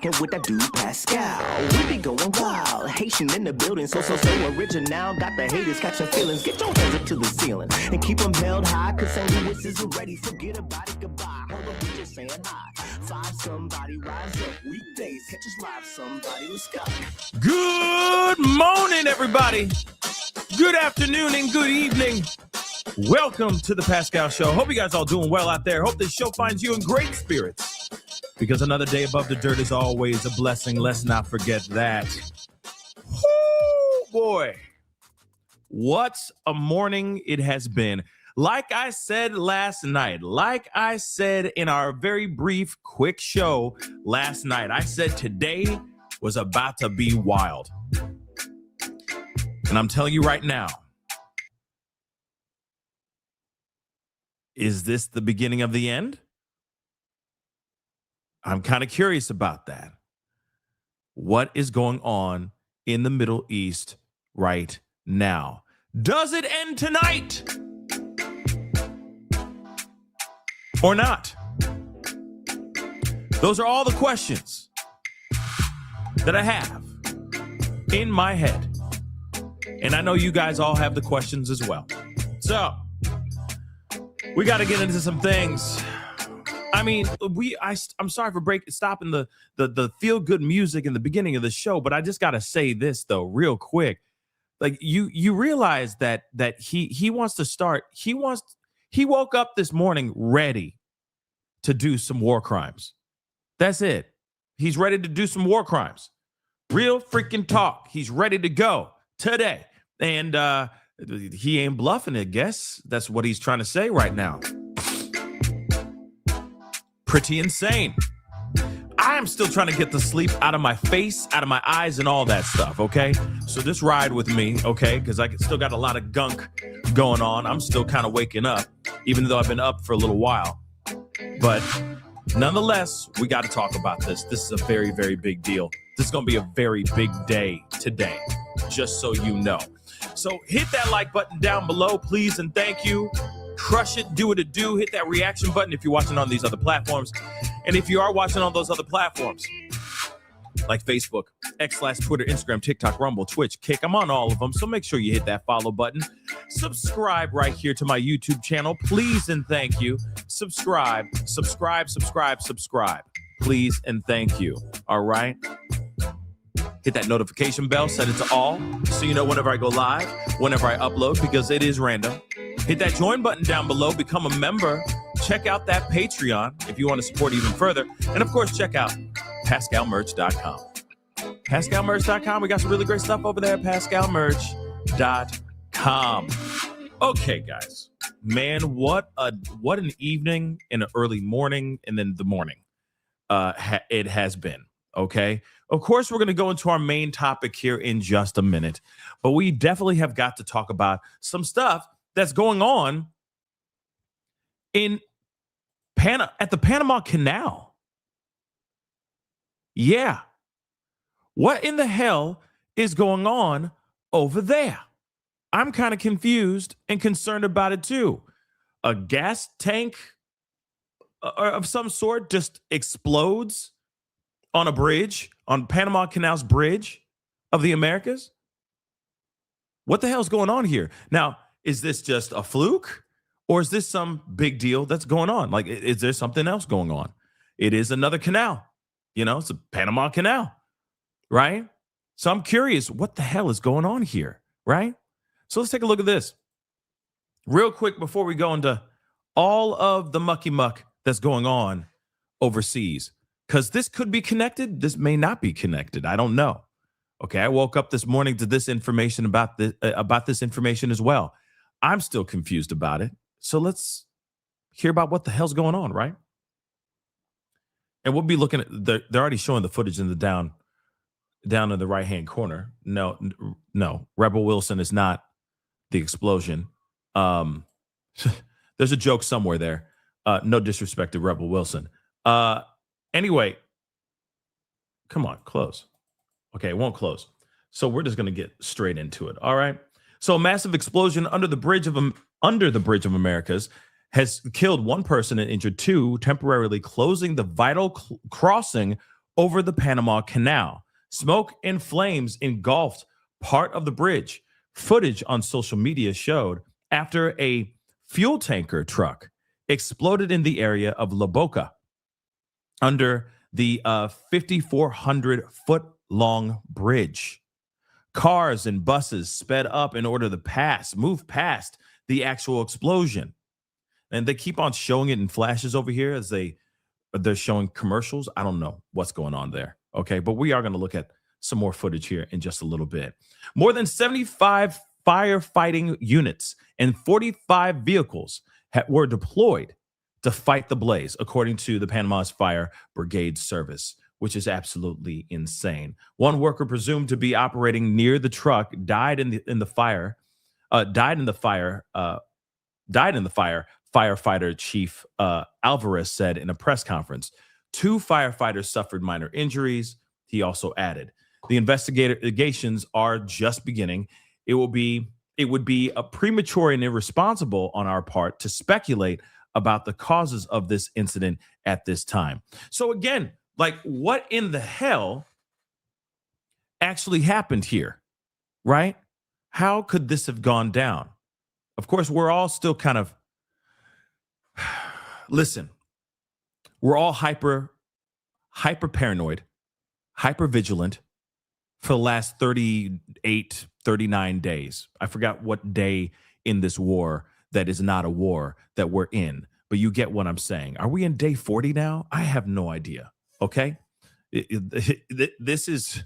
rocking with that dude Pascal. We be going wild, Haitian in the building, so original. Got the haters catching feelings. Get your hands up to the ceiling and keep them held high, cause St. Louis isn't ready. Forget about it, goodbye. Hold up, we just saying hi. Five somebody, rise up. Weekdays, catch us live, somebody. Let's go. Good morning, everybody. Good afternoon and good evening. Welcome to the Pascal Show. Hope you guys all doing well out there. Hope this show finds you in great spirits, because another day above the dirt is always a blessing. Let's not forget that. Woo, boy. What a morning it has been. Like I said last night, like I said in our very brief, quick show last night, I said today was about to be wild. And I'm telling you right now, is this the beginning of the end? I'm kind of curious about that. What is going on in the Middle East right now? Does it end tonight or not? Those are all the questions that I have in my head. And I know you guys all have the questions as well. So we got to get into some things. I mean, I'm sorry for stopping the feel-good music in the beginning of the show, but I just got to say this, though, real quick. Like, you realize that he wants to start. He woke up this morning ready to do some war crimes. That's it. He's ready to do some war crimes. Real freaking talk. He's ready to go today. And he ain't bluffing, I guess. That's what he's trying to say right now. Pretty insane. I am still trying to get the sleep out of my face, out of my eyes, and all that stuff, okay? So just ride with me, okay? Because I still got a lot of gunk going on. I'm still kind of waking up, even though I've been up for a little while. But nonetheless, we got to talk about this. This is a very, very big deal. This is going to be a very big day today, just so you know. So hit that like button down below, please, and thank you. Crush it, do what it do. Hit that reaction button if you're watching on these other platforms. And if you are watching on those other platforms, like Facebook, X/Twitter, Instagram, TikTok, Rumble, Twitch, Kick, I'm on all of them. So make sure you hit that follow button. Subscribe right here to my YouTube channel, please and thank you. Subscribe. Please and thank you. All right? Hit that notification bell, set it to all, so you know whenever I go live, whenever I upload, because it is random. Hit that join button down below, become a member. Check out that Patreon if you want to support even further. And of course, check out PascalMerch.com. PascalMerch.com. We got some really great stuff over there at PascalMerch.com. Okay, guys. Man, what an evening and an early morning and then the morning it has been. Okay. Of course, we're going to go into our main topic here in just a minute, but we definitely have got to talk about some stuff that's going on at the Panama Canal. Yeah. What in the hell is going on over there? I'm kind of confused and concerned about it too. A gas tank of some sort just explodes on a bridge, on Panama Canal's bridge of the Americas. What the hell's going on here? Now, is this just a fluke, or is this some big deal that's going on? Like, is there something else going on? It is another canal. You know, it's a Panama Canal, right? So I'm curious, what the hell is going on here, right? So let's take a look at this real quick before we go into all of the mucky muck that's going on overseas. Because this could be connected. This may not be connected. I don't know. Okay, I woke up this morning to this information about this information as well. I'm still confused about it. So let's hear about what the hell's going on, right? And we'll be looking at they're already showing the footage in the down in the right-hand corner. No, Rebel Wilson is not the explosion. There's a joke somewhere there. No disrespect to Rebel Wilson. Anyway, come on, close. Okay, it won't close. So we're just going to get straight into it. All right. So a massive explosion under the bridge of Americas has killed one person and injured two, temporarily closing the vital crossing over the Panama Canal. Smoke and flames engulfed part of the bridge. Footage on social media showed after a fuel tanker truck exploded in the area of La Boca under the 5,400 foot long bridge. Cars and buses sped up in order to move past the actual explosion. And they keep on showing it in flashes over here as they're showing commercials. I don't know what's going on there. Okay, but we are going to look at some more footage here in just a little bit. More than 75 firefighting units and 45 vehicles were deployed to fight the blaze, according to the Panama's Fire Brigade Service, which is absolutely insane. One worker presumed to be operating near the truck died in the fire. Firefighter Chief Alvarez said in a press conference. 2 firefighters suffered minor injuries. He also added, the investigations are just beginning. It would be a premature and irresponsible on our part to speculate about the causes of this incident at this time. So again, like, what in the hell actually happened here, right? How could this have gone down? Of course, we're all still kind of, listen, we're all hyper paranoid, hyper vigilant for the last 38, 39 days. I forgot what day in this war that is not a war that we're in, but you get what I'm saying. Are we in day 40 now? I have no idea. Okay. This is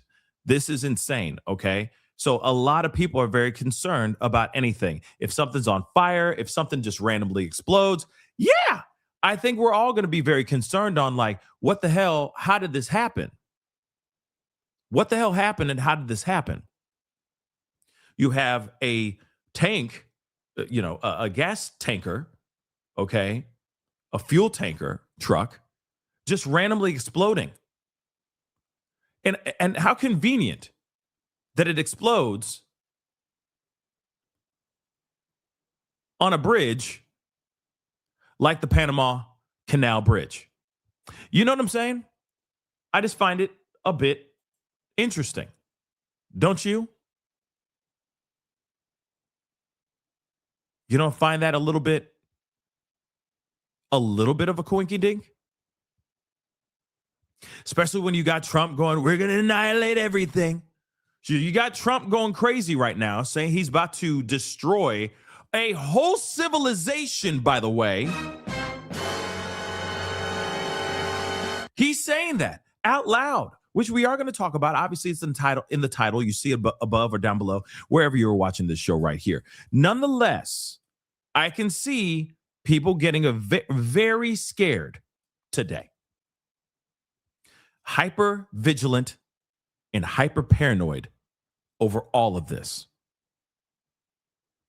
insane. Okay. So a lot of people are very concerned about anything. If something's on fire, if something just randomly explodes. Yeah. I think we're all going to be very concerned on, like, what the hell? How did this happen? What the hell happened and how did this happen? You have a tank, a gas tanker, okay, a fuel tanker truck just randomly exploding. And how convenient that it explodes on a bridge like the Panama Canal Bridge. You know what I'm saying? I just find it a bit interesting. Don't you? You don't find that a little bit of a coinky dink? Especially when you got Trump going, we're going to annihilate everything. You got Trump going crazy right now, saying he's about to destroy a whole civilization, by the way. He's saying that out loud, which we are going to talk about. Obviously, it's in the title. You see it above or down below, wherever you're watching this show right here. Nonetheless, I can see people getting very scared today. Hyper vigilant and hyper paranoid over all of this.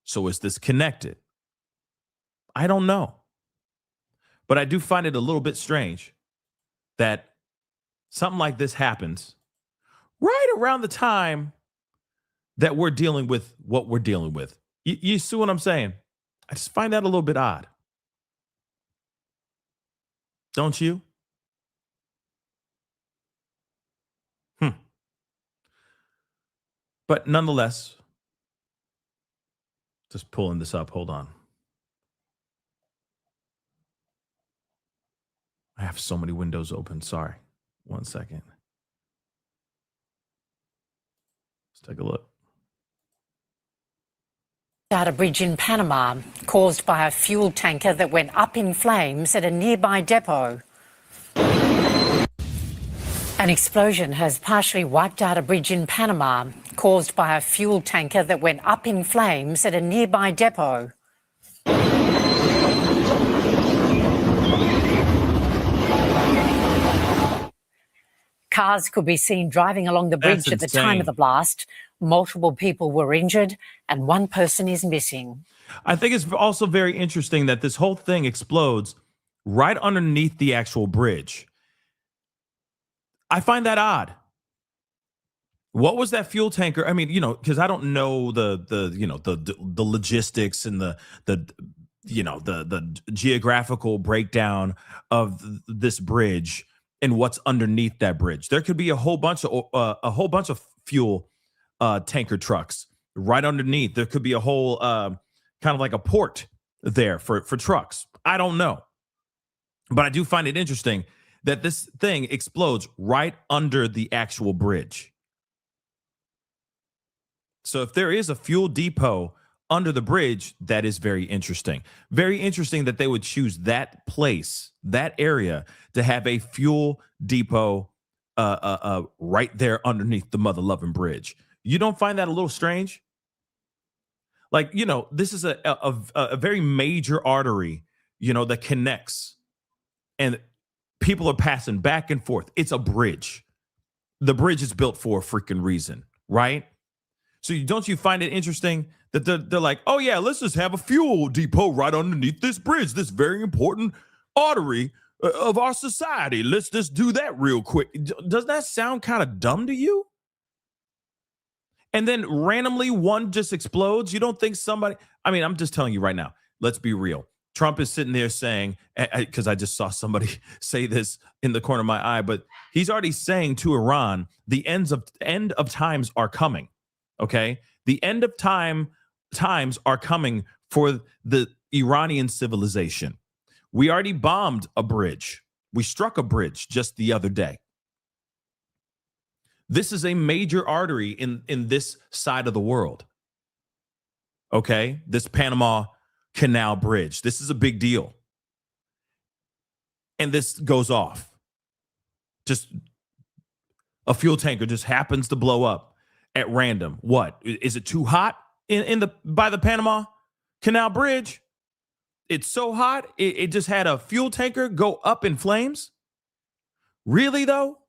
So is this connected? I don't know. But I do find it a little bit strange that something like this happens right around the time that we're dealing with what we're dealing with. You see what I'm saying? I just find that a little bit odd. Don't you? But nonetheless, just pulling this up. Hold on. I have so many windows open. Sorry. 1 second. Let's take a look. At a bridge in Panama, caused by a fuel tanker that went up in flames at a nearby depot. An explosion has partially wiped out a bridge in Panama, caused by a fuel tanker that went up in flames at a nearby depot. Cars could be seen driving along the bridge at the time of the blast. Multiple people were injured and one person is missing. I think it's also very interesting that this whole thing explodes right underneath the actual bridge. I find that odd. What was that fuel tanker? I mean, because I don't know the logistics and the geographical breakdown of this bridge and what's underneath that bridge. There could be a whole bunch of fuel tanker trucks right underneath. There could be a whole kind of like a port there for trucks. I don't know. But I do find it interesting that this thing explodes right under the actual bridge. So if there is a fuel depot under the bridge, that is very interesting. Very interesting that they would choose that place, that area, to have a fuel depot right there underneath the mother-loving bridge. You don't find that a little strange? Like, this is a very major artery, that connects, and people are passing back and forth. It's a bridge. The bridge is built for a freaking reason, right? So don't you find it interesting that they're like, oh yeah, let's just have a fuel depot right underneath this bridge, this very important artery of our society. Let's just do that real quick. Does that sound kind of dumb to you? And then randomly one just explodes. You don't think somebody, I'm just telling you right now, let's be real. Trump is sitting there saying, because I just saw somebody say this in the corner of my eye, but he's already saying to Iran, the end of times are coming. Okay. The end of times are coming for the Iranian civilization. We already bombed a bridge. We struck a bridge just the other day. This is a major artery in this side of the world. Okay. This Panama Canal bridge. This is a big deal. And this goes off. Just a fuel tanker just happens to blow up at random. What? Is it too hot by the Panama Canal bridge? It's so hot, it just had a fuel tanker go up in flames? Really, though?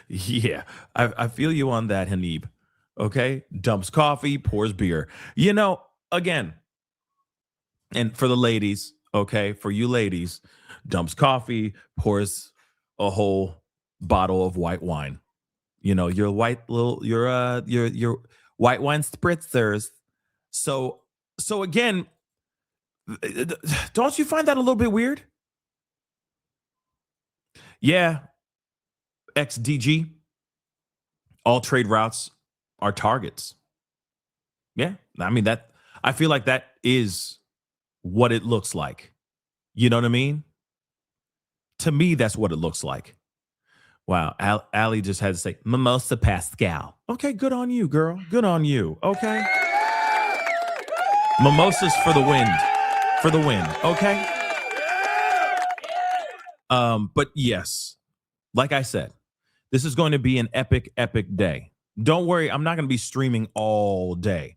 Yeah, I feel you on that, Hanib. Okay? Dumps coffee, pours beer. Again, and for the ladies, okay, for you ladies, dumps coffee, pours a whole bottle of white wine. Your white wine spritzers. So again, don't you find that a little bit weird? Yeah, XDG, all trade routes are targets. Yeah, I feel like that is what it looks like. You know what I mean? To me, that's what it looks like. Wow, Allie just had to say, Mimosa Pascal. Okay, good on you, girl. Good on you, okay? Mimosas for the win, okay? But yes, like I said, this is going to be an epic, epic day. Don't worry, I'm not going to be streaming all day.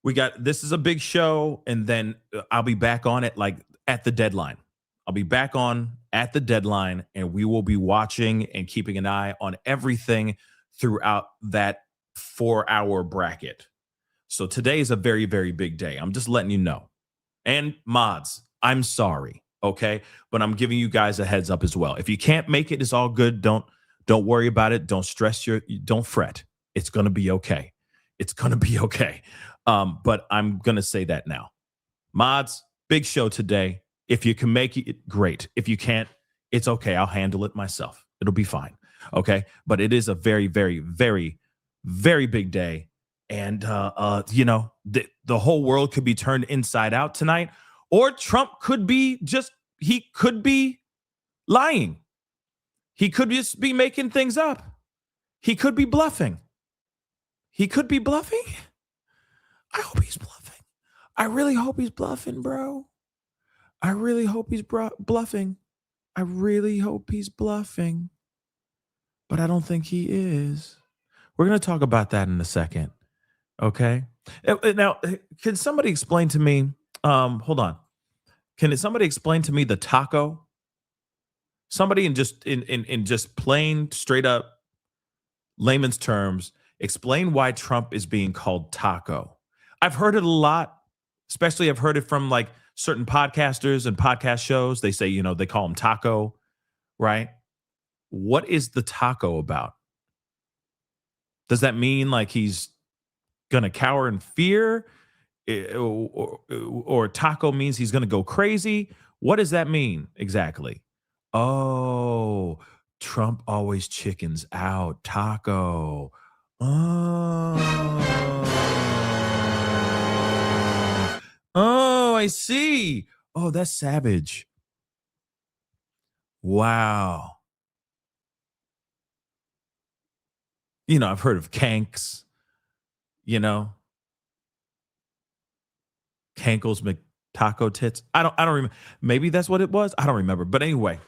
This is a big show, and then I'll be back on it like at the deadline. I'll be back on at the deadline, and we will be watching and keeping an eye on everything throughout that 4-hour bracket. So today is a very, very big day. I'm just letting you know. And mods, I'm sorry, okay? But I'm giving you guys a heads up as well. If you can't make it, it's all good. Don't worry about it. Don't stress don't fret. It's going to be okay. It's going to be okay. But I'm going to say that now. Mods, big show today. If you can make it, great. If you can't, it's okay. I'll handle it myself. It'll be fine. Okay. But it is a very, very, very, very big day. And, the whole world could be turned inside out tonight, or Trump could be he could be lying. He could just be making things up. He could be bluffing. I hope he's bluffing. I really hope he's bluffing, bro. I really hope he's bluffing. I really hope he's bluffing. But I don't think he is. We're going to talk about that in a second. Okay. Now, can somebody explain to me, hold on. Can somebody explain to me the taco? Somebody in just plain, straight up layman's terms, explain why Trump is being called taco. I've heard it a lot, especially I've heard it from like certain podcasters and podcast shows. They say, they call him taco, right? What is the taco about? Does that mean like he's going to cower in fear? Or taco means he's going to go crazy? What does that mean exactly? Oh, Trump always chickens out. Taco. Oh, I see. Oh, that's savage. Wow. You know, I've heard of Kanks, you know, Cankles McTaco tits. I don't remember. Maybe that's what it was. I don't remember. But anyway,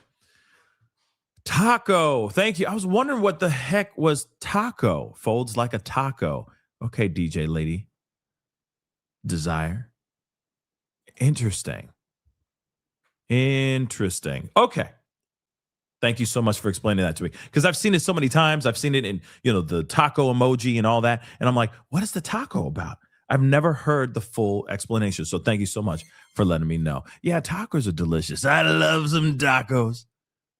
taco. Thank you. I was wondering what the heck was taco. Folds like a taco. Okay, DJ lady. Desire. Interesting. Okay. Thank you so much for explaining that to me. Because I've seen it so many times. I've seen it in, the taco emoji and all that. And I'm like, what is the taco about? I've never heard the full explanation. So thank you so much for letting me know. Yeah, tacos are delicious. I love some tacos.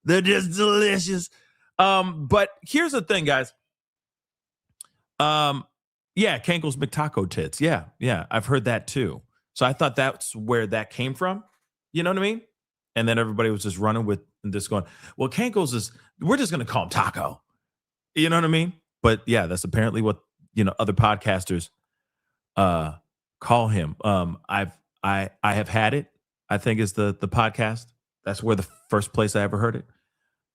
They're just delicious. But here's the thing, guys. Yeah, Cankles McTaco tits. Yeah. I've heard that too. So I thought that's where that came from. You know what I mean? And then everybody was just running with this going, well, Cankles we're just going to call him Taco. You know what I mean? But yeah, that's apparently what, other podcasters call him. I have had it, I think is the podcast. That's where the first place I ever heard it.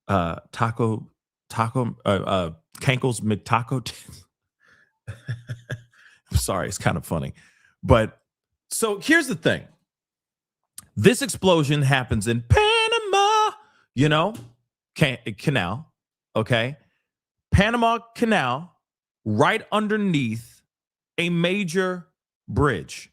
Cankles McTaco. I'm sorry, it's kind of funny. But so here's the thing. This explosion happens in Panama, canal, okay? Panama Canal, right underneath a major bridge.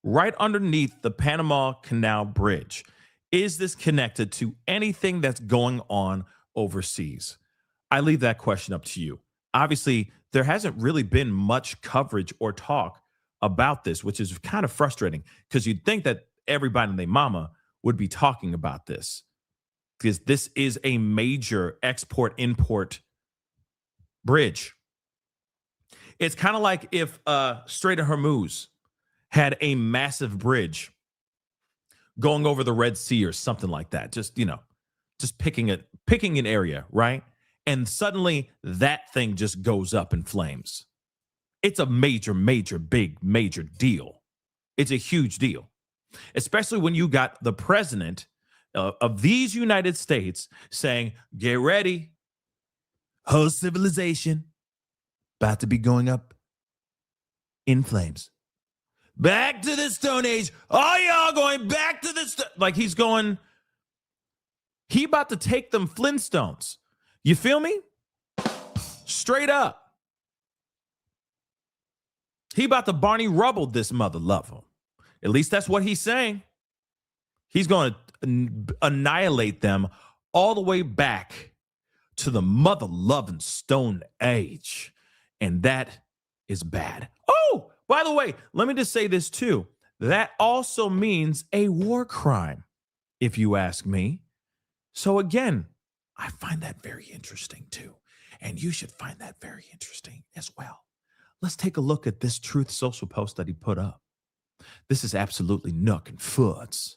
Right underneath the Panama Canal Bridge. Is this connected to anything that's going on overseas? I leave that question up to you. Obviously, there hasn't really been much coverage or talk about this, which is kind of frustrating because you'd think that everybody and their mama would be talking about this because this is a major export-import bridge. It's kind of like if Strait of Hormuz had a massive bridge going over the Red Sea or something like that. Just picking an area, right? And suddenly that thing just goes up in flames. It's a major deal. It's a huge deal, especially when you got the president of these United States saying, get ready, whole civilization about to be going up in flames. Back to the Stone Age. Oh, y'all going back to the like he about to take them Flintstones. You feel me? Straight up. He about to Barney Rubble this mother lover. At least that's what he's saying. He's going to annihilate them all the way back to the mother-loving Stone Age. And that is bad. Oh, by the way, let me just say this too. That also means a war crime, if you ask me. So again, I find that very interesting too. And you should find that very interesting as well. Let's take a look at this Truth Social post that he put up. This is absolutely nook and foods.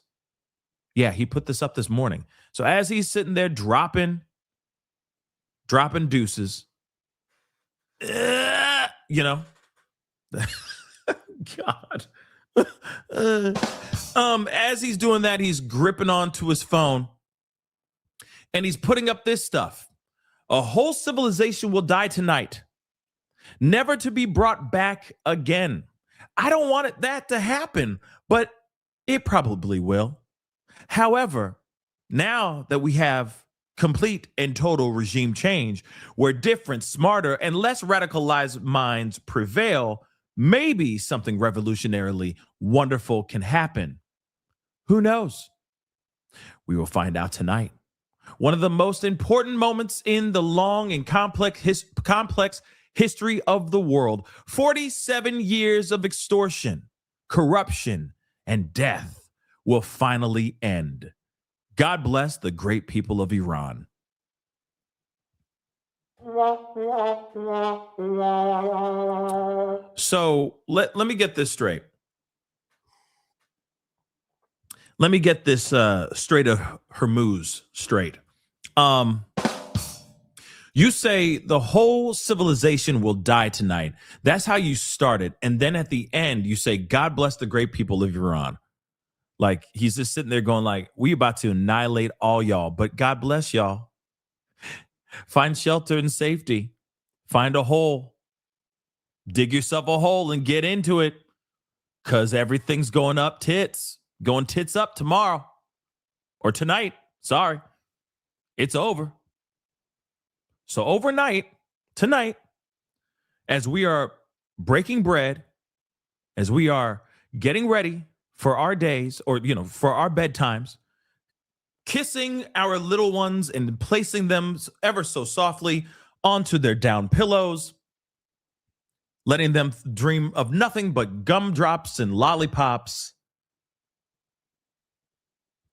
Yeah, he put this up this morning. So as he's sitting there dropping deuces, God. As he's doing that, he's gripping onto his phone and he's putting up this stuff. A whole civilization will die tonight, never to be brought back again. I don't want that to happen, but it probably will. However, now that we have complete and total regime change, where different, smarter, and less radicalized minds prevail, maybe something revolutionarily wonderful can happen. Who knows? We will find out tonight. One of the most important moments in the long and complex history of the world. 47 years of extortion, corruption, and death will finally end. God bless the great people of Iran. So let me get this straight. Let me get this Strait of Hormuz straight. You say the whole civilization will die tonight. That's how you started. And then at the end, you say, God bless the great people of Iran. Like, he's just sitting there going like, we about to annihilate all y'all, but God bless y'all. Find shelter and safety. Find a hole. Dig yourself a hole and get into it, because everything's going up tits. Going tits up tomorrow or tonight. Sorry. It's over. So overnight, tonight, as we are breaking bread, as we are getting ready for our days or, for our bedtimes, kissing our little ones and placing them ever so softly onto their down pillows, letting them dream of nothing but gumdrops and lollipops,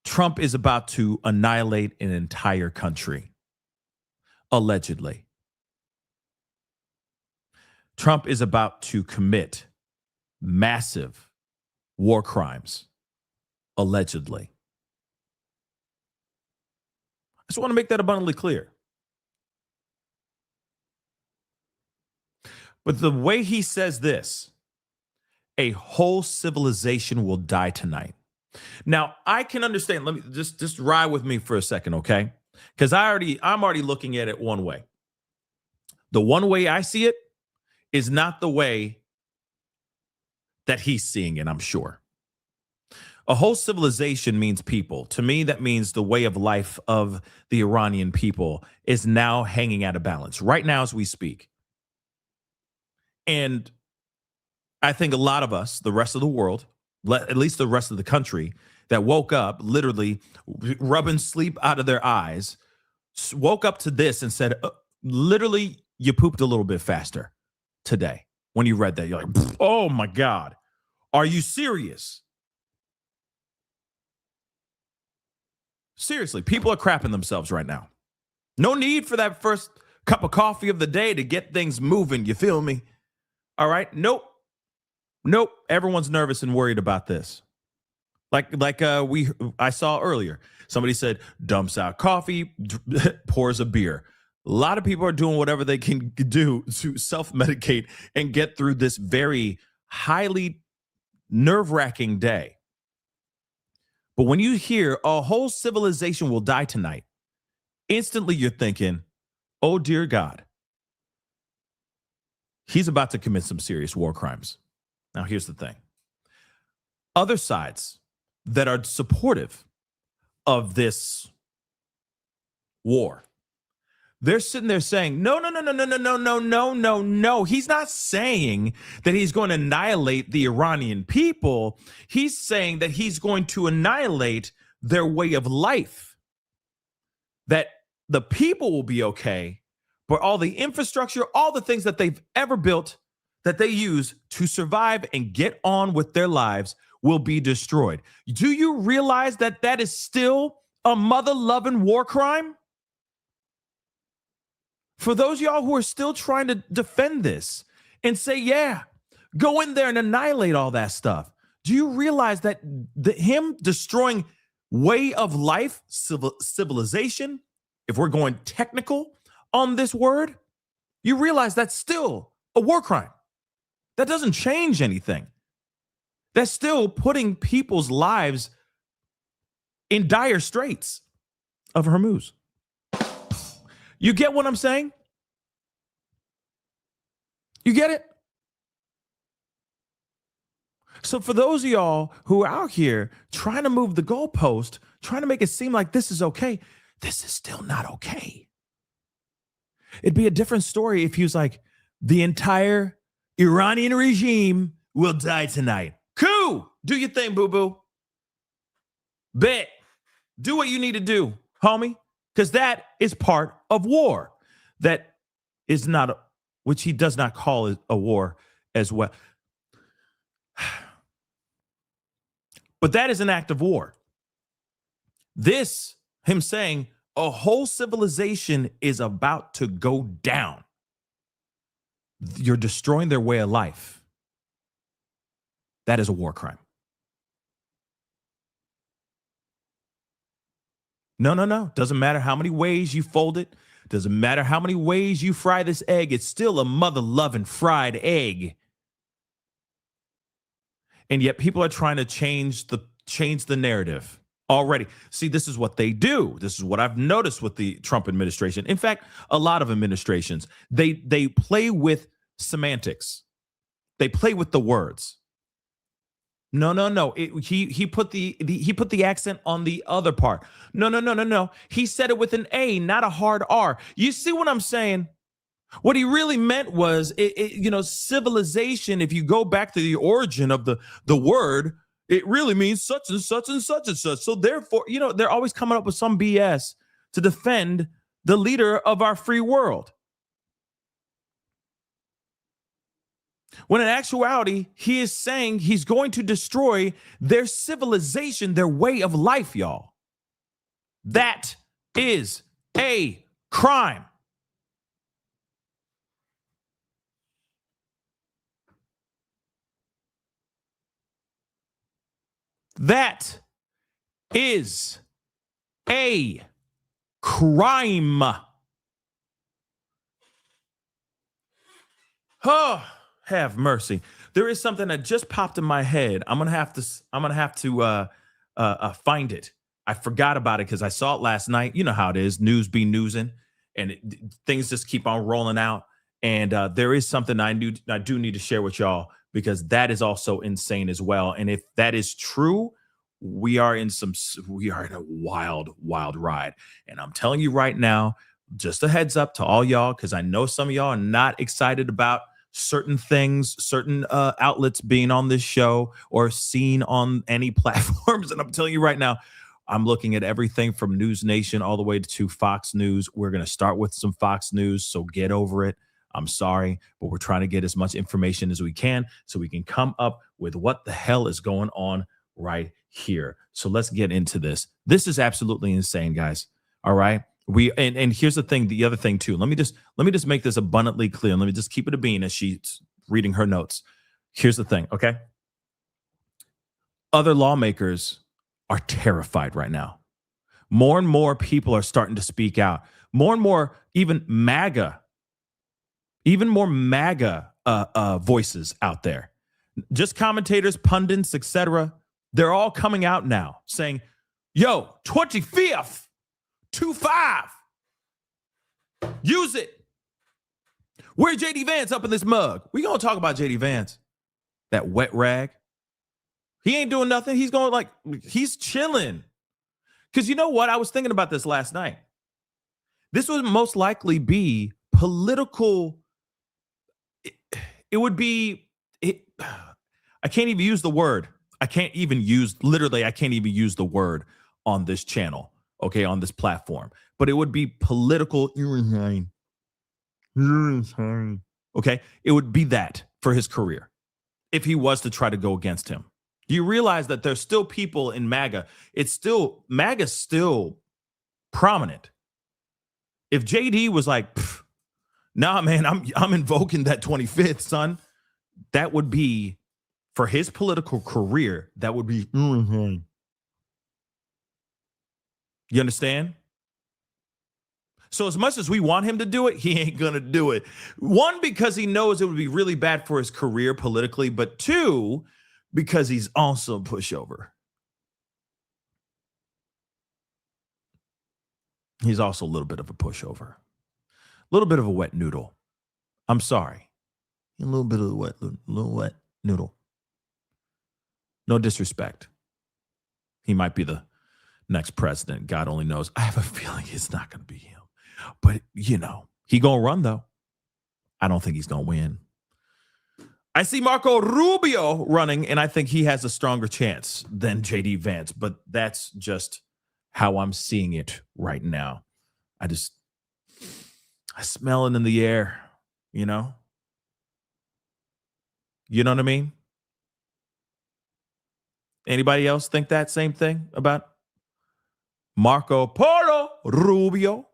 Trump is about to annihilate an entire country. Allegedly. Trump is about to commit massive war crimes. Allegedly. I just want to make that abundantly clear. But the way he says this, a whole civilization will die tonight. Now, I can understand. Let me just ride with me for a second, okay? Because I'm already looking at it one way. The one way I see it is not the way that he's seeing it, I'm sure. A whole civilization means people. To me, that means the way of life of the Iranian people is now hanging out of balance right now as we speak. And I think a lot of us, the rest of the world, at least the rest of the country, that woke up literally rubbing sleep out of their eyes, woke up to this and said, literally, you pooped a little bit faster today. When you read that, you're like, oh my God, are you serious? Seriously, people are crapping themselves right now. No need for that first cup of coffee of the day to get things moving. You feel me? All right. Nope. Everyone's nervous and worried about this. I saw earlier, somebody said dumps out coffee, pours a beer. A lot of people are doing whatever they can do to self-medicate and get through this very highly nerve-wracking day. But when you hear a whole civilization will die tonight, instantly you're thinking, oh dear God, he's about to commit some serious war crimes. Now, here's the thing. Other sides that are supportive of this war, they're sitting there saying, no. He's not saying that he's going to annihilate the Iranian people. He's saying that he's going to annihilate their way of life. That the people will be okay, but all the infrastructure, all the things that they've ever built that they use to survive and get on with their lives will be destroyed. Do you realize that that is still a mother-loving war crime? For those of y'all who are still trying to defend this and say, yeah, go in there and annihilate all that stuff. Do you realize that him destroying way of life, civilization, if we're going technical on this word, you realize that's still a war crime. That doesn't change anything. That's still putting people's lives in dire straits of Hormuz. You get what I'm saying? You get it? So for those of y'all who are out here trying to move the goalpost, trying to make it seem like this is okay, this is still not okay. It'd be a different story if he was like, the entire Iranian regime will die tonight. Cool. Do your thing, boo-boo. Bet. Do what you need to do, homie. Because that is part of war. That is not, which he does not call it a war as well. But that is an act of war. This, him saying, a whole civilization is about to go down. You're destroying their way of life. That is a war crime. No. Doesn't matter how many ways you fold it. Doesn't matter how many ways you fry this egg. It's still a mother-loving fried egg. And yet people are trying to change the narrative already. See, this is what they do. This is what I've noticed with the Trump administration. In fact, a lot of administrations, they play with semantics. They play with the words. No. He put the accent on the other part. No. He said it with an A, not a hard R. You see what I'm saying? What he really meant was, civilization. If you go back to the origin of the word, it really means such and such and such and such. So therefore, they're always coming up with some BS to defend the leader of our free world. When in actuality, he is saying he's going to destroy their civilization, their way of life, y'all. That is a crime. That is a crime. Oh, have mercy. There is something that just popped in my head. I'm gonna have to find it. I forgot about it because I saw it last night. You know how it is. News be newsing, and things just keep on rolling out. And there is something I do need to share with y'all, because that is also insane as well. And if that is true, we are in a wild, wild ride. And I'm telling you right now, just a heads up to all y'all, because I know some of y'all are not excited about certain things, certain outlets being on this show or seen on any platforms. And I'm telling you right now, I'm looking at everything from News Nation all the way to Fox News. We're going to start with some Fox News, so get over it. I'm sorry, but we're trying to get as much information as we can so we can come up with what the hell is going on right here. So let's get into this. This is absolutely insane, guys. All right. And here's the thing, the other thing too. Let me just make this abundantly clear. Let me just keep it a bean as she's reading her notes. Here's the thing, okay? Other lawmakers are terrified right now. More and more people are starting to speak out. More and more, even more MAGA voices out there. Just commentators, pundits, etc. They're all coming out now saying, yo, 25th. 2-5. Use it. Where's JD Vance up in this mug? We gonna talk about JD Vance. That wet rag. He ain't doing nothing. He's chilling. Because you know what? I was thinking about this last night. This would most likely be political. It would be. I can't even use the word. I can't even use the word on this channel. Okay, on this platform, but it would be political. Okay, it would be that for his career if he was to try to go against him. Do you realize that there's still people in MAGA? MAGA's still prominent. If JD was like, nah, man, I'm invoking that 25th, son, that would be for his political career. That would be. You understand? So as much as we want him to do it, he ain't going to do it. One, because he knows it would be really bad for his career politically, but two, because he's also a pushover. He's also a little bit of a pushover. A little bit of a wet noodle. I'm sorry. A little bit of a wet noodle. No disrespect. He might be the next president. God only knows. I have a feeling it's not going to be him. But, he going to run, though. I don't think he's going to win. I see Marco Rubio running, and I think he has a stronger chance than JD Vance. But that's just how I'm seeing it right now. I smell it in the air, You know what I mean? Anybody else think that same thing about Marco Polo Rubio?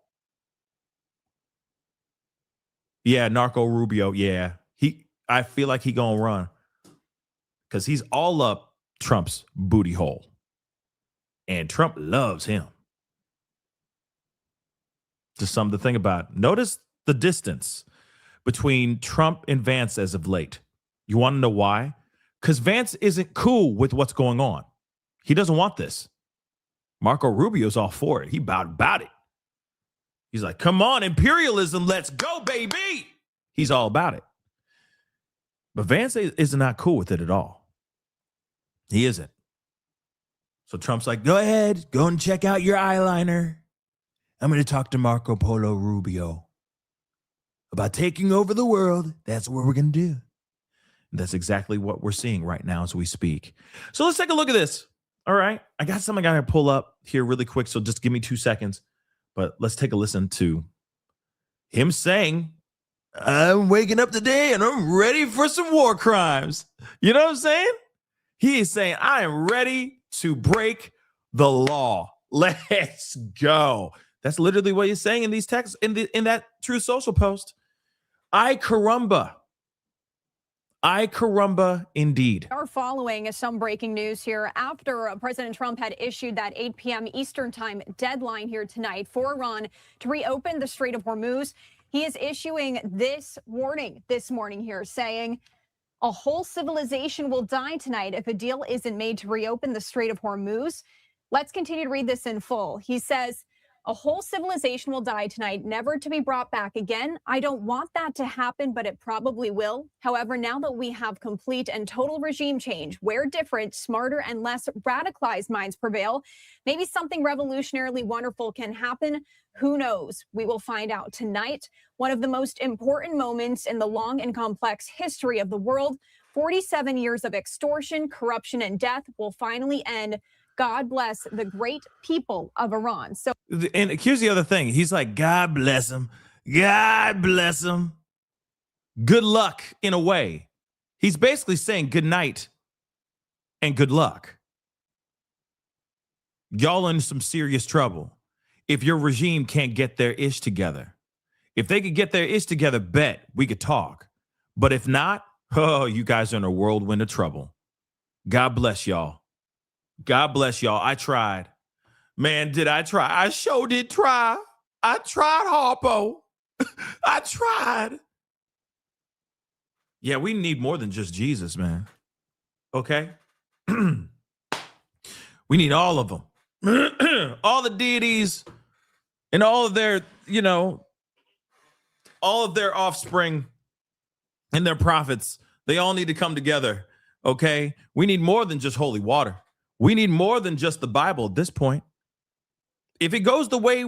Yeah, Narco Rubio. Yeah, I feel like he gonna run because he's all up Trump's booty hole, and Trump loves him. Just something to think about. Notice the distance between Trump and Vance as of late. You want to know why? Because Vance isn't cool with what's going on. He doesn't want this. Marco Rubio's all for it. He about it. He's like, come on, imperialism, let's go, baby. He's all about it. But Vance is not cool with it at all. He isn't. So Trump's like, go ahead, go and check out your eyeliner. I'm going to talk to Marco Polo Rubio about taking over the world. That's what we're going to do. And that's exactly what we're seeing right now as we speak. So let's take a look at this. All right. I got something I got to pull up here really quick. So just give me 2 seconds. But let's take a listen to him saying, I'm waking up today and I'm ready for some war crimes. You know what I'm saying? He is saying, I am ready to break the law. Let's go. That's literally what he's saying in these texts, in that Truth Social post. Ay caramba. Ay caramba indeed. Are following some breaking news here after President Trump had issued that 8 p.m. Eastern time deadline here tonight for Iran to reopen the Strait of Hormuz. He is issuing this warning this morning here saying a whole civilization will die tonight if a deal isn't made to reopen the Strait of Hormuz. Let's continue to read this in full. He says, a whole civilization will die tonight, never to be brought back again. I don't want that to happen, but it probably will. However, now that we have complete and total regime change, where different, smarter, and less radicalized minds prevail, maybe something revolutionarily wonderful can happen. Who knows? We will find out tonight. One of the most important moments in the long and complex history of the world, 47 years of extortion, corruption, and death will finally end. God bless the great people of Iran. So, and here's the other thing. He's like, God bless them. God bless them. Good luck in a way. He's basically saying good night and good luck. Y'all in some serious trouble if your regime can't get their ish together. If they could get their ish together, bet we could talk. But if not, oh, you guys are in a whirlwind of trouble. God bless y'all. God bless y'all. I tried. Man, did I try? I sure did try. I tried, Harpo. I tried. Yeah, we need more than just Jesus, man. Okay? We need all of them. All the deities and all of their, all of their offspring and their prophets. They all need to come together, okay? We need more than just holy water. We need more than just the Bible at this point. If it goes the way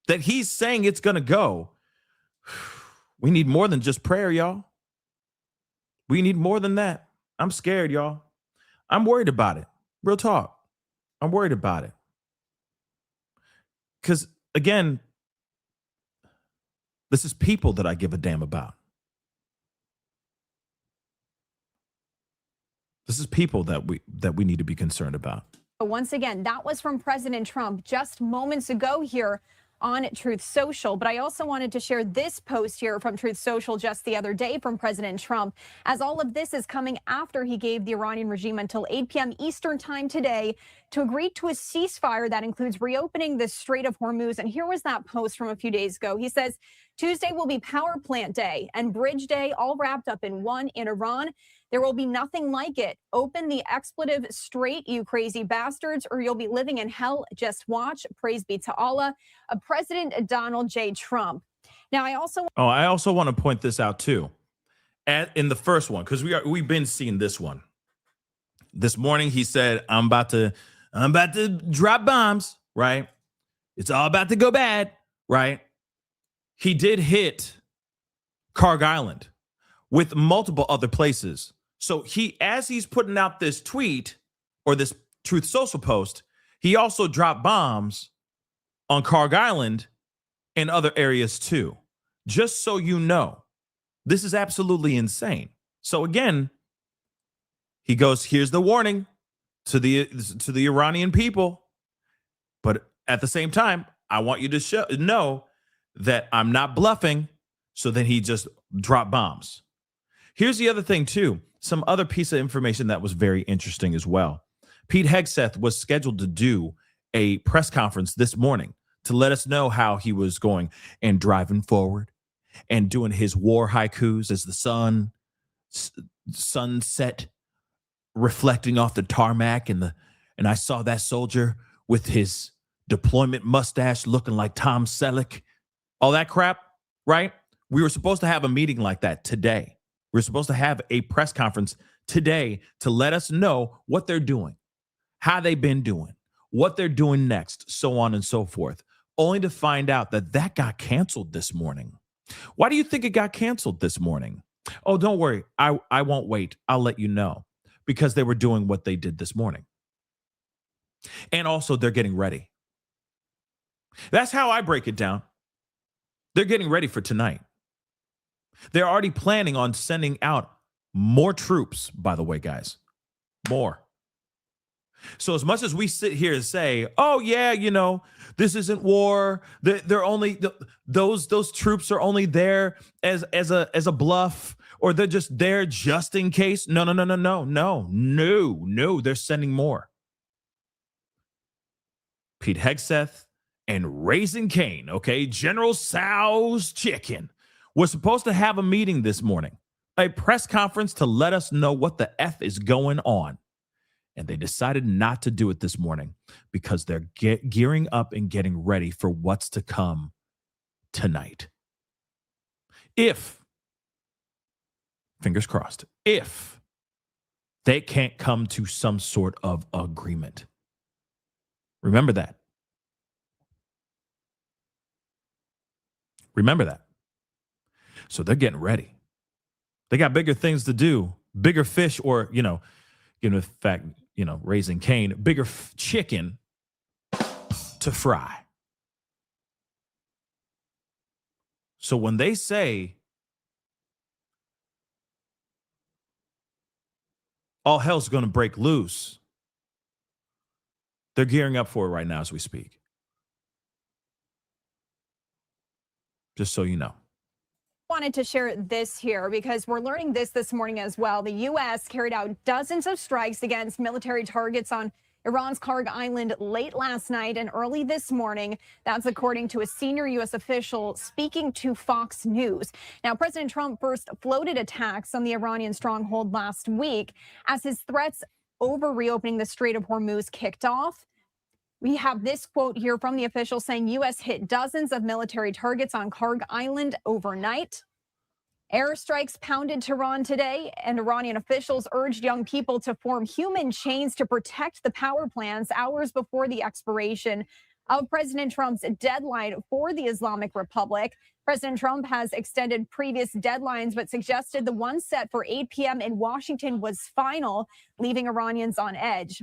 that he's saying it's going to go, we need more than just prayer, y'all. We need more than that. I'm scared, y'all. I'm worried about it. Real talk. I'm worried about it. Because, again, this is people that I give a damn about. This is people that we need to be concerned about. once again, that was from President Trump just moments ago here on Truth Social. But I also wanted to share this post here from Truth Social just the other day from President Trump, as all of this is coming after he gave the Iranian regime until 8 p.m. Eastern time today to agree to a ceasefire that includes reopening the Strait of Hormuz. And here was that post from a few days ago. He says, Tuesday will be Power Plant Day and Bridge Day, all wrapped up in one in Iran. There will be nothing like it. Open the expletive strait, you crazy bastards, or you'll be living in hell. Just watch. Praise be to Allah. President Donald J. Trump. Now, I also want to point this out too. In the first one, because we've been seeing this one. This morning he said, I'm about to drop bombs, right? It's all about to go bad, right? He did hit Carg Island with multiple other places. So as he's putting out this tweet or this Truth Social post, he also dropped bombs on Carg Island and other areas too. Just so you know, this is absolutely insane. So again, he goes, here's the warning to the Iranian people. But at the same time, I want you to know that I'm not bluffing. So then he just dropped bombs. Here's the other thing too. Some other piece of information that was very interesting as well. Pete Hegseth was scheduled to do a press conference this morning to let us know how he was going and driving forward and doing his war haikus as the sunset reflecting off the tarmac, and I saw that soldier with his deployment mustache looking like Tom Selleck, all that crap, right? We were supposed to have a meeting like that today. We're supposed to have a press conference today to let us know what they're doing, how they've been doing, what they're doing next, so on and so forth, only to find out that got canceled this morning. Why do you think it got canceled this morning? Oh, don't worry. I won't wait. I'll let you know. Because they were doing what they did this morning. And also, they're getting ready. That's how I break it down. They're getting ready for tonight. They're already planning on sending out more troops, by the way, guys. More. So as much as we sit here and say, oh, yeah, this isn't war. They're only those troops are only there as a bluff, or they're just there just in case. No. They're sending more. Pete Hegseth and Raising Cane, okay? General Sal's Chicken was supposed to have a meeting this morning, a press conference to let us know what the F is going on. And they decided not to do it this morning because they're gearing up and getting ready for what's to come tonight. If, fingers crossed, if they can't come to some sort of agreement. Remember that. Remember that. So they're getting ready. They got bigger things to do, bigger fish, or, in fact, Raising Cane, bigger chicken to fry. So when they say all hell's going to break loose, they're gearing up for it right now as we speak. Just so you know. Wanted to share this here because we're learning this morning as well. The U.S. carried out dozens of strikes against military targets on Iran's Karg Island late last night and early this morning. That's according to a senior U.S. official speaking to Fox News. Now, President Trump first floated attacks on the Iranian stronghold last week as his threats over reopening the Strait of Hormuz kicked off. We have this quote here from the official saying U.S. hit dozens of military targets on Karg Island overnight. Airstrikes pounded Tehran today, and Iranian officials urged young people to form human chains to protect the power plants hours before the expiration of President Trump's deadline for the Islamic Republic. President Trump has extended previous deadlines, but suggested the one set for 8 p.m. in Washington was final, leaving Iranians on edge.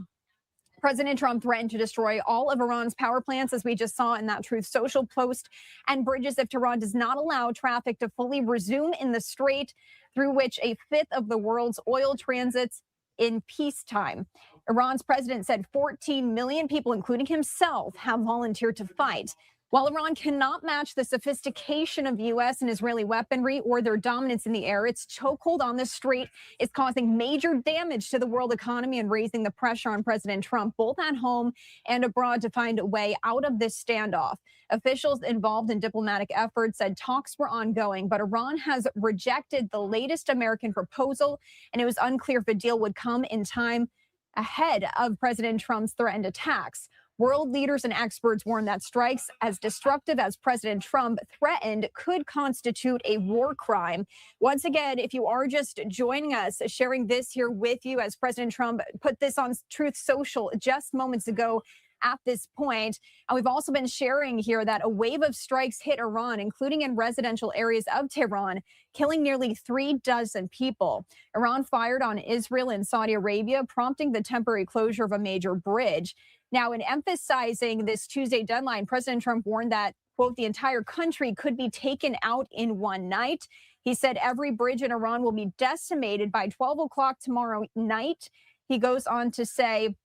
President Trump threatened to destroy all of Iran's power plants, as we just saw in that Truth Social post, and bridges if Tehran does not allow traffic to fully resume in the strait, through which a fifth of the world's oil transits in peacetime. Iran's president said 14 million people, including himself, have volunteered to fight. While Iran cannot match the sophistication of U.S. and Israeli weaponry or their dominance in the air, its chokehold on the strait is causing major damage to the world economy and raising the pressure on President Trump, both at home and abroad, to find a way out of this standoff. Officials involved in diplomatic efforts said talks were ongoing, but Iran has rejected the latest American proposal, and it was unclear if a deal would come in time ahead of President Trump's threatened attacks. World leaders and experts warn that strikes as destructive as President Trump threatened could constitute a war crime. Once again, if you are just joining us, sharing this here with you as President Trump put this on Truth Social just moments ago at this point. And we've also been sharing here that a wave of strikes hit Iran, including in residential areas of Tehran, killing nearly 36 people. Iran fired on Israel and Saudi Arabia, prompting the temporary closure of a major bridge. Now, in emphasizing this Tuesday deadline, President Trump warned that, quote, the entire country could be taken out in one night. He said every bridge in Iran will be decimated by 12 o'clock tomorrow night. He goes on to say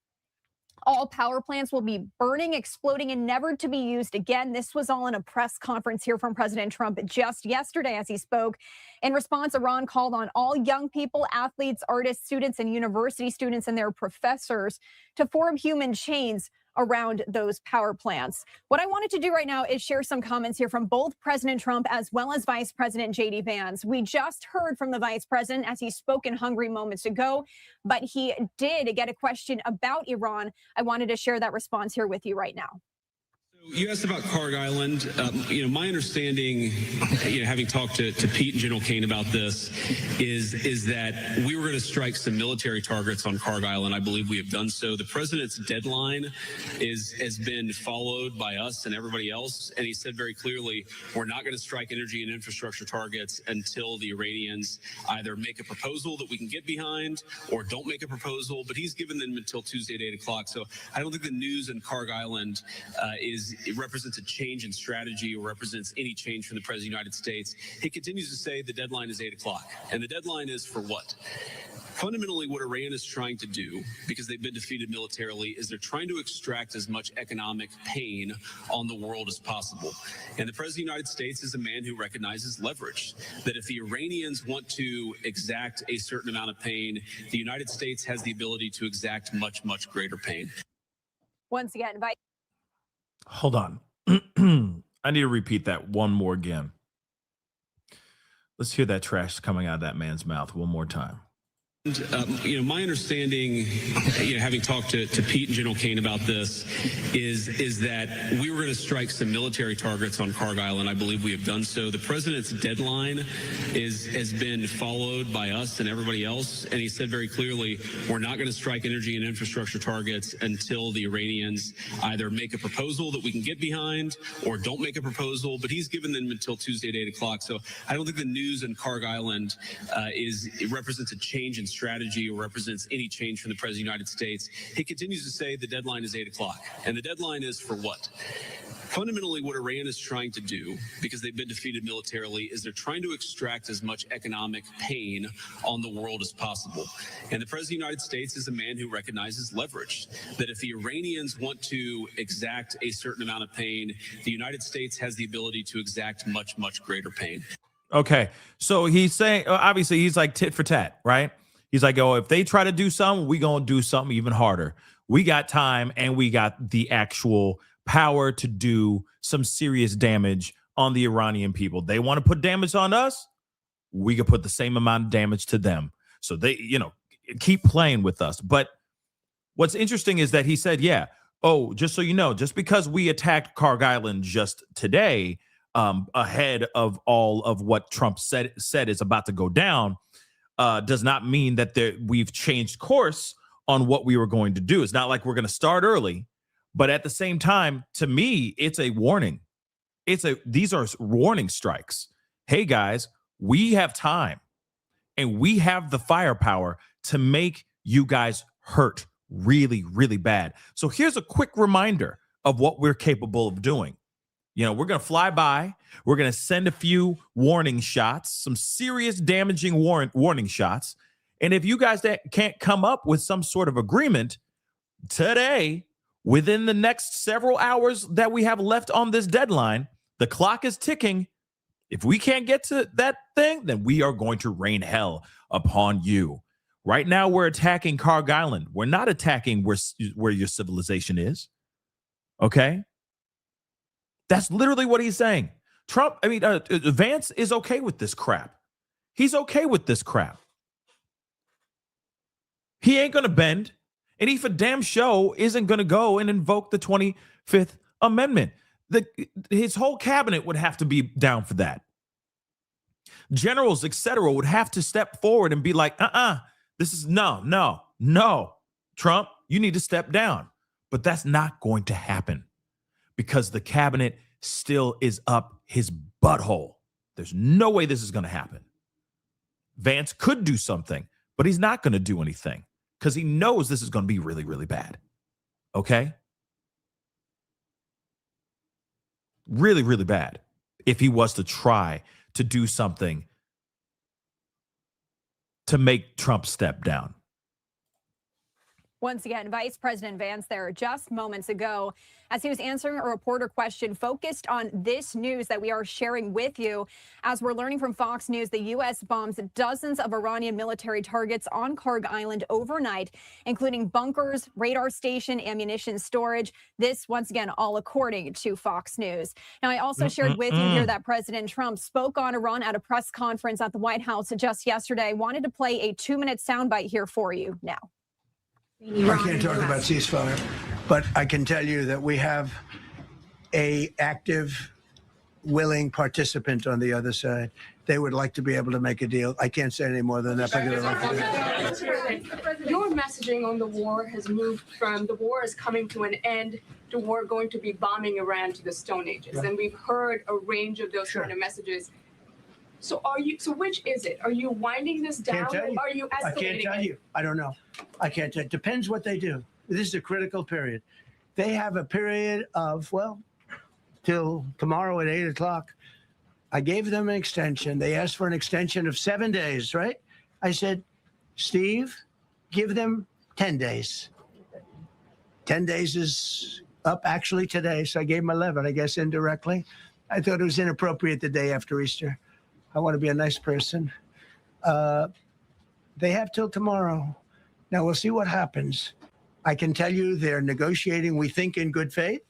all power plants will be burning, exploding, and never to be used again. This was all in a press conference here from President Trump just yesterday as he spoke. In response, Iran called on all young people, athletes, artists, students, and university students and their professors to form human chains around those power plants. What I wanted to do right now is share some comments here from both President Trump as well as Vice President J.D. Vance. We just heard from the Vice President as he spoke in Hungary moments ago, but he did get a question about Iran. I wanted to share that response here with you right now. You asked about Carg Island. My understanding, having talked to Pete and General Kane about this, is that we were going to strike some military targets on Carg Island. I believe we have done so. The president's deadline has been followed by us and everybody else, and he said very clearly, we're not going to strike energy and infrastructure targets until the Iranians either make a proposal that we can get behind or don't make a proposal. But he's given them until Tuesday at 8 o'clock. So I don't think the news in Carg Island it represents a change in strategy or represents any change from the President of the United States. He continues to say the deadline is 8 o'clock. And the deadline is for what? Fundamentally, what Iran is trying to do, because they've been defeated militarily, is they're trying to extract as much economic pain on the world as possible. And the President of the United States is a man who recognizes leverage, that if the Iranians want to exact a certain amount of pain, the United States has the ability to exact much, much greater pain. Once again, Hold on. I need to repeat that one more again. Let's hear that trash coming out of that man's mouth one more time. My understanding, having talked to Pete and General Kane about this, is that we were going to strike some military targets on Carg Island. I believe we have done so. The president's deadline has been followed by us and everybody else, and he said very clearly, we're not going to strike energy and infrastructure targets until the Iranians either make a proposal that we can get behind or don't make a proposal. But he's given them until Tuesday at 8 o'clock. So I don't think the news in Carg Island it represents a change in strategy or represents any change from the President of the United States. He continues to say the deadline is 8 o'clock. And the deadline is for what? Fundamentally, what Iran is trying to do, because they've been defeated militarily, is they're trying to extract as much economic pain on the world as possible. And the President of the United States is a man who recognizes leverage, that if the Iranians want to exact a certain amount of pain, the United States has the ability to exact much, much greater pain. Okay, so he's saying, obviously, he's like tit for tat, right? He's like, oh, if they try to do something, we going to do something even harder. We got time and we got the actual power to do some serious damage on the Iranian people. They want to put damage on us. We could put the same amount of damage to them. So they, keep playing with us. But what's interesting is that he said, yeah, oh, just so you know, just because we attacked Carg Island just today, ahead of all of what Trump said is about to go down, does not mean that we've changed course on what we were going to do. It's not like we're going to start early, but at the same time, to me, it's a warning. These are warning strikes. Hey guys, we have time and we have the firepower to make you guys hurt really, really bad. So here's a quick reminder of what we're capable of doing. We're going to fly by. We're going to send a few warning shots, some serious damaging warning shots. And if you guys can't come up with some sort of agreement today, within the next several hours that we have left on this deadline, the clock is ticking. If we can't get to that thing, then we are going to rain hell upon you. Right now, we're attacking Carg Island. We're not attacking where your civilization is. Okay? That's literally what he's saying. Vance is okay with this crap. He's okay with this crap. He ain't going to bend. And he for damn show isn't going to go and invoke the 25th Amendment. His whole cabinet would have to be down for that. Generals, etc., would have to step forward and be like, this is no. Trump, you need to step down. But that's not going to happen, because the cabinet still is up his butthole. There's no way this is going to happen. Vance could do something, but he's not going to do anything because he knows this is going to be really, really bad. Okay? Really, really bad if he was to try to do something to make Trump step down. Once again, Vice President Vance there just moments ago as he was answering a reporter question focused on this news that we are sharing with you. As we're learning from Fox News, the U.S. bombs dozens of Iranian military targets on Kharg Island overnight, including bunkers, radar station, ammunition storage. This, once again, all according to Fox News. Now, I also shared with you here that President Trump spoke on Iran at a press conference at the White House just yesterday. Wanted to play a 2-minute soundbite here for you now. I can't talk about ceasefire, but I can tell you that we have a active, willing participant on the other side. They would like to be able to make a deal. I can't say any more than that. Your messaging on the war has moved from the war is coming to an end to war going to be bombing Iran to the Stone Ages. And we've heard a range of those kind of messages. So which is it? Are you winding this down? Or are you escalating? I can't tell you. I don't know. I can't tell. It depends what they do. This is a critical period. They have a period of, well, till tomorrow at 8 o'clock. I gave them an extension. They asked for an extension of 7 days, right? I said, Steve, give them 10 days. 10 days is up actually today, so I gave them 11, I guess, indirectly. I thought it was inappropriate the day after Easter. I want to be a nice person. They have till tomorrow. Now, we'll see what happens. I can tell you they're negotiating, we think, in good faith.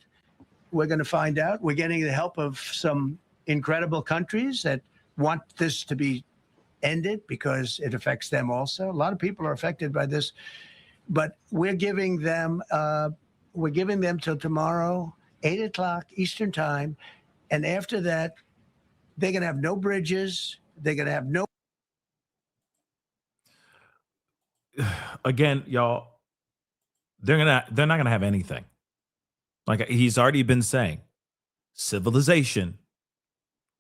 We're going to find out. We're getting the help of some incredible countries that want this to be ended because it affects them also. A lot of people are affected by this. But we're giving them till tomorrow, 8 o'clock Eastern time. And after that, they're going to have no bridges. They're going to have no. Again, y'all, they're not going to have anything. Like he's already been saying, civilization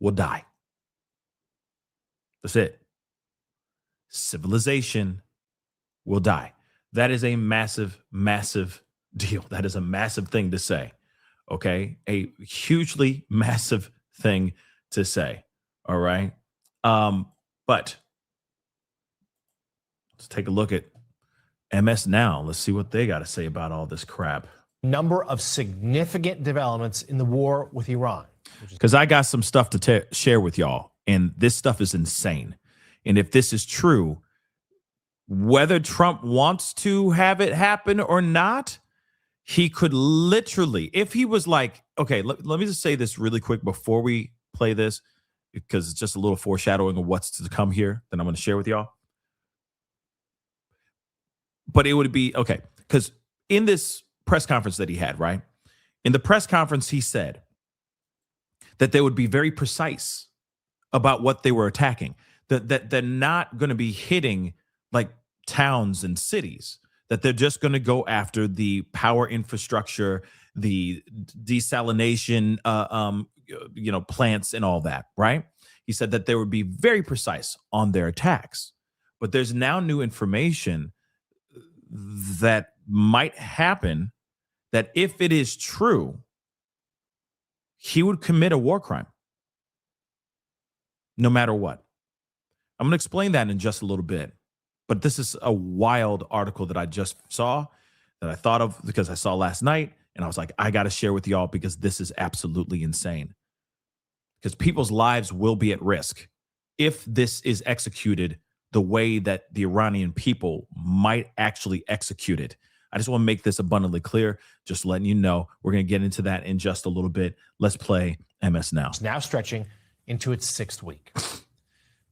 will die. That's it. Civilization will die. That is a massive, massive deal. That is a massive thing to say. Okay. A hugely massive thing to say. All right. But let's take a look at MS Now. Let's see what they got to say about all this crap. Number of significant developments in the war with Iran. Because I got some stuff to share with y'all, and this stuff is insane. And if this is true, whether Trump wants to have it happen or not, he could literally, if he was like, okay, let me just say this really quick before we play this, because it's just a little foreshadowing of what's to come here that I'm going to share with y'all. But it would be, okay, because in this press conference that he had, right? In the press conference, he said that they would be very precise about what they were attacking, that they're not going to be hitting like towns and cities, that they're just going to go after the power infrastructure, the desalination, plants and all that, right? He said that they would be very precise on their attacks. But there's now new information that might happen that if it is true, he would commit a war crime no matter what. I'm going to explain that in just a little bit. But this is a wild article that I just saw, that I thought of because I saw last night. And I was like, I got to share with y'all because this is absolutely insane. Because people's lives will be at risk if this is executed the way that the Iranian people might actually execute it. I just want to make this abundantly clear, just letting you know. We're going to get into that in just a little bit. Let's play MS Now. It's now stretching into its 6th week.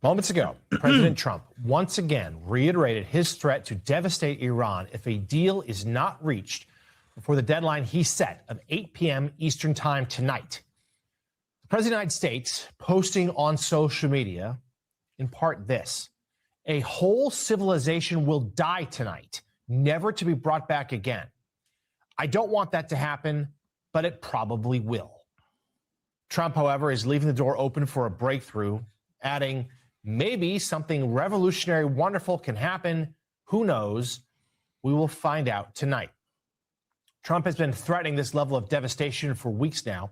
Moments ago, President Trump once again reiterated his threat to devastate Iran if a deal is not reached before the deadline he set of 8 p.m. Eastern time tonight. The President of the United States posting on social media, in part this: a whole civilization will die tonight, never to be brought back again. I don't want that to happen, but it probably will. Trump, however, is leaving the door open for a breakthrough, adding, maybe something revolutionary, wonderful can happen. Who knows? We will find out tonight. Trump has been threatening this level of devastation for weeks now,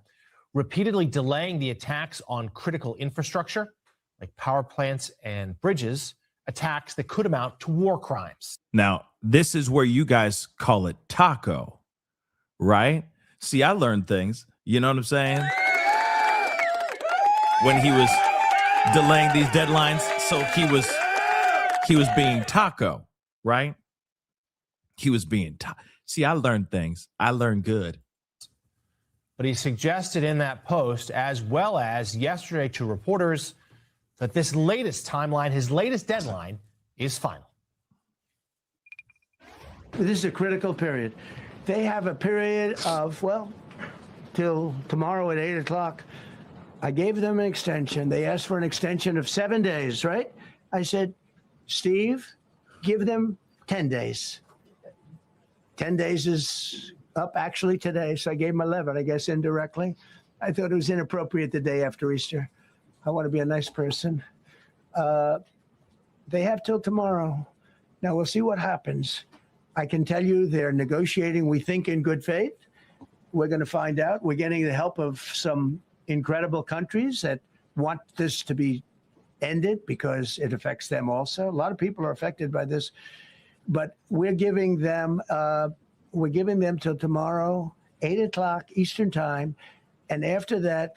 repeatedly delaying the attacks on critical infrastructure, like power plants and bridges, attacks that could amount to war crimes. Now, this is where you guys call it taco, right? See, I learned things. You know what I'm saying? When he was delaying these deadlines, so he was being taco, right? He was being See, I learned things. I learned good. But he suggested in that post, as well as yesterday to reporters, that this latest timeline, his latest deadline, is final. This is a critical period. They have a period of, well, till tomorrow at 8 o'clock. I gave them an extension. They asked for an extension of 7 days, right? I said, Steve, give them 10 days. 10 days is up actually today, so I gave them 11, I guess, indirectly. I thought it was inappropriate the day after Easter. I want to be a nice person. They have till tomorrow. Now, we'll see what happens. I can tell you they're negotiating, we think, in good faith. We're going to find out. We're getting the help of some incredible countries that want this to be ended because it affects them also. A lot of people are affected by this. But we're giving them till tomorrow, 8 o'clock Eastern time. And after that,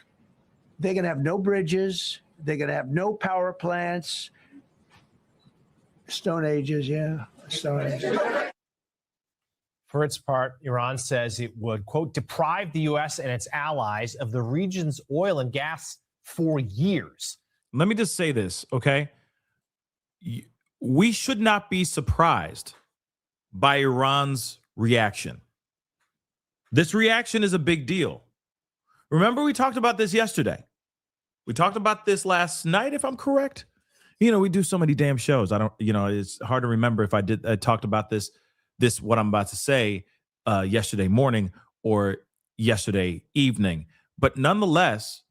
they're going to have no bridges. They're going to have no power plants. Stone Ages, yeah. Stone Ages. For its part, Iran says it would, quote, deprive the U.S. and its allies of the region's oil and gas for years. Let me just say this, okay? We should not be surprised by Iran's reaction. This reaction is a big deal. Remember, we talked about this yesterday. We talked about this last night, if I'm correct. You know, we do so many damn shows. It's hard to remember if I talked about this what I'm about to say yesterday morning or yesterday evening. But nonetheless,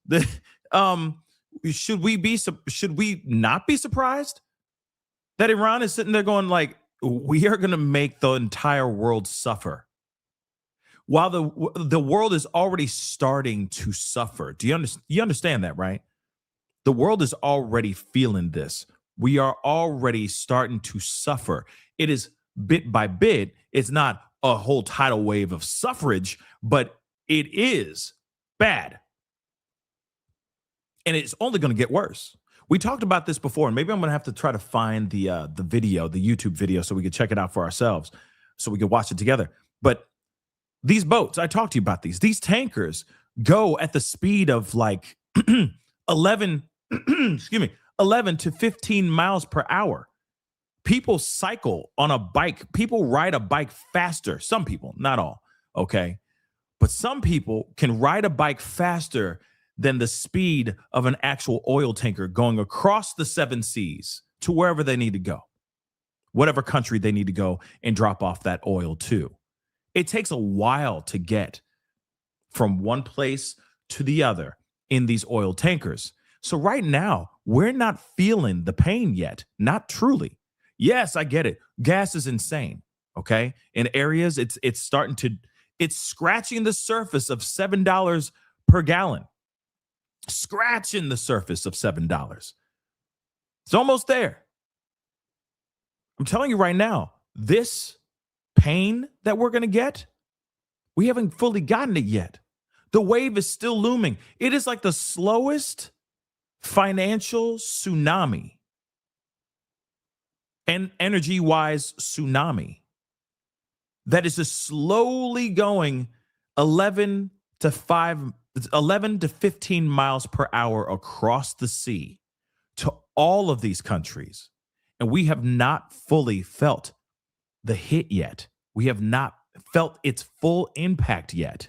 should we not be surprised that Iran is sitting there going like, we are going to make the entire world suffer, while the world is already starting to suffer? Do you understand that, right? The world is already feeling this. We are already starting to suffer. It is bit by bit. It's not a whole tidal wave of suffrage, but it is bad. And it's only going to get worse. We talked about this before, and maybe I'm going to have to try to find the video, the YouTube video, so we can check it out for ourselves, so we can watch it together. But these boats, I talked to you about these tankers go at the speed of like 11 to 15 miles per hour. People cycle on a bike. People ride a bike faster. Some people, not all, okay? But some people can ride a bike faster than the speed of an actual oil tanker going across the 7 seas to wherever they need to go, whatever country they need to go and drop off that oil to. It takes a while to get from one place to the other in these oil tankers. So right now, we're not feeling the pain yet, not truly. Yes, I get it. Gas is insane, okay? In areas, it's scratching the surface of $7 per gallon. Scratching the surface of $7. It's almost there. I'm telling you right now, this pain that we're going to get, we haven't fully gotten it yet. The wave is still looming. It is like the slowest financial tsunami and energy-wise tsunami that is just slowly going 11 to 15 miles per hour across the sea to all of these countries. And we have not fully felt the hit yet. We have not felt its full impact yet.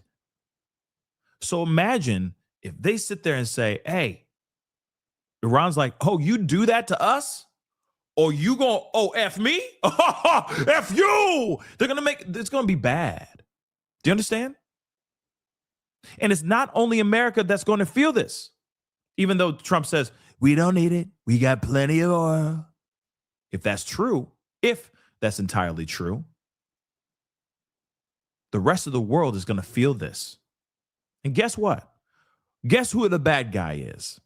So imagine if they sit there and say, hey, Iran's like, oh, you do that to us? Or you going, oh, F me? F you! It's going to be bad. Do you understand? And it's not only America that's going to feel this, even though Trump says, we don't need it. We got plenty of oil. If that's true, if that's entirely true, the rest of the world is going to feel this. And guess what? Guess who the bad guy is?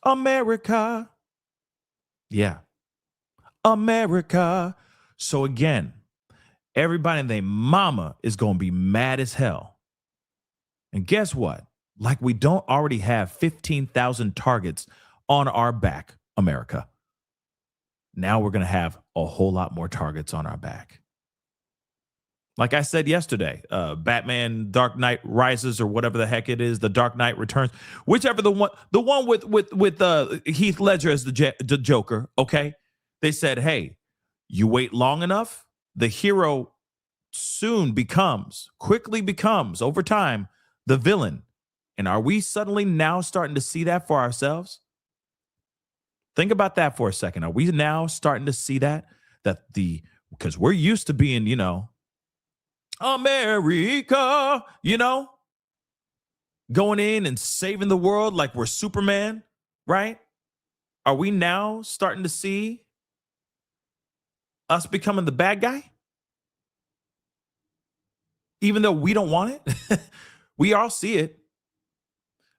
America. Yeah. America. So again, everybody and their mama is going to be mad as hell. And guess what? Like we don't already have 15,000 targets on our back, America. Now we're going to have a whole lot more targets on our back. Like I said yesterday, Batman Dark Knight Rises or whatever the heck it is, The Dark Knight Returns, whichever the one with Heath Ledger as the Joker, okay? They said, hey, you wait long enough, the hero quickly becomes, over time, the villain. And are we suddenly now starting to see that for ourselves? Think about that for a second. Are we now starting to see that because we're used to being, America, going in and saving the world like we're Superman, right? Are we now starting to see us becoming the bad guy? Even though we don't want it, we all see it.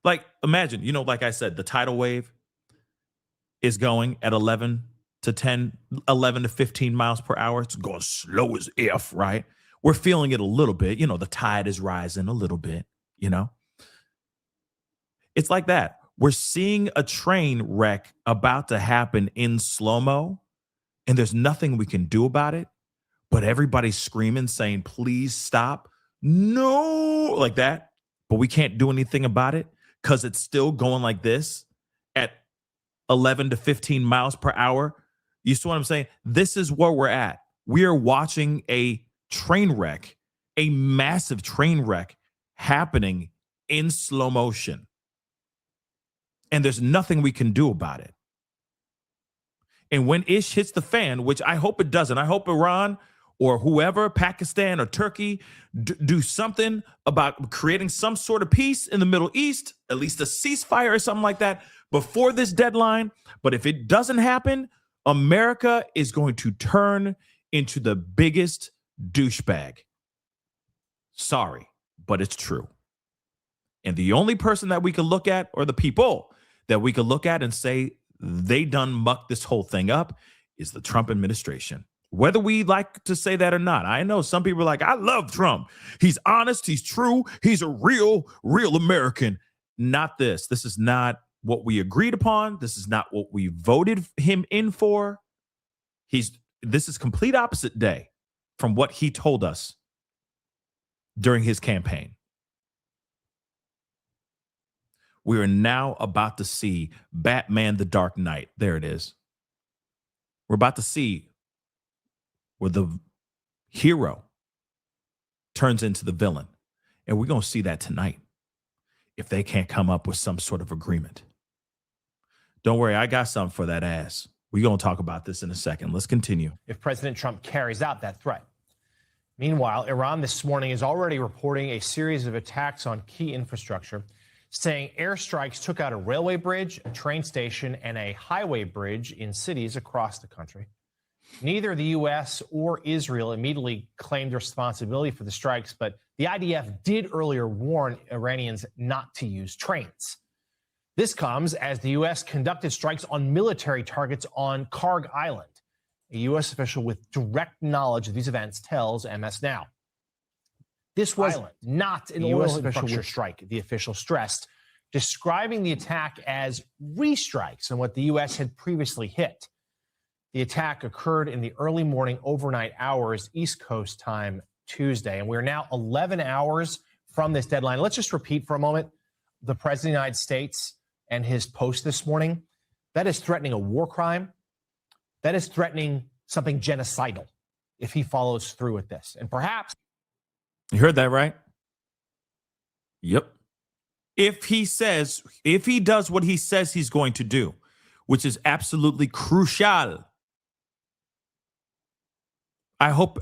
Like, imagine, like I said, the tidal wave is going at 11 to 15 miles per hour. It's going slow as F, right? We're feeling it a little bit. The tide is rising a little bit, It's like that. We're seeing a train wreck about to happen in slow-mo, and there's nothing we can do about it, but everybody's screaming, saying, please stop. No, like that. But we can't do anything about it because it's still going like this at 11 to 15 miles per hour. You see what I'm saying? This is where we're at. We are watching a train wreck, a massive train wreck happening in slow motion. And there's nothing we can do about it. And when ish hits the fan, which I hope it doesn't, I hope Iran or whoever, Pakistan or Turkey, do something about creating some sort of peace in the Middle East, at least a ceasefire or something like that before this deadline. But if it doesn't happen, America is going to turn into the biggest douchebag. Sorry, but it's true. And the only person that we can look at, or the people that we can look at and say they done mucked this whole thing up, is the Trump administration. Whether we like to say that or not. I know some people are like, I love Trump. He's honest. He's true. He's a real American. Not this. This is not what we agreed upon. This is not what we voted him in for. This is complete opposite day from what he told us during his campaign. We are now about to see Batman the Dark Knight. There it is. We're about to see where the hero turns into the villain. And we're going to see that tonight if they can't come up with some sort of agreement. Don't worry, I got something for that ass. We're going to talk about this in a second. Let's continue. If President Trump carries out that threat. Meanwhile, Iran this morning is already reporting a series of attacks on key infrastructure, saying airstrikes took out a railway bridge, a train station, and a highway bridge in cities across the country. Neither the U.S. or Israel immediately claimed responsibility for the strikes, but the IDF did earlier warn Iranians not to use trains. This comes as the U.S. conducted strikes on military targets on Karg Island. A U.S. official with direct knowledge of these events tells MS Now. This was not an oil infrastructure strike, the official stressed, describing the attack as restrikes on what the U.S. had previously hit. The attack occurred in the early morning overnight hours, East Coast time Tuesday, and we're now 11 hours from this deadline. Let's just repeat for a moment the President of the United States and his post this morning. That is threatening a war crime. That is threatening something genocidal if he follows through with this. And perhaps... You heard that, right? Yep. If he does what he says he's going to do, which is absolutely crucial, I hope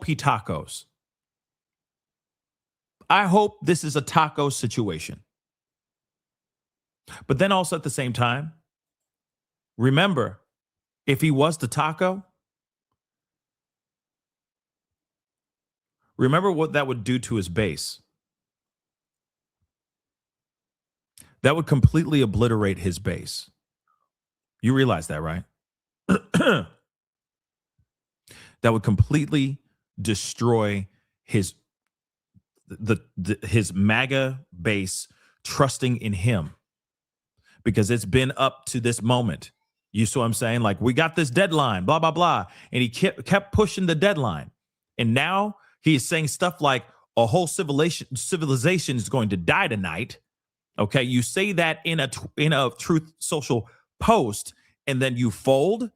he tacos. I hope this is a taco situation. But then also at the same time, remember, if he was the taco, remember what that would do to his base. That would completely obliterate his base. You realize that, right? that would completely destroy his MAGA base trusting in him, because it's been up to this moment. You see what I'm saying? Like, we got this deadline, blah, blah, blah. And he kept pushing the deadline. And now he is saying stuff like a whole civilization is going to die tonight. Okay. You say that in a Truth Social post, and then you fold.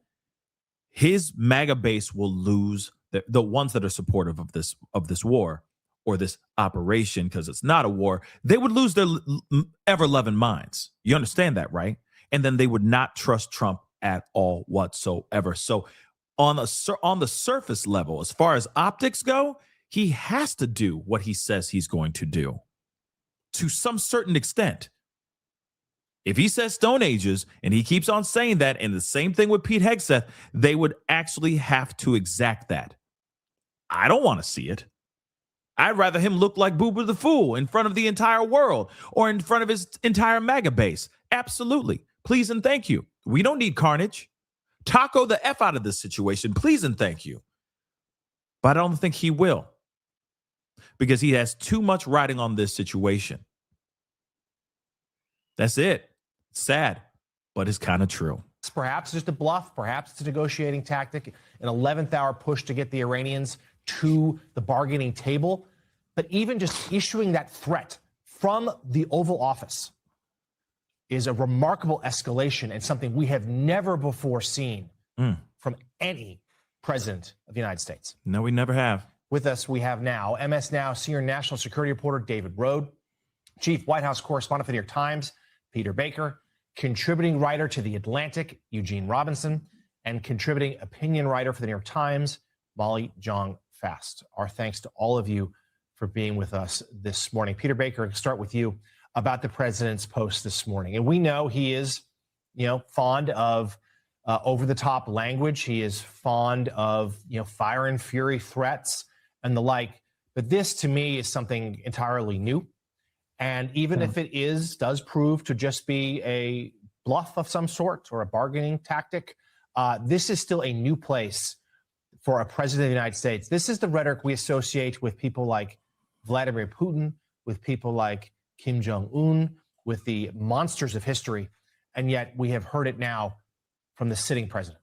His MAGA base will lose, the ones that are supportive of this war or this operation, because it's not a war. They would lose their ever-loving minds. You understand that, right? And then they would not trust Trump at all whatsoever. So on the surface level, as far as optics go, he has to do what he says he's going to do to some certain extent. If he says Stone Ages and he keeps on saying that, and the same thing with Pete Hegseth, they would actually have to exact that. I don't want to see it. I'd rather him look like Boo Boo the Fool in front of the entire world or in front of his entire MAGA base. Absolutely. Please and thank you. We don't need carnage. Taco the F out of this situation. Please and thank you. But I don't think he will, because he has too much riding on this situation. That's it. It's sad, but it's kind of true. Perhaps just a bluff. Perhaps it's a negotiating tactic, an 11th hour push to get the Iranians to the bargaining table. But even just issuing that threat from the Oval Office is a remarkable escalation and something we have never before seen from any president of the United States. No, we never have. With us, we have now MS Now senior national security reporter David Rode, chief White House correspondent for the New York Times, Peter Baker, contributing writer to The Atlantic, Eugene Robinson, and contributing opinion writer for the New York Times, Molly Jong-Fast. Our thanks to all of you for being with us this morning. Peter Baker, I'll start with you about the president's post this morning. And we know he is, fond of over-the-top language. He is fond of, fire and fury threats and the like. But this, to me, is something entirely new. And even if it does prove to just be a bluff of some sort or a bargaining tactic, this is still a new place for a president of the United States. This is the rhetoric we associate with people like Vladimir Putin, with people like Kim Jong-un, with the monsters of history. And yet we have heard it now from the sitting president.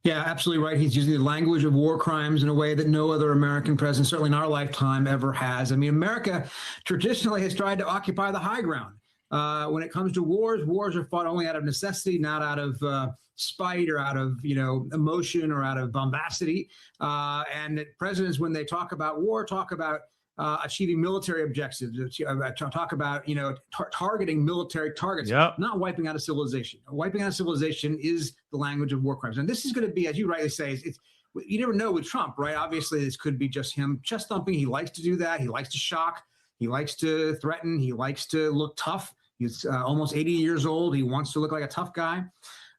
Yeah, absolutely right. He's using the language of war crimes in a way that no other American president, certainly in our lifetime, ever has. I mean, America traditionally has tried to occupy the high ground. When it comes to wars are fought only out of necessity, not out of spite or out of emotion or out of bombacity. And presidents, when they talk about war, talk about achieving military objectives, talk about targeting military targets, not wiping out a civilization. Wiping out a civilization is the language of war crimes, and this is going to be, as you rightly say, you never know with Trump, right? Obviously, this could be just him chest thumping. He likes to do that. He likes to shock. He likes to threaten. He likes to look tough. He's almost 80 years old. He wants to look like a tough guy.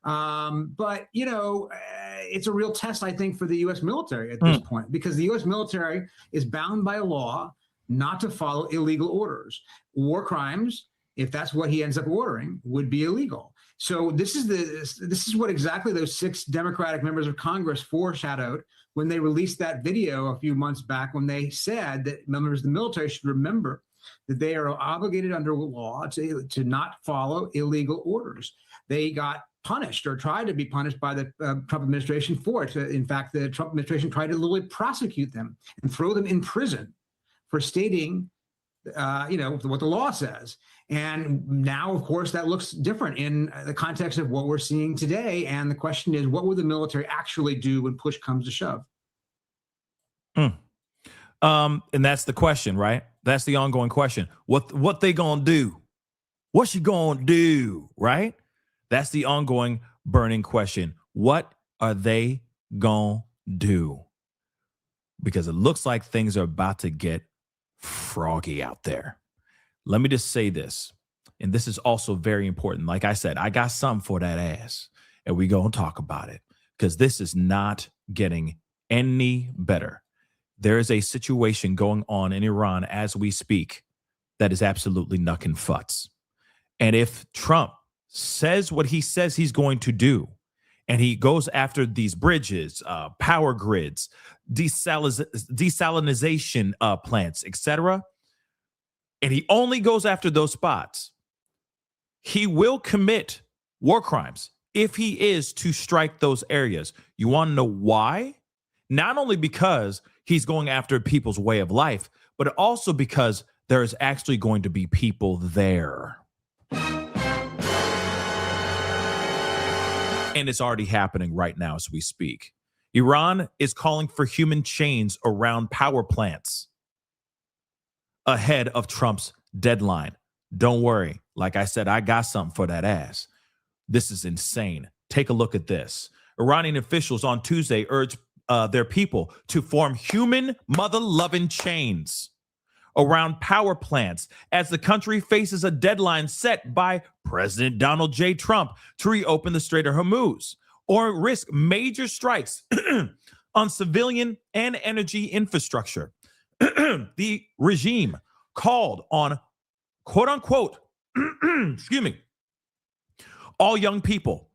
But it's a real test, I think, for the U.S. military at this point, because the U.S. military is bound by law not to follow illegal orders. War crimes, if that's what he ends up ordering, would be illegal. So this is what exactly those 6 Democratic members of Congress foreshadowed when they released that video a few months back, when they said that members of the military should remember that they are obligated under law to not follow illegal orders. They got punished or tried to be punished by the Trump administration for it. In fact, the Trump administration tried to literally prosecute them and throw them in prison for stating, what the law says. And now, of course, that looks different in the context of what we're seeing today. And the question is, what will the military actually do when push comes to shove? And that's the question, right? That's the ongoing question. What they gonna do? What she gonna do, right? That's the ongoing burning question. What are they gonna do? Because it looks like things are about to get froggy out there. Let me just say this, and this is also very important. Like I said, I got something for that ass, and we gonna talk about it, because this is not getting any better. There is a situation going on in Iran as we speak that is absolutely knuckin' futz. And if Trump says what he says he's going to do, and he goes after these bridges, power grids, desalinization plants, etc., and he only goes after those spots, he will commit war crimes if he is to strike those areas. You want to know why? Not only because he's going after people's way of life, but also because there is actually going to be people there. And it's already happening right now as we speak. Iran is calling for human chains around power plants ahead of Trump's deadline. Don't worry. Like I said, I got something for that ass. This is insane. Take a look at this. Iranian officials on Tuesday urged their people to form human mother-loving chains around power plants as the country faces a deadline set by President Donald J. Trump to reopen the Strait of Hormuz or risk major strikes on civilian and energy infrastructure. The regime called on, quote unquote, excuse me, all young people,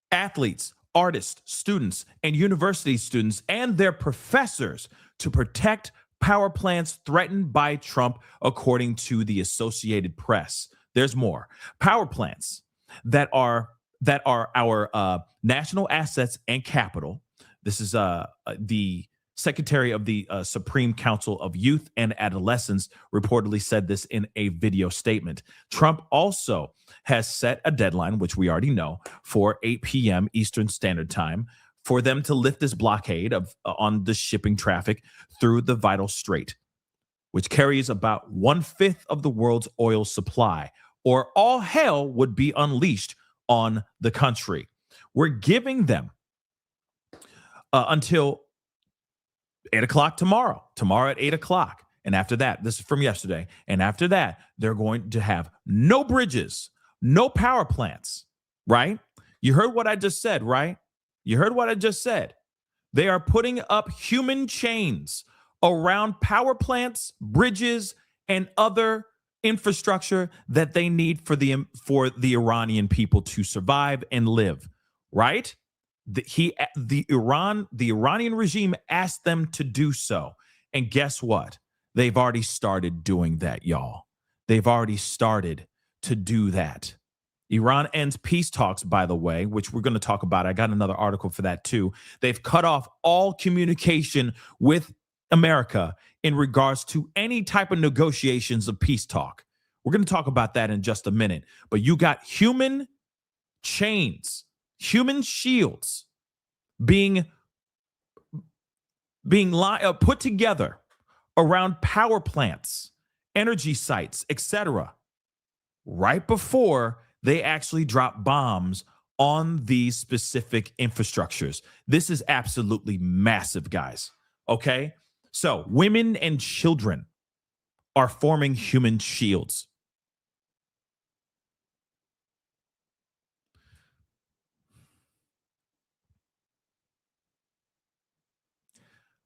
athletes, artists, students, and university students and their professors to protect power plants threatened by Trump, according to the Associated Press. There's more. Power plants that are our national assets and capital. This is the Secretary of the Supreme Council of Youth and Adolescents reportedly said this in a video statement. Trump also has set a deadline, which we already know, for 8 p.m. Eastern Standard Time for them to lift this blockade on the shipping traffic through the vital strait, which carries about 1/5 of the world's oil supply, or all hell would be unleashed on the country. We're giving them until 8 o'clock tomorrow at 8 o'clock. And after that, this is from yesterday. And after that, they're going to have no bridges, no power plants, right? You heard what I just said, right? You heard what I just said. They are putting up human chains around power plants, bridges, and other infrastructure that they need for the Iranian people to survive and live, right? The Iranian regime asked them to do so. And guess what? They've already started doing that, y'all. They've already started to do that. Iran ends peace talks, by the way, which we're going to talk about. I got another article for that too. They've cut off all communication with America in regards to any type of negotiations of peace talk. We're going to talk about that in just a minute. But you got human chains, human shields being put together around power plants, energy sites, etc., right before they actually drop bombs on these specific infrastructures. This is absolutely massive, guys. Okay? So women and children are forming human shields.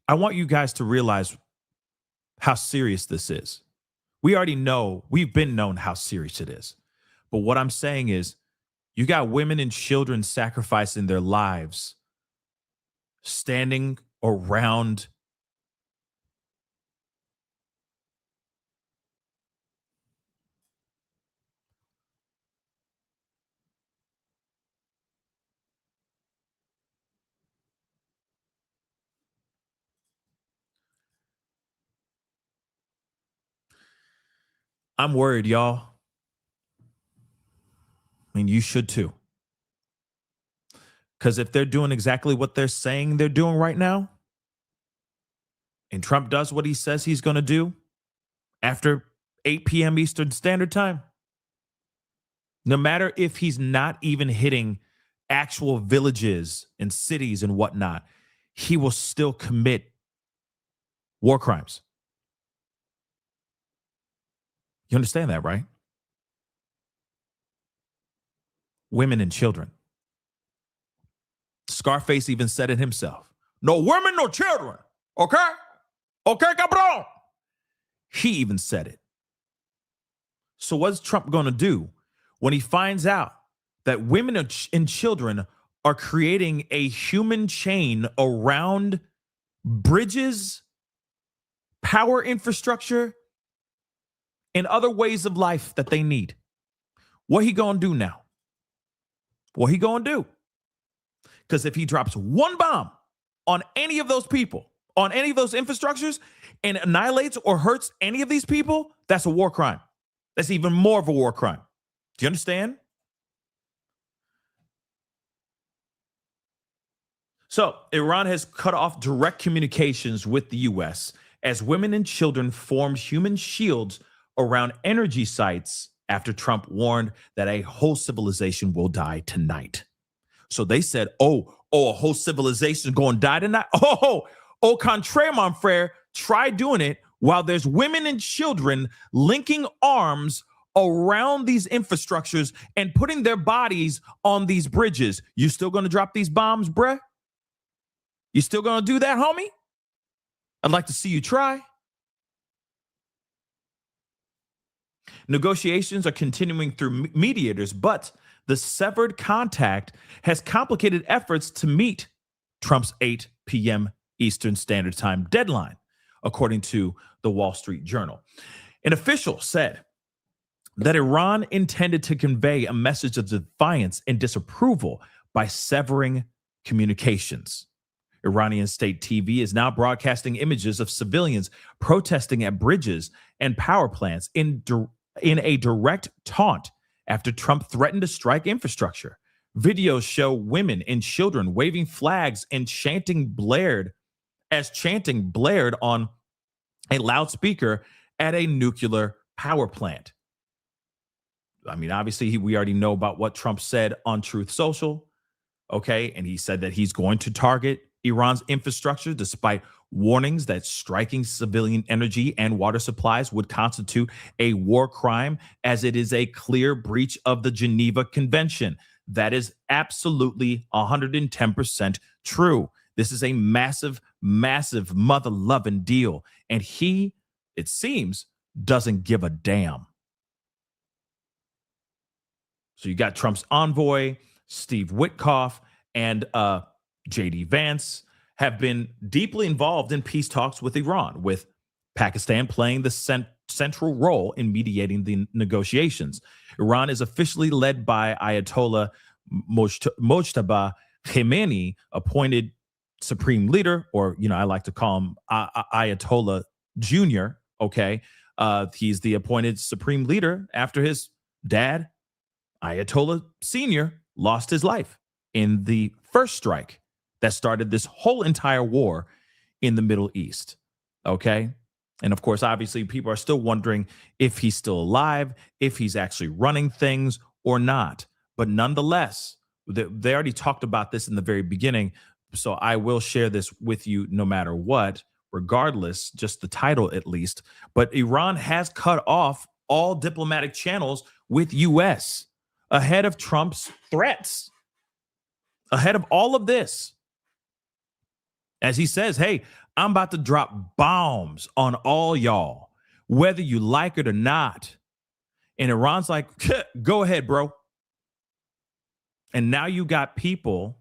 I want you guys to realize how serious this is. We already know, we've been known how serious it is. But what I'm saying is, you got women and children sacrificing their lives, standing around I'm worried, y'all. I mean, you should too. Because if they're doing exactly what they're saying they're doing right now, and Trump does what he says he's going to do after 8 p.m. Eastern Standard Time, no matter if he's not even hitting actual villages and cities and whatnot, he will still commit war crimes. You understand that, right? Women and children. Scarface even said it himself. No women, no children. Okay? Okay, cabron. He even said it. So what's Trump going to do when he finds out that women and children are creating a human chain around bridges, power infrastructure, and other ways of life that they need. What he gonna do now? What he gonna do? Because if he drops one bomb on any of those people, on any of those infrastructures, and annihilates or hurts any of these people, that's a war crime. That's even more of a war crime. Do you understand? So Iran has cut off direct communications with the U.S. as women and children formed human shields around energy sites after Trump warned that a whole civilization will die tonight. So they said, a whole civilization is going to die tonight? Au contraire, mon frère, try doing it while there's women and children linking arms around these infrastructures and putting their bodies on these bridges. You still going to drop these bombs, bruh? You still going to do that, homie? I'd like to see you try. Negotiations are continuing through mediators, but the severed contact has complicated efforts to meet Trump's 8 p.m. Eastern Standard Time deadline, according to the Wall Street Journal. An official said that Iran intended to convey a message of defiance and disapproval by severing communications. Iranian state TV is now broadcasting images of civilians protesting at bridges and power plants in a direct taunt after Trump threatened to strike infrastructure. Videos show women and children waving flags and chanting blared on a loudspeaker at a nuclear power plant. I mean, obviously, we already know about what Trump said on Truth Social, okay? And he said that he's going to target Iran's infrastructure, despite warnings that striking civilian energy and water supplies would constitute a war crime, as it is a clear breach of the Geneva Convention. That is absolutely 110% true. This is a massive, massive mother-loving deal. And he, it seems, doesn't give a damn. So you got Trump's envoy, Steve Witkoff, and J.D. Vance have been deeply involved in peace talks with Iran, with Pakistan playing the central role in mediating the negotiations. Iran is officially led by Ayatollah Mojtaba Khamenei, appointed supreme leader, or, I like to call him Ayatollah Jr., okay? He's the appointed supreme leader after his dad, Ayatollah Sr., lost his life in the first strike that started this whole entire war in the Middle East, okay? And of course, obviously, people are still wondering if he's still alive, if he's actually running things or not. But nonetheless, they already talked about this in the very beginning, so I will share this with you no matter what, regardless, just the title at least. But Iran has cut off all diplomatic channels with U.S. ahead of Trump's threats, ahead of all of this. As he says, hey, I'm about to drop bombs on all y'all, whether you like it or not. And Iran's like, go ahead, bro. And now you got people,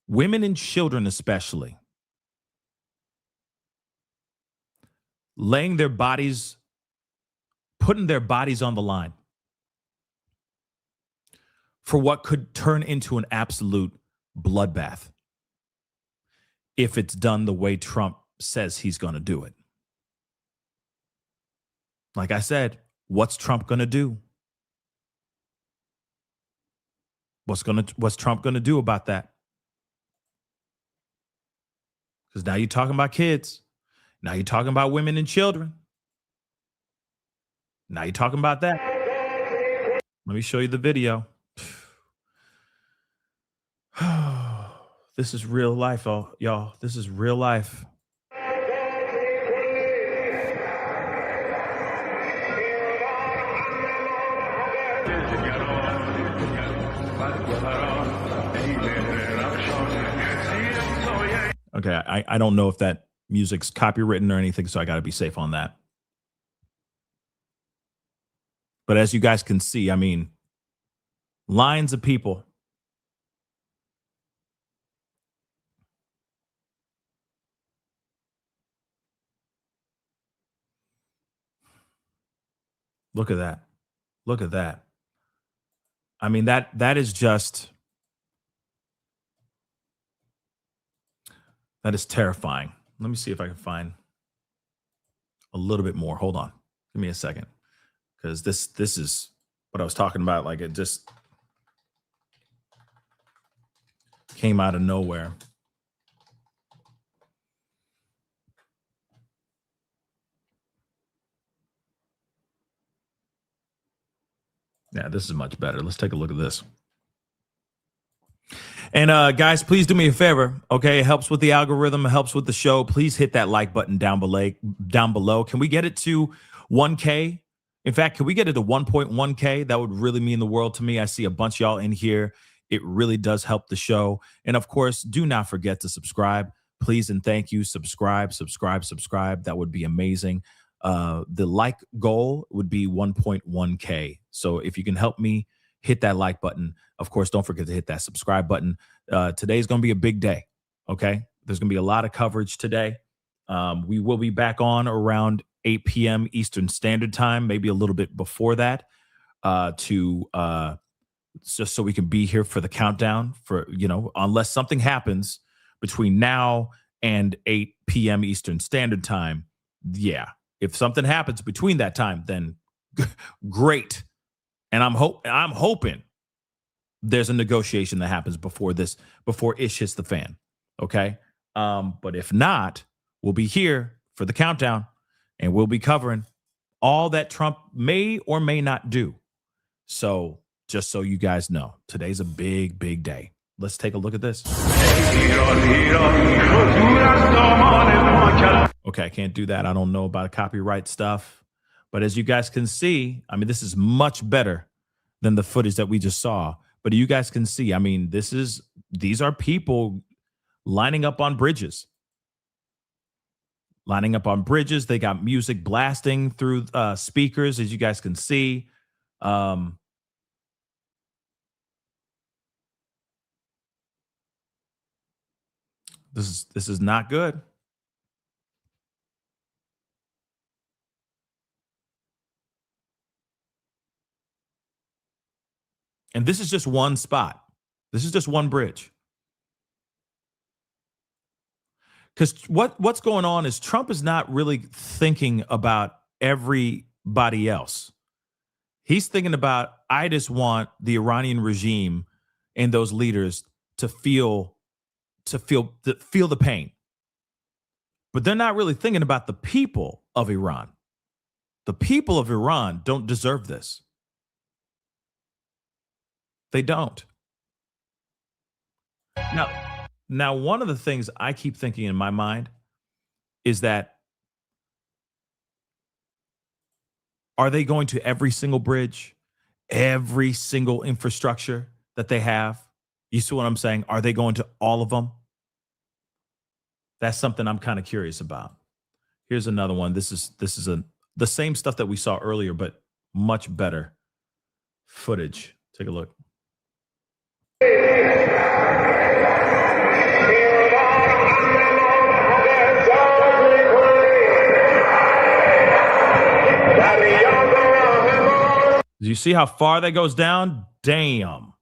women and children especially, laying their bodies, putting their bodies on the line for what could turn into an absolute bloodbath if it's done the way Trump says he's going to do it. Like I said, what's Trump going to do? What's Trump going to do about that? Because now you're talking about kids. Now you're talking about women and children. Now you're talking about that. Let me show you the video. This is real life, y'all. This is real life. Okay, I don't know if that music's copywritten or anything, so I got to be safe on that. But as you guys can see, I mean, lines of people Look at that. Look at that. I mean, that is just, that is terrifying. Let me see if I can find a little bit more. Hold on. Give me a second. Because this is what I was talking about. Like, it just came out of nowhere. Yeah, this is much better. Let's take a look at this. And guys, please do me a favor. Okay, it helps with the algorithm. It helps with the show. Please hit that like button down below. Can we get it to 1K? In fact, can we get it to 1.1K? That would really mean the world to me. I see a bunch of y'all in here. It really does help the show. And of course, do not forget to subscribe. Please and thank you. Subscribe. That would be amazing. The like goal would be 1.1K. So if you can help me hit that like button, of course, don't forget to hit that subscribe button. Today's going to be a big day. Okay. There's going to be a lot of coverage today. We will be back on around 8 p.m. Eastern Standard Time, maybe a little bit before that, just so we can be here for the countdown for, unless something happens between now and 8 p.m. Eastern Standard Time. Yeah. If something happens between that time, then great. And I'm hoping there's a negotiation that happens before ish hits the fan. Okay. But if not, we'll be here for the countdown and we'll be covering all that Trump may or may not do. So just so you guys know, today's a big, big day. Let's take a look at this. Okay, I can't do that. I don't know about copyright stuff. But as you guys can see, I mean, this is much better than the footage that we just saw. But you guys can see, I mean, these are people lining up on bridges. They got music blasting through speakers, as you guys can see. This is not good. And this is just one spot. This is just one bridge. Because what's going on is Trump is not really thinking about everybody else. He's thinking about, I just want the Iranian regime and those leaders to feel the pain. But they're not really thinking about the people of Iran. The people of Iran don't deserve this. They don't. Now, one of the things I keep thinking in my mind is that, are they going to every single bridge, every single infrastructure that they have? You see what I'm saying? Are they going to all of them? That's something I'm kind of curious about. Here's another one. This is the same stuff that we saw earlier, but much better footage. Take a look. Do you see how far that goes down? Damn.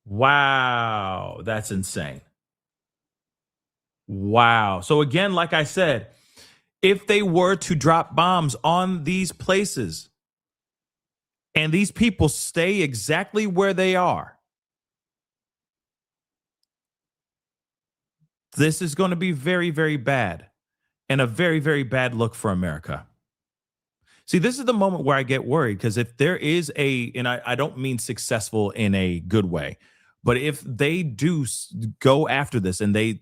Wow. That's insane. Wow. So again, like I said, if they were to drop bombs on these places and these people stay exactly where they are, this is going to be very, very bad and a very, very bad look for America. See, this is the moment where I get worried, because if there is and I don't mean successful in a good way, but if they do go after this and they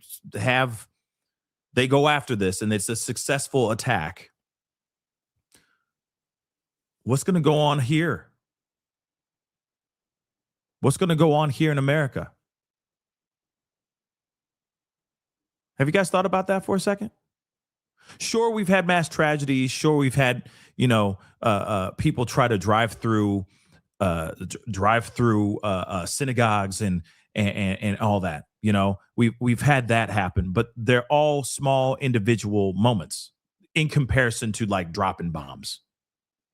go after this and it's a successful attack, what's going to go on here? What's going to go on here in America? Have you guys thought about that for a second? Sure, we've had mass tragedies. Sure, we've had, people try to drive through synagogues and all that. We've had that happen, but they're all small individual moments in comparison to like dropping bombs.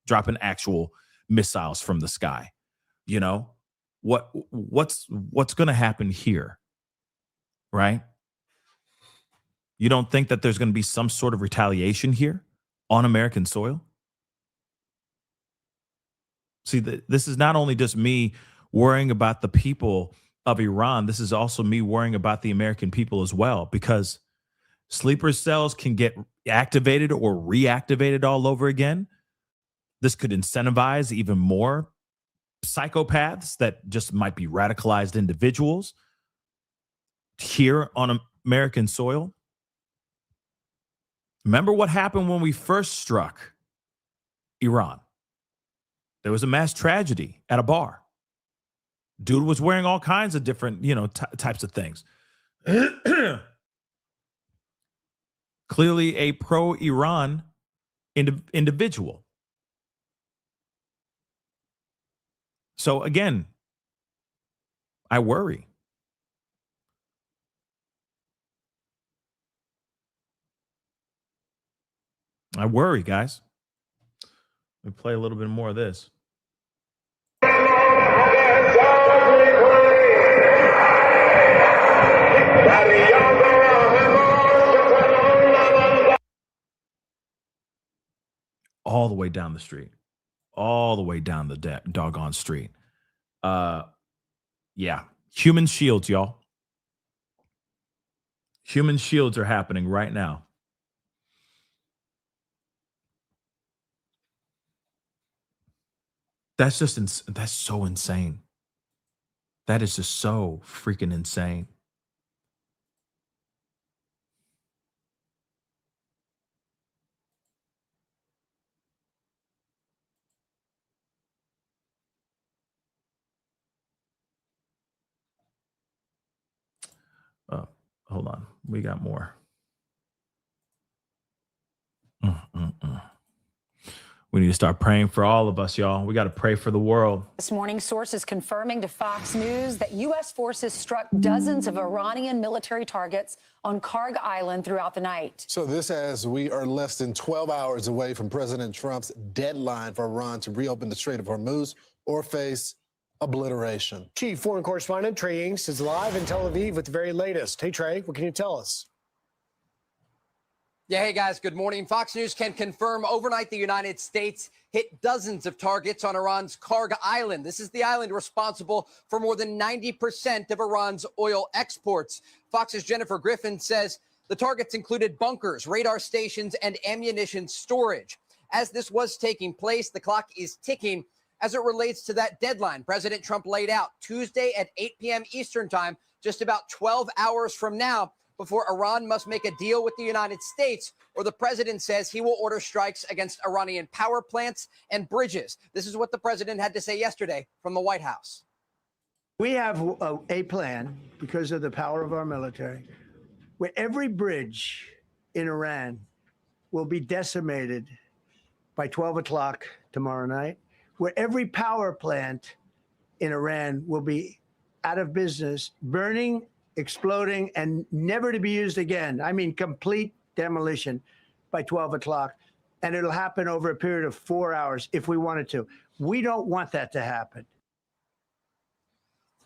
dropping actual missiles from the sky. You know, what's going to happen here, right? You don't think that there's going to be some sort of retaliation here on American soil? See, this is not only just me worrying about the people of Iran. This is also me worrying about the American people as well, because sleeper cells can get activated or reactivated all over again. This could incentivize even more psychopaths that just might be radicalized individuals here on American soil. Remember what happened when we first struck Iran? There was a mass tragedy at a bar. Dude was wearing all kinds of different, types of things. Clearly a pro-Iran individual. So again, I worry. I worry, guys. Let me play a little bit more of this. All the way down the street. All the way down the doggone street. Yeah. Human shields, y'all. Human shields are happening right now. That's so insane. That is just so freaking insane. Hold on. We got more. We need to start praying for all of us, y'all. We got to pray for the world. This morning, sources confirming to Fox News that U.S. forces struck dozens of Iranian military targets on Karg Island throughout the night. So this as we are less than 12 hours away from President Trump's deadline for Iran to reopen the Strait of Hormuz or face obliteration. Chief Foreign Correspondent Trey Inks is live in Tel Aviv with the very latest. Hey, Trey, what can you tell us? Yeah, hey guys, good morning. Fox News can confirm overnight the United States hit dozens of targets on Iran's Karg Island. This is the island responsible for more than 90% of Iran's oil exports. Fox's Jennifer Griffin says the targets included bunkers, radar stations, and ammunition storage. As this was taking place, the clock is ticking as it relates to that deadline President Trump laid out Tuesday at 8 p.m. Eastern time, just about 12 hours from now, before Iran must make a deal with the United States, or the president says he will order strikes against Iranian power plants and bridges. This is what the president had to say yesterday from the White House. We have a plan, because of the power of our military, where every bridge in Iran will be decimated by 12 o'clock tomorrow night, where every power plant in Iran will be out of business, burning, exploding, and never to be used again. I mean, complete demolition by 12 o'clock. And it'll happen over a period of 4 hours if we wanted to. We don't want that to happen.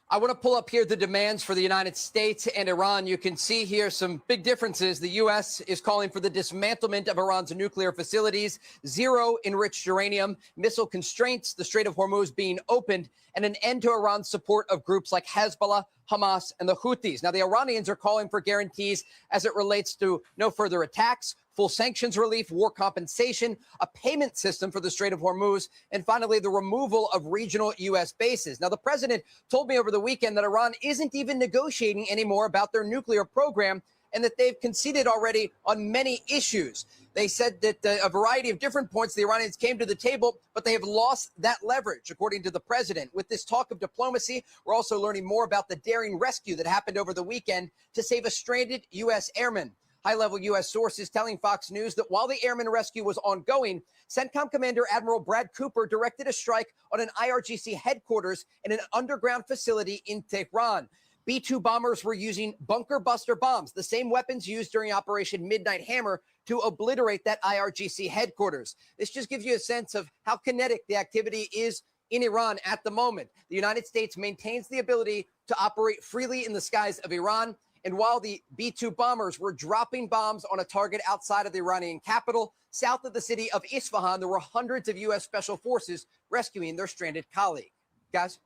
I want to pull up here the demands for the United States and Iran. You can see here some big differences. The U.S. is calling for the dismantlement of Iran's nuclear facilities, zero enriched uranium, missile constraints, the Strait of Hormuz being opened, and an end to Iran's support of groups like Hezbollah, Hamas, and the Houthis. Now, the Iranians are calling for guarantees as it relates to no further attacks, full sanctions relief, war compensation, a payment system for the Strait of Hormuz, and finally, the removal of regional U.S. bases. Now, the president told me over the weekend that Iran isn't even negotiating anymore about their nuclear program and that they've conceded already on many issues. They said that a variety of different points the Iranians came to the table, but they have lost that leverage, according to the president. With this talk of diplomacy, we're also learning more about the daring rescue that happened over the weekend to save a stranded U.S. airman. High-level U.S. sources telling Fox News that while the airman rescue was ongoing, CENTCOM Commander Admiral Brad Cooper directed a strike on an IRGC headquarters in an underground facility in Tehran. B-2 bombers were using bunker buster bombs, the same weapons used during Operation Midnight Hammer to obliterate that IRGC headquarters. This just gives you a sense of how kinetic the activity is in Iran at the moment. The United States maintains the ability to operate freely in the skies of Iran. And while the B-2 bombers were dropping bombs on a target outside of the Iranian capital, south of the city of Isfahan, there were hundreds of U.S. Special Forces rescuing their stranded colleague. Guys?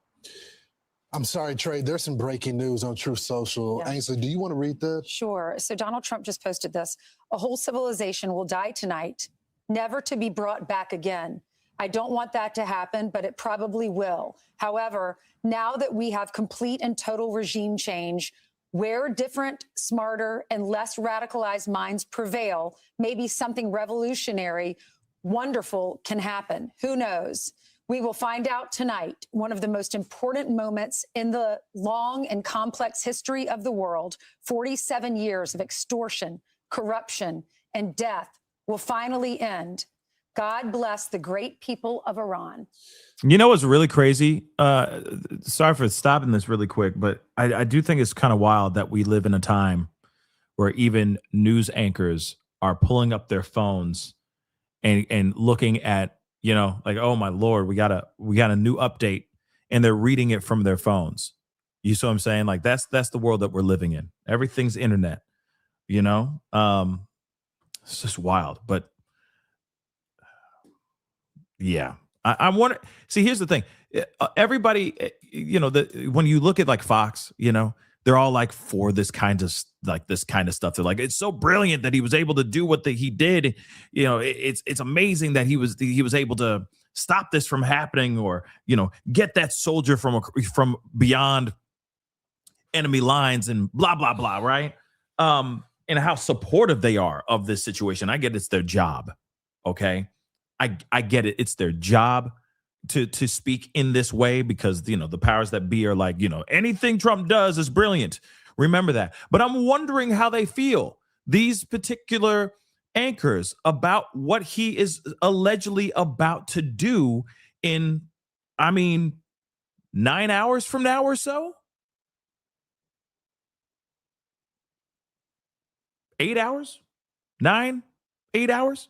I'm sorry, Trey. There's some breaking news on Truth Social. Yeah. Ainsley, do you want to read that? Sure. So Donald Trump just posted this. A whole civilization will die tonight, never to be brought back again. I don't want that to happen, but it probably will. However, now that we have complete and total regime change, where different, smarter, and less radicalized minds prevail, maybe something revolutionary, wonderful can happen. Who knows? We will find out tonight. One of the most important moments in the long and complex history of the world, 47 years of extortion, corruption, and death will finally end. God bless the great people of Iran. You know what's really crazy? Sorry for stopping this really quick, but I do think it's kind of wild that we live in a time where even news anchors are pulling up their phones and looking at, you know, like, oh my Lord, we got a new update, and they're reading it from their phones. You see what I'm saying? Like that's the world that we're living in. Everything's internet, you know? It's just wild, but yeah. I wonder. See, here's the thing. Everybody, you know, when you look at like Fox, you know, they're all like for this kind of stuff. They're like, it's so brilliant that he was able to do what he did. You know, it's amazing that he was able to stop this from happening, or, you know, get that soldier from beyond enemy lines and blah blah blah. Right. And how supportive they are of this situation. I get it's their job. Okay. I get it. It's their job to speak in this way because, you know, the powers that be are like, you know, anything Trump does is brilliant. Remember that. But I'm wondering how they feel, these particular anchors, about what he is allegedly about to do in, 9 hours from now or so. 8 hours? 8 hours?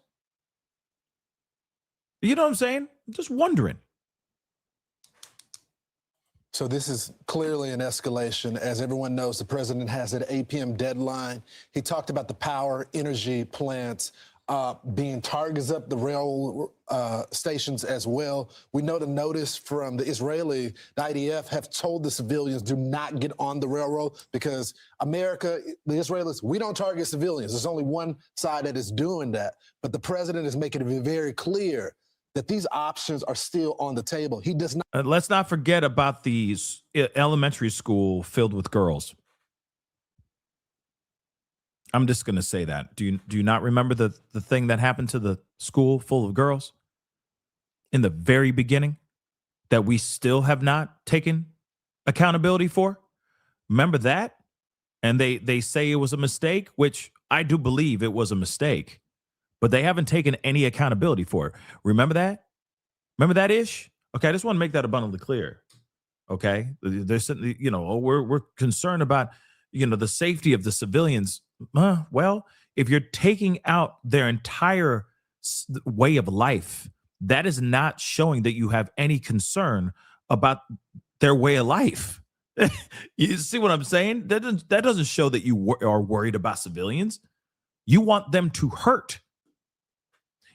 You know what I'm saying? I'm just wondering. So this is clearly an escalation. As everyone knows, the president has an 8 p.m. deadline. He talked about the power energy plants being targets up the rail stations as well. We know the notice from the Israeli, the IDF, have told the civilians do not get on the railroad because America, the Israelis, we don't target civilians. There's only one side that is doing that. But the president is making it very clear that these options are still on the table. He does not. Let's not forget about the elementary school filled with girls. I'm just going to say that. Do you not remember the thing that happened to the school full of girls in the very beginning that we still have not taken accountability for? Remember that? And they say it was a mistake, which I do believe it was a mistake. But they haven't taken any accountability for it. Remember that? Remember that ish? Okay, I just want to make that abundantly clear. Okay, there's, you know, we're concerned about, you know, the safety of the civilians. Well, if you're taking out their entire way of life, that is not showing that you have any concern about their way of life. You see what I'm saying? That doesn't show that you are worried about civilians. You want them to hurt.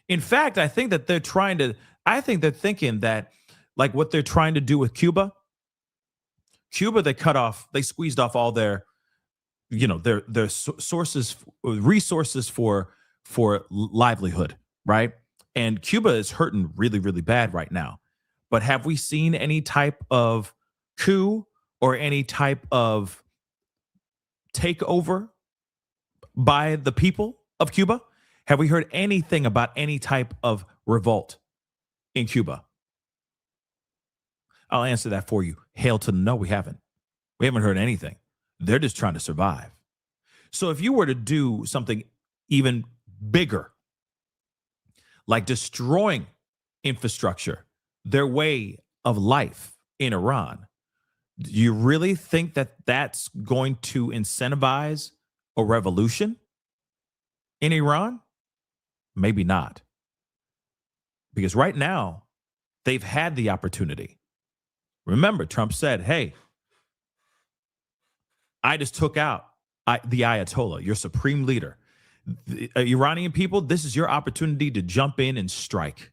In fact, I think that they're thinking that, like what they're trying to do with Cuba, they squeezed off all their, you know, their resources for livelihood, right? And Cuba is hurting really, really bad right now. But have we seen any type of coup or any type of takeover by the people of Cuba? Have we heard anything about any type of revolt in Cuba? I'll answer that for you. Hail to the no, we haven't. We haven't heard anything. They're just trying to survive. So if you were to do something even bigger, like destroying infrastructure, their way of life in Iran, do you really think that that's going to incentivize a revolution in Iran? Maybe not. Because right now, they've had the opportunity. Remember, Trump said, hey, I just took out the Ayatollah, your supreme leader. The Iranian people, this is your opportunity to jump in and strike,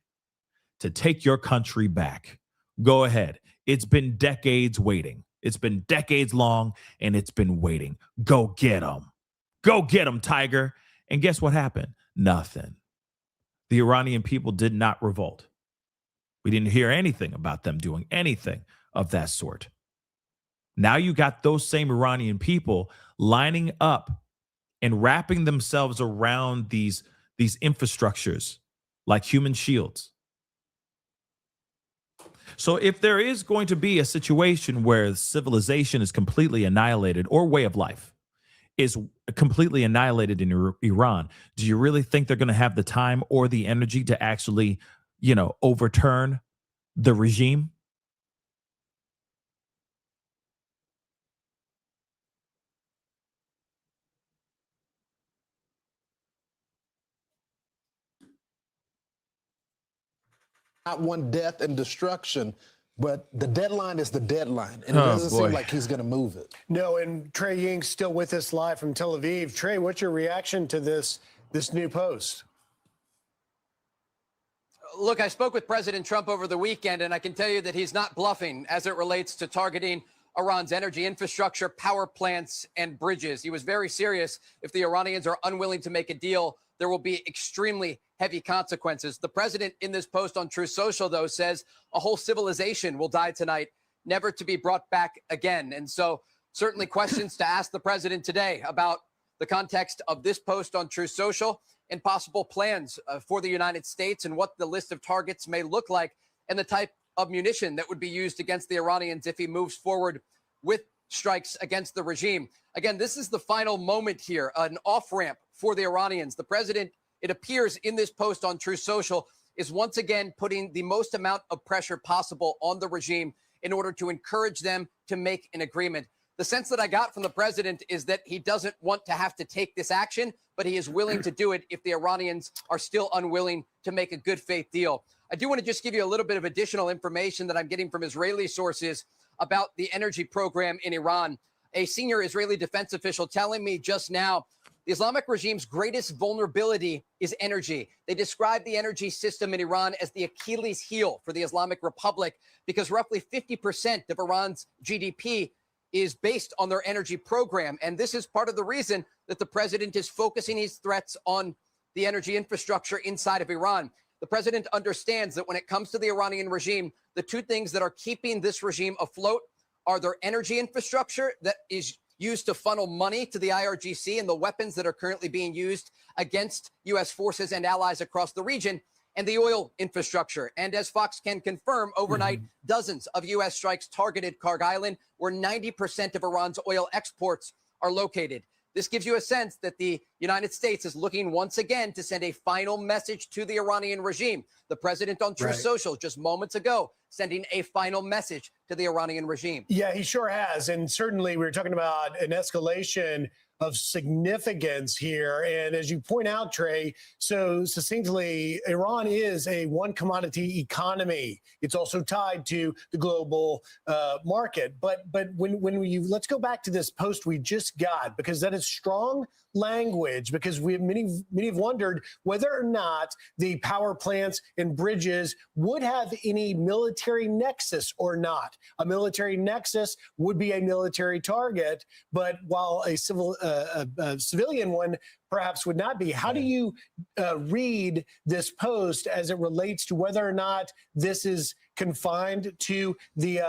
to take your country back. Go ahead. It's been decades waiting. It's been decades long, and it's been waiting. Go get them. Go get them, Tiger. And guess what happened? Nothing. The Iranian people did not revolt. We didn't hear anything about them doing anything of that sort. Now you got those same Iranian people lining up and wrapping themselves around these infrastructures like human shields. So if there is going to be a situation where civilization is completely annihilated, or way of life is completely annihilated in Iran, do you really think they're going to have the time or the energy to actually, overturn the regime? Not one death and destruction, but the deadline is the deadline, and it doesn't seem like he's going to move it. No, and Trey Ying's still with us live from Tel Aviv. Trey, what's your reaction to this new post? Look, I spoke with President Trump over the weekend, and I can tell you that he's not bluffing as it relates to targeting Iran's energy infrastructure, power plants, and bridges. He was very serious. If the Iranians are unwilling to make a deal, there will be extremely heavy consequences. The president in this post on Truth Social, though, says a whole civilization will die tonight, never to be brought back again. And so certainly questions to ask the president today about the context of this post on Truth Social and possible plans for the United States and what the list of targets may look like and the type of munition that would be used against the Iranians if he moves forward with strikes against the regime. Again, this is the final moment here, an off-ramp for the Iranians. The president, it appears in this post on Truth Social, is once again putting the most amount of pressure possible on the regime in order to encourage them to make an agreement. The sense that I got from the president is that he doesn't want to have to take this action, but he is willing to do it if the Iranians are still unwilling to make a good faith deal. I do want to just give you a little bit of additional information that I'm getting from Israeli sources about the energy program in Iran. A senior Israeli defense official telling me just now, the Islamic regime's greatest vulnerability is energy. They describe the energy system in Iran as the Achilles heel for the Islamic Republic because roughly 50% of Iran's GDP is based on their energy program. And this is part of the reason that the president is focusing his threats on the energy infrastructure inside of Iran. The president understands that when it comes to the Iranian regime, the two things that are keeping this regime afloat are their energy infrastructure that is used to funnel money to the IRGC and the weapons that are currently being used against U.S. forces and allies across the region, and the oil infrastructure. And as Fox can confirm, overnight, dozens of U.S. strikes targeted Kharg Island, where 90% of Iran's oil exports are located. This gives you a sense that the United States is looking once again to send a final message to the Iranian regime. The president on Truth Social just moments ago sending a final message to the Iranian regime. Yeah, he sure has. And certainly we're talking about an escalation of significance here. And as you point out, Trey, so succinctly, Iran is a one commodity economy. It's also tied to the global market. But when let's go back to this post we just got, because that is strong language, because many have wondered whether or not the power plants and bridges would have any military nexus or not. A military nexus would be a military target, but while a civilian one perhaps would not be. How do you read this post as it relates to whether or not this is confined to the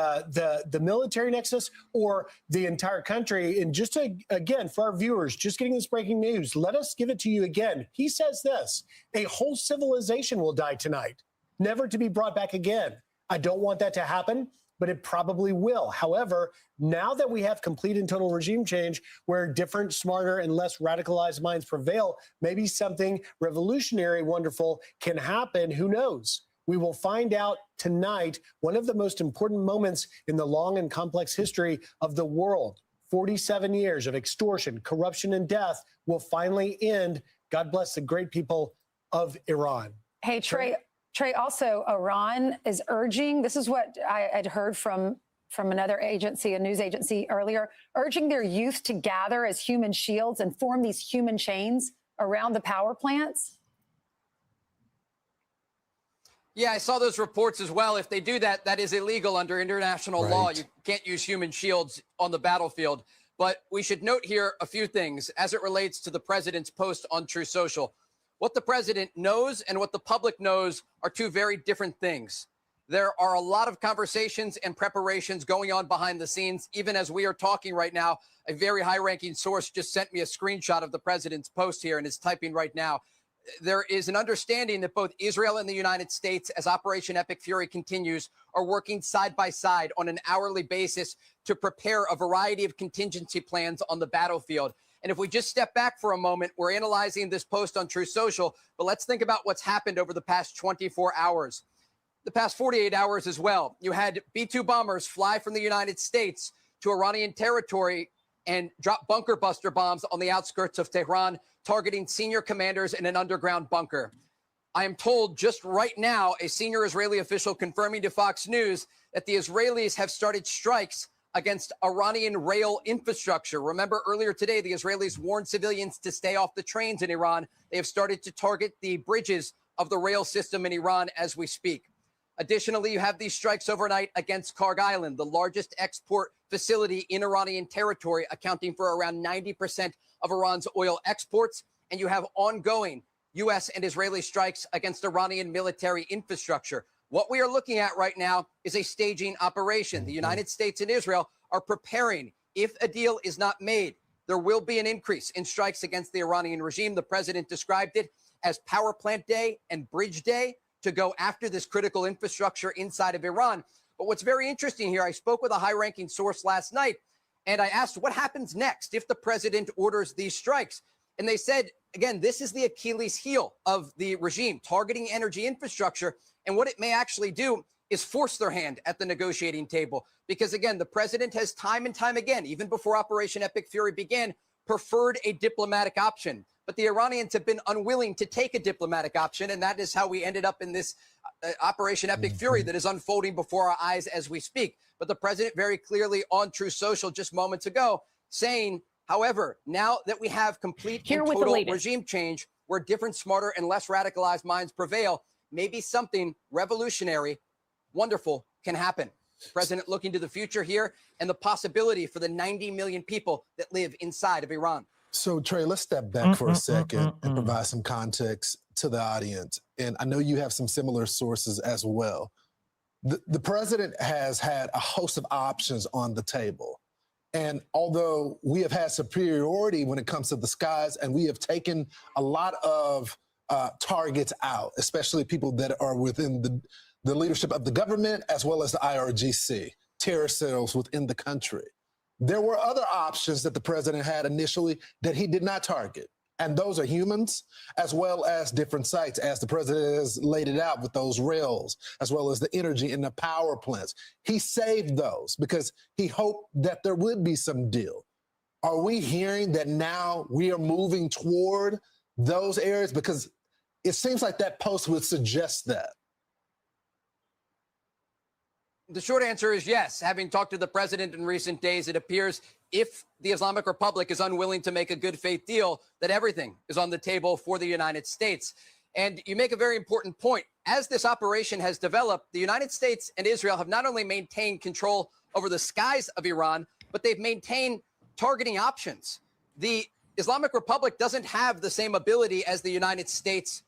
military nexus or the entire country? And just to, again, for our viewers, just getting this breaking news, let us give it to you again. He says this: a whole civilization will die tonight, never to be brought back again. I don't want that to happen, but it probably will. However, now that we have complete and total regime change where different, smarter, and less radicalized minds prevail, maybe something revolutionary, wonderful can happen. Who knows? We will find out tonight, one of the most important moments in the long and complex history of the world. 47 years of extortion, corruption, and death will finally end. God bless the great people of Iran. Hey, Trey, also Iran is urging, this is what I had heard from another agency, a news agency earlier, urging their youth to gather as human shields and form these human chains around the power plants. Yeah, I saw those reports as well. If they do that, that is illegal under international law. You can't use human shields on the battlefield. But we should note here a few things as it relates to the president's post on Truth Social. What the president knows and what the public knows are two very different things. There are a lot of conversations and preparations going on behind the scenes. Even as we are talking right now, a very high-ranking source just sent me a screenshot of the president's post here and is typing right now. There is an understanding that both Israel and the United States, as Operation Epic Fury continues, are working side by side on an hourly basis to prepare a variety of contingency plans on the battlefield. And if we just step back for a moment, we're analyzing this post on Truth Social, but let's think about what's happened over the past 24 hours. The past 48 hours as well. You had B-2 bombers fly from the United States to Iranian territory and drop bunker buster bombs on the outskirts of Tehran, targeting senior commanders in an underground bunker. I am told just right now, a senior Israeli official confirming to Fox News that the Israelis have started strikes against Iranian rail infrastructure. Remember earlier today, the Israelis warned civilians to stay off the trains in Iran. They have started to target the bridges of the rail system in Iran as we speak. Additionally, you have these strikes overnight against Carg Island, the largest export facility in Iranian territory, accounting for around 90% of Iran's oil exports. And you have ongoing U.S. and Israeli strikes against Iranian military infrastructure. What we are looking at right now is a staging operation. The United States and Israel are preparing. If a deal is not made, there will be an increase in strikes against the Iranian regime. The president described it as Power Plant Day and Bridge Day to go after this critical infrastructure inside of Iran. But what's very interesting here, I spoke with a high-ranking source last night, and I asked what happens next if the president orders these strikes. And they said, again, this is the Achilles heel of the regime, targeting energy infrastructure. And what it may actually do is force their hand at the negotiating table. Because, again, the president has time and time again, even before Operation Epic Fury began, preferred a diplomatic option. But the Iranians have been unwilling to take a diplomatic option, and that is how we ended up in this Operation Epic Fury that is unfolding before our eyes as we speak. But the president very clearly on Truth Social just moments ago saying, however, now that we have complete and total regime change where different, smarter, and less radicalized minds prevail, maybe something revolutionary, wonderful can happen. President looking to the future here and the possibility for the 90 million people that live inside of Iran. So, Trey, let's step back for a second and provide some context to the audience. And I know you have some similar sources as well. The president has had a host of options on the table. And although we have had superiority when it comes to the skies, and we have taken a lot of targets out, especially people that are within the leadership of the government, as well as the IRGC, terrorist cells within the country. There were other options that the president had initially that he did not target. And those are humans, as well as different sites, as the president has laid it out with those rails, as well as the energy and the power plants. He saved those because he hoped that there would be some deal. Are we hearing that now we are moving toward those areas? Because it seems like that post would suggest that. The short answer is yes. Having talked to the president in recent days, it appears if the Islamic Republic is unwilling to make a good faith deal, that everything is on the table for the United States. And you make a very important point. As this operation has developed, the United States and Israel have not only maintained control over the skies of Iran, but they've maintained targeting options. The Islamic Republic doesn't have the same ability as the United States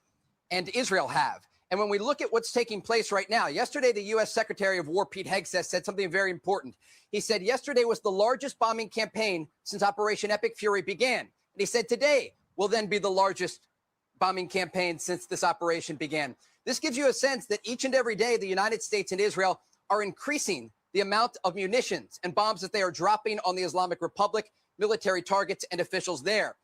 and Israel have. And when we look at what's taking place right now, yesterday, the U.S. Secretary of War, Pete Hegseth, said something very important. He said yesterday was the largest bombing campaign since Operation Epic Fury began. And he said today will then be the largest bombing campaign since this operation began. This gives you a sense that each and every day, the United States and Israel are increasing the amount of munitions and bombs that they are dropping on the Islamic Republic, military targets, and officials there.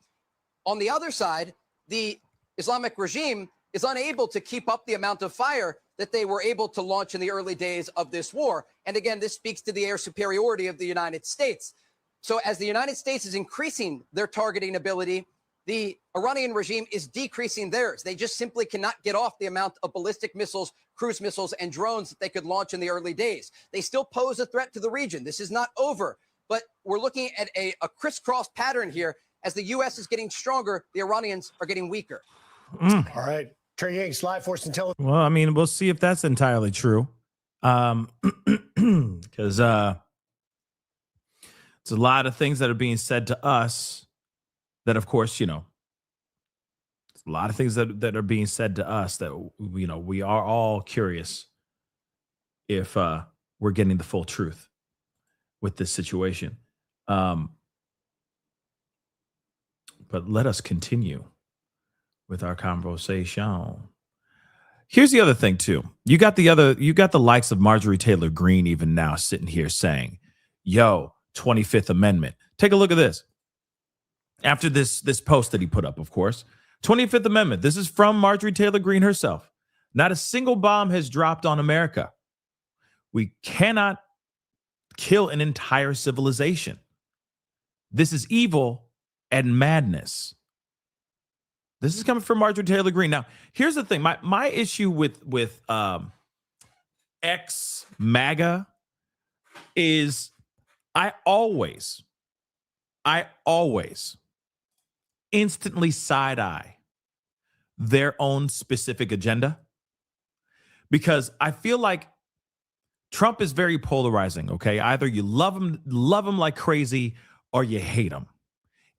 On the other side, the Islamic regime is unable to keep up the amount of fire that they were able to launch in the early days of this war. And again, this speaks to the air superiority of the United States. So as the United States is increasing their targeting ability, the Iranian regime is decreasing theirs. They just simply cannot get off the amount of ballistic missiles, cruise missiles, and drones that they could launch in the early days. They still pose a threat to the region. This is not over, but we're looking at a crisscross pattern here. As the U.S. is getting stronger, the Iranians are getting weaker. All right. Trey Yanks, Live Force Intelligence. Well, I mean, we'll see if that's entirely true. Because it's a lot of things that are being said to us that, of course, a lot of things that are being said to us that, we are all curious if we're getting the full truth with this situation. But let us continue with our conversation. Here's the other thing, too. You got the likes of Marjorie Taylor Greene even now sitting here saying, yo, 25th Amendment. Take a look at this. After this post that he put up, of course, 25th Amendment. This is from Marjorie Taylor Greene herself. Not a single bomb has dropped on America. We cannot kill an entire civilization. This is evil and madness. This is coming from Marjorie Taylor Greene. Now, here's the thing. My issue with ex-MAGA is I always instantly side-eye their own specific agenda, because I feel like Trump is very polarizing, okay? Either you love him like crazy, or you hate him.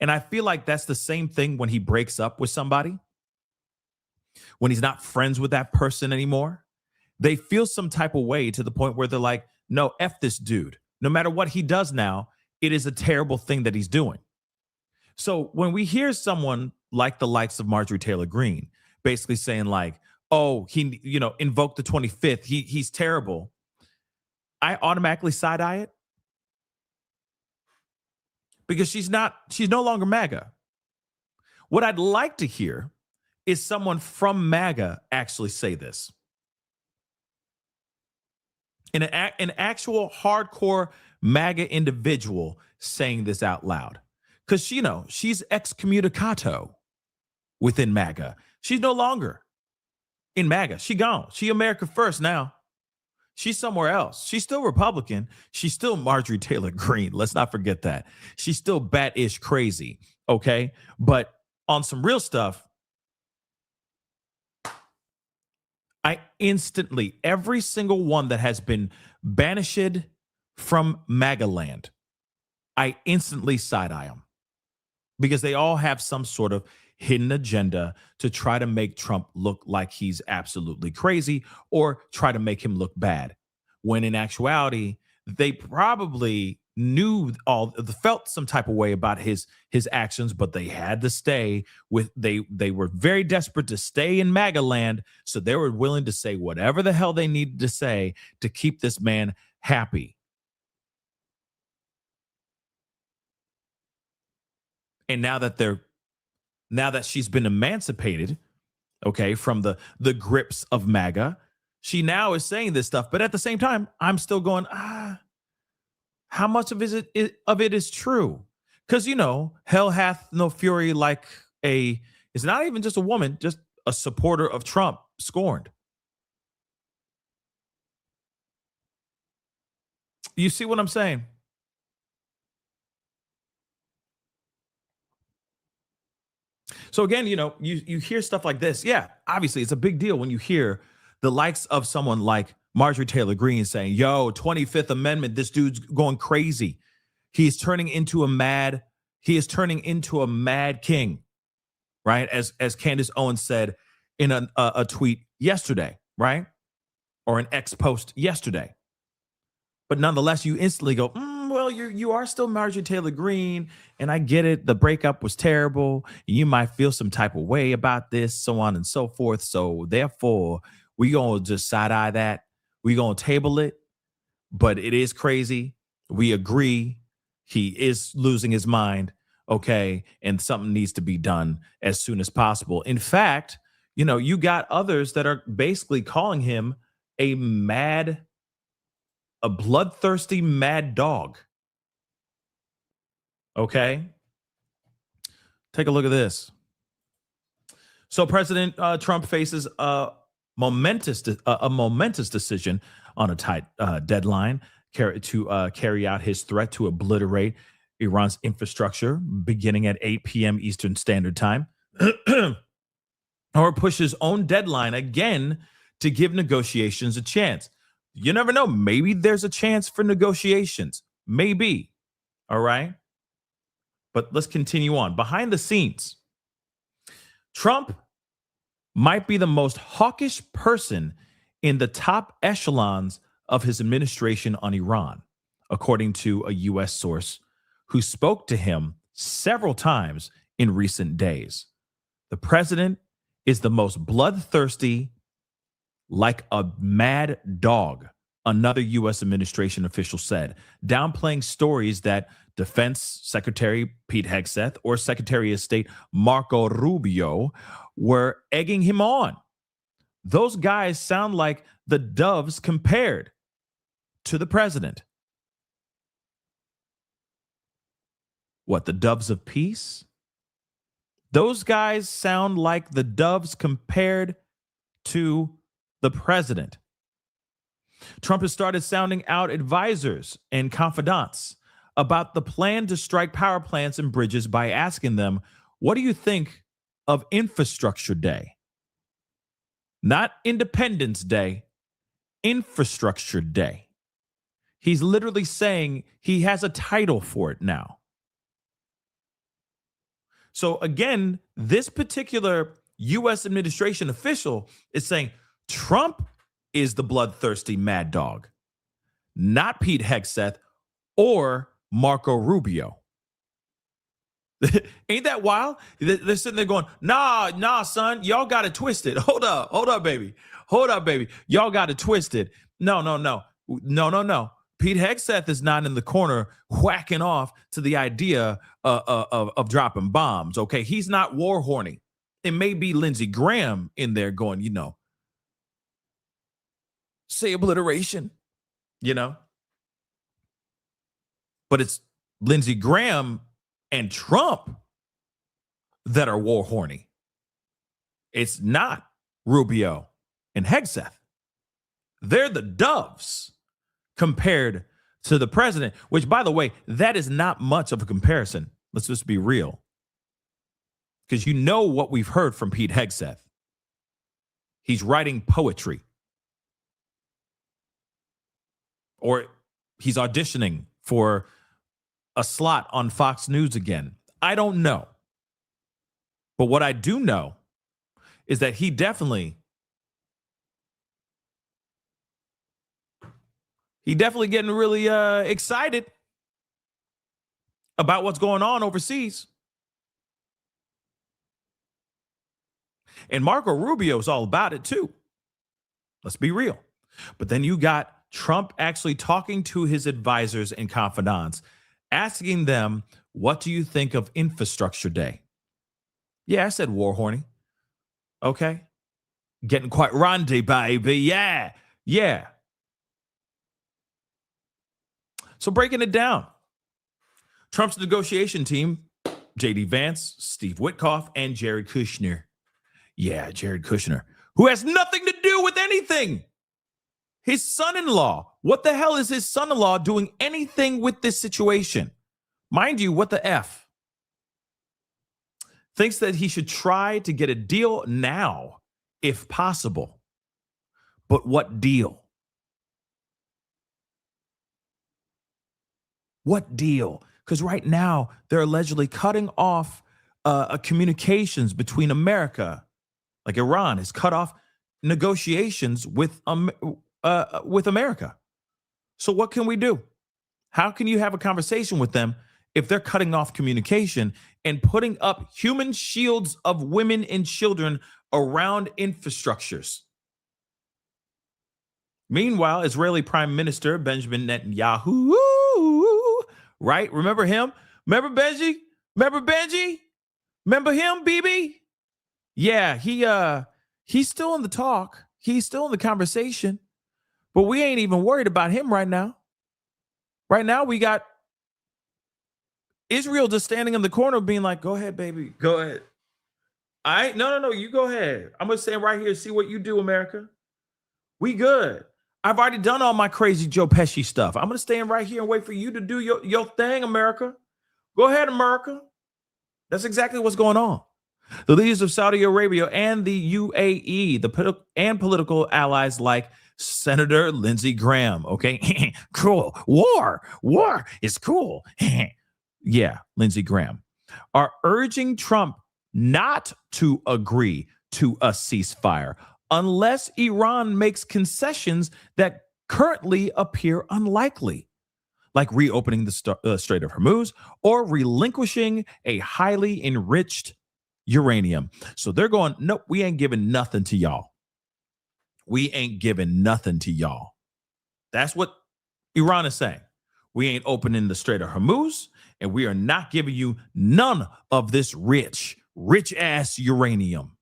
And I feel like that's the same thing when he breaks up with somebody, when he's not friends with that person anymore. They feel some type of way to the point where they're like, no, F this dude. No matter what he does now, it is a terrible thing that he's doing. So when we hear someone like the likes of Marjorie Taylor Greene basically saying like, oh, he, invoked the 25th, he's terrible, I automatically side-eye it. Because she's no longer MAGA. What I'd like to hear is someone from MAGA actually say this. An actual hardcore MAGA individual saying this out loud. Because, she's excommunicato within MAGA. She's no longer in MAGA. She gone. She America First now. She's somewhere else. She's still Republican. She's still Marjorie Taylor Greene. Let's not forget that. She's still bat-ish crazy, okay? But on some real stuff, I instantly, every single one that has been banished from MAGA land, I instantly side-eye them. Because they all have some sort of hidden agenda to try to make Trump look like he's absolutely crazy or try to make him look bad. When in actuality, they probably felt some type of way about his actions, but they had to stay with, they were very desperate to stay in MAGA land. So they were willing to say whatever the hell they needed to say to keep this man happy. And now that she's been emancipated, okay, from the grips of MAGA, she now is saying this stuff. But at the same time, I'm still going, how much of it is true? Because, hell hath no fury like it's not even just a woman, just a supporter of Trump scorned. You see what I'm saying? So again, you hear stuff like this. Yeah, obviously it's a big deal when you hear the likes of someone like Marjorie Taylor Greene saying, yo, 25th Amendment, this dude's going crazy. He is turning into a mad king, right? As Candace Owens said in a tweet yesterday, right? Or an X post yesterday. But nonetheless, you instantly go, well, you are still Marjorie Taylor Greene, and I get it. The breakup was terrible. You might feel some type of way about this, so on and so forth. So therefore, we gonna just side-eye that. We gonna table it. But it is crazy. We agree. He is losing his mind, okay? And something needs to be done as soon as possible. In fact, you got others that are basically calling him a bloodthirsty mad dog. Okay? Take a look at this. So President Trump faces a momentous decision on a tight deadline to carry out his threat to obliterate Iran's infrastructure beginning at 8 p.m. Eastern Standard Time, or push his own deadline again to give negotiations a chance. You never know. Maybe there's a chance for negotiations. Maybe. All right. But let's continue on. Behind the scenes, Trump might be the most hawkish person in the top echelons of his administration on Iran, according to a U.S. source who spoke to him several times in recent days. The president is the most bloodthirsty, like a mad dog, another U.S. administration official said, downplaying stories that Defense Secretary Pete Hegseth or Secretary of State Marco Rubio were egging him on. Those guys sound like the doves compared to the president. What, the doves of peace? Those guys sound like the doves compared to the president. Trump has started sounding out advisors and confidants about the plan to strike power plants and bridges by asking them, what do you think of Infrastructure Day? Not Independence Day, Infrastructure Day. He's literally saying he has a title for it now. So again, this particular U.S. administration official is saying Trump is the bloodthirsty mad dog, not Pete Hegseth or Marco Rubio. Ain't that wild? They're sitting there going, nah, son, y'all got it twisted. Hold up, baby. Y'all got it twisted. No. Pete Hegseth is not in the corner whacking off to the idea of dropping bombs, okay? He's not war horny. It may be Lindsey Graham in there going, say obliteration, But it's Lindsey Graham and Trump that are war horny. It's not Rubio and Hegseth. They're the doves compared to the president, which, by the way, that is not much of a comparison. Let's just be real. Because you know what we've heard from Pete Hegseth. He's writing poetry. Or he's auditioning for a slot on Fox News again. I don't know. But what I do know is that he definitely getting really excited about what's going on overseas. And Marco Rubio is all about it too. Let's be real. But then you got Trump actually talking to his advisors and confidants, asking them, what do you think of Infrastructure Day? Yeah, I said war horny. Okay. Getting quite randy, baby. Yeah. So breaking it down, Trump's negotiation team, J.D. Vance, Steve Witkoff, and Jared Kushner. Yeah, Jared Kushner, who has nothing to do with anything. His son-in-law. What the hell is his son-in-law doing anything with this situation? Mind you, what the F? Thinks that he should try to get a deal now, if possible. But what deal? What deal? Because right now, they're allegedly cutting off communications between America, like Iran has cut off negotiations with America. So what can we do? How can you have a conversation with them if they're cutting off communication and putting up human shields of women and children around infrastructures? Meanwhile, Israeli Prime Minister Benjamin Netanyahu, right? Remember him? Remember Benji? Remember Benji? Remember him, BB? Yeah, he's still in the talk. He's still in the conversation. But we ain't even worried about him right now. Right now, we got Israel just standing in the corner being like, go ahead, baby. Go ahead. No. You go ahead. I'm going to stand right here, see what you do, America. We good. I've already done all my crazy Joe Pesci stuff. I'm going to stand right here and wait for you to do your thing, America. Go ahead, America. That's exactly what's going on. The leaders of Saudi Arabia and the UAE, political allies like Senator Lindsey Graham, okay? Cool. War is cool. Yeah, Lindsey Graham, are urging Trump not to agree to a ceasefire unless Iran makes concessions that currently appear unlikely, like reopening the Strait of Hormuz or relinquishing a highly enriched uranium. So they're going, nope, we ain't giving nothing to y'all. We ain't giving nothing to y'all. That's what Iran is saying. We ain't opening the Strait of Hormuz, and we are not giving you none of this rich ass uranium.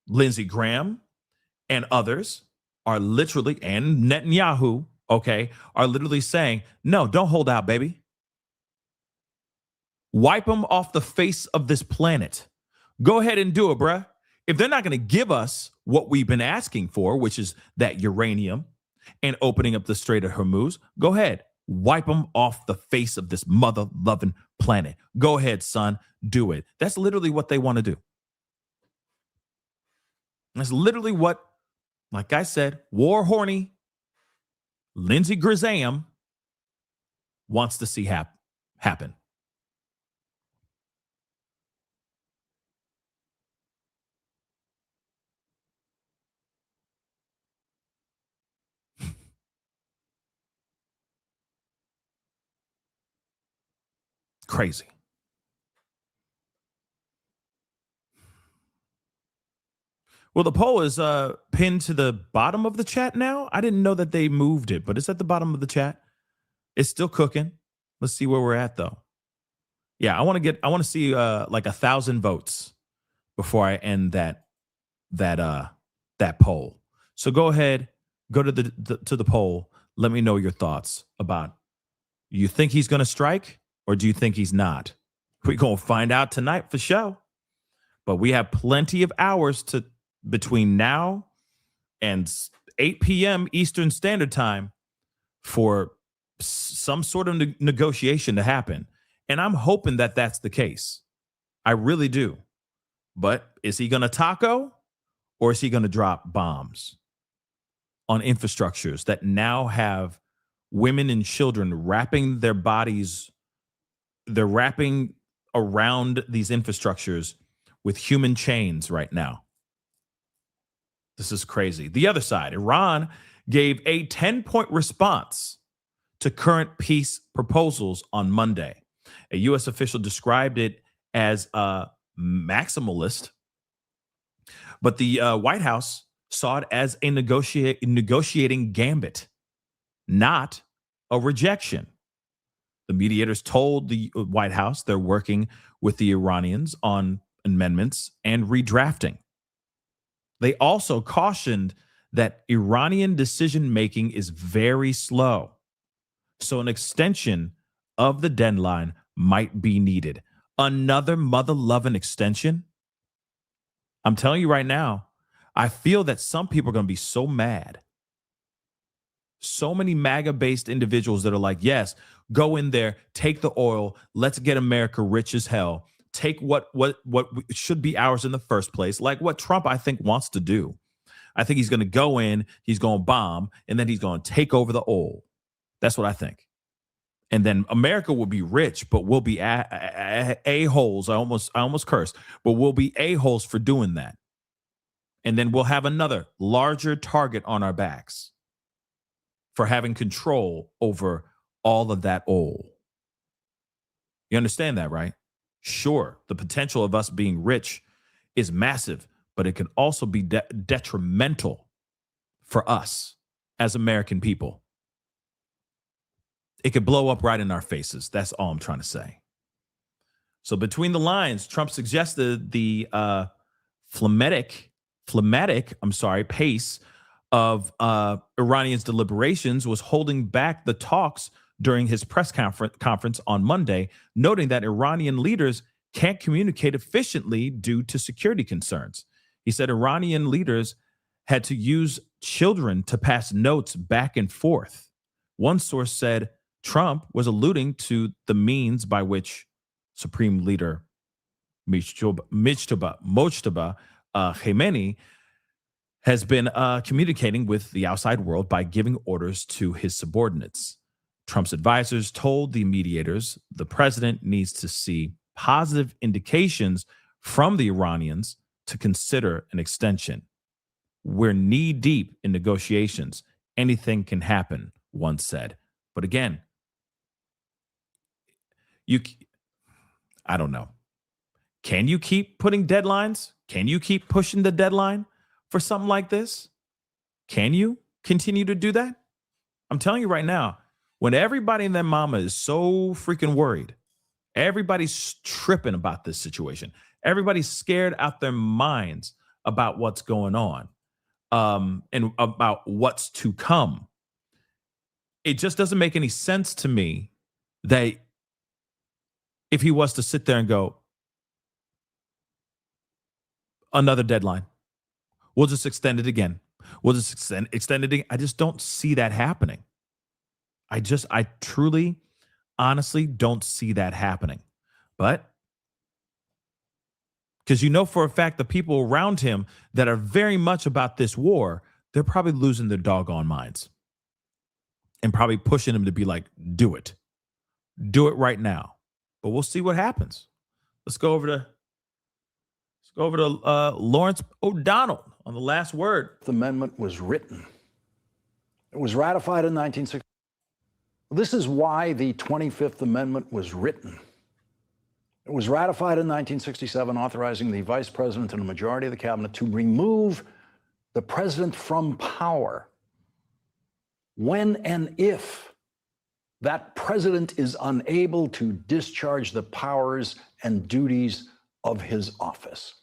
Lindsey Graham and others are literally, and Netanyahu, okay, are literally saying, no, don't hold out, baby. Wipe them off the face of this planet. Go ahead and do it, bruh. If they're not going to give us what we've been asking for, which is that uranium and opening up the Strait of Hormuz, go ahead. Wipe them off the face of this mother-loving planet. Go ahead, son. Do it. That's literally what they want to do. That's literally what, like I said, war horny Lindsey Graham wants to see happen. Crazy. Well, the poll is pinned to the bottom of the chat now. I didn't know that they moved it, but it's at the bottom of the chat. It's still cooking. Let's see where we're at, though. Yeah, I want to see like 1,000 votes before I end that poll. So go ahead, go to the poll. Let me know your thoughts about. You think he's going to strike, or do you think he's not? We're going to find out tonight for sure. But we have plenty of hours between now and 8 p.m. Eastern Standard Time for some sort of negotiation to happen. And I'm hoping that that's the case. I really do. But is he going to taco, or is he going to drop bombs on infrastructures that now have women and children wrapping their bodies? They're wrapping around these infrastructures with human chains right now. This is crazy. The other side, Iran gave a 10-point response to current peace proposals on Monday. A U.S. official described it as a maximalist, but the White House saw it as a negotiating gambit, not a rejection. The mediators told the White House they're working with the Iranians on amendments and redrafting. They also cautioned that Iranian decision-making is very slow, so an extension of the deadline might be needed. Another mother-loving extension? I'm telling you right now, I feel that some people are going to be so mad. So many MAGA-based individuals that are like, yes, go in there, take the oil, let's get America rich as hell. Take what should be ours in the first place, like what Trump, I think, wants to do. I think he's going to go in, he's going to bomb, and then he's going to take over the oil. That's what I think. And then America will be rich, but we'll be a-holes. I almost cursed, but we'll be a-holes for doing that. And then we'll have another larger target on our backs for having control over all of that oil. You understand that, right? Sure, the potential of us being rich is massive, but it can also be detrimental for us as American people. It could blow up right in our faces. That's all I'm trying to say. So between the lines, Trump suggested the phlegmatic pace of Iranians' deliberations was holding back the talks during his press conference on Monday, noting that Iranian leaders can't communicate efficiently due to security concerns. He said Iranian leaders had to use children to pass notes back and forth. One source said Trump was alluding to the means by which Supreme Leader Mojtaba Khamenei has been communicating with the outside world by giving orders to his subordinates. Trump's advisors told the mediators the president needs to see positive indications from the Iranians to consider an extension. We're knee deep in negotiations. Anything can happen, one said. But again, I don't know. Can you keep putting deadlines? Can you keep pushing the deadline for something like this? Can you continue to do that? I'm telling you right now, when everybody and their mama is so freaking worried, everybody's tripping about this situation. Everybody's scared out their minds about what's going on, and about what's to come. It just doesn't make any sense to me that if he was to sit there and go, another deadline, we'll just extend it again. We'll just extend it again. I just don't see that happening. I truly, honestly don't see that happening. But because you know for a fact the people around him that are very much about this war, they're probably losing their doggone minds and probably pushing him to be like, do it right now. But we'll see what happens. Let's go over to Lawrence O'Donnell on the last word. The amendment was written. It was ratified in 1960. This is why the 25th Amendment was written. It was ratified in 1967, authorizing the vice president and a majority of the cabinet to remove the president from power when and if that president is unable to discharge the powers and duties of his office.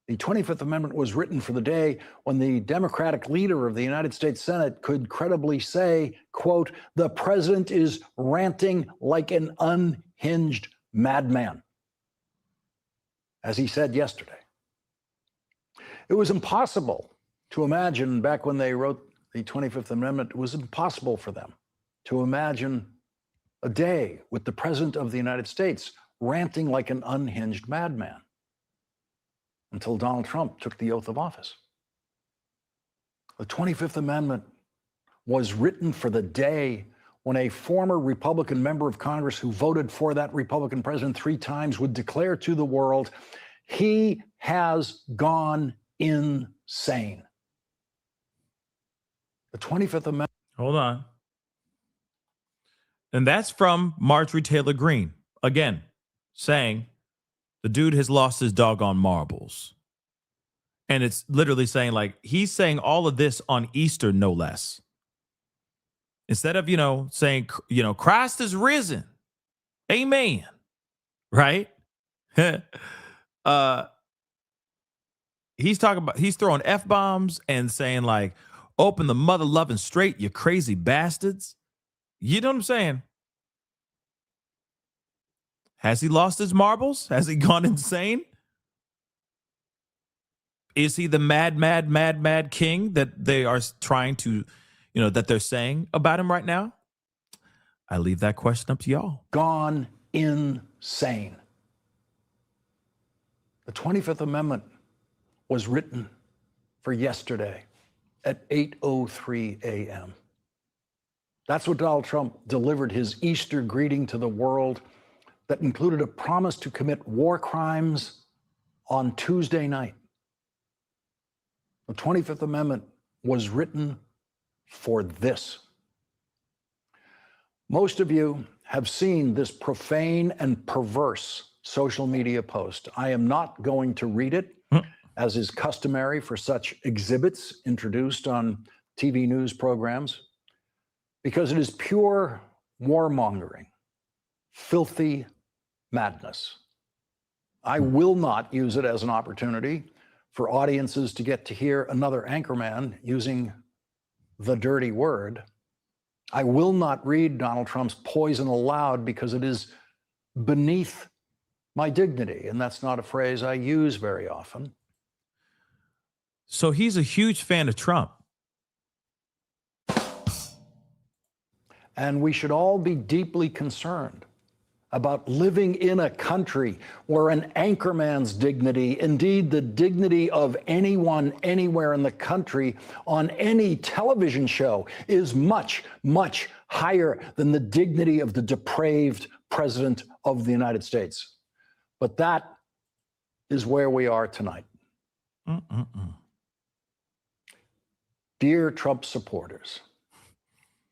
The 25th Amendment was written for the day when the Democratic leader of the United States Senate could credibly say, quote, "The president is ranting like an unhinged madman," as he said yesterday. It was impossible to imagine back when they wrote the 25th Amendment, it was impossible for them to imagine a day with the president of the United States ranting like an unhinged madman until Donald Trump took the oath of office. The 25th Amendment was written for the day when a former Republican member of Congress who voted for that Republican president 3 times would declare to the world, he has gone insane. The 25th Amendment. Hold on. And that's from Marjorie Taylor Greene. Again, saying the dude has lost his doggone marbles. And it's literally saying, like, he's saying all of this on Easter, no less. Instead of, saying, Christ is risen. Amen. Right? He's throwing F-bombs and saying, like, open the mother-loving straight, you crazy bastards. You know what I'm saying? Has he lost his marbles? Has he gone insane? Is he the mad king that they are trying to, that they're saying about him right now? I leave that question up to y'all. Gone insane. The 25th Amendment was written for yesterday at 8:03 a.m. That's what Donald Trump delivered his Easter greeting to the world that included a promise to commit war crimes on Tuesday night. The 25th Amendment was written for this. Most of you have seen this profane and perverse social media post. I am not going to read it, as is customary for such exhibits introduced on TV news programs, because it is pure warmongering, filthy madness. I will not use it as an opportunity for audiences to get to hear another anchorman using the dirty word. I will not read Donald Trump's poison aloud because it is beneath my dignity, and that's not a phrase I use very often. So he's a huge fan of Trump. And we should all be deeply concerned about living in a country where an anchorman's dignity, indeed the dignity of anyone, anywhere in the country, on any television show, is much, much higher than the dignity of the depraved president of the United States. But that is where we are tonight. Dear Trump supporters,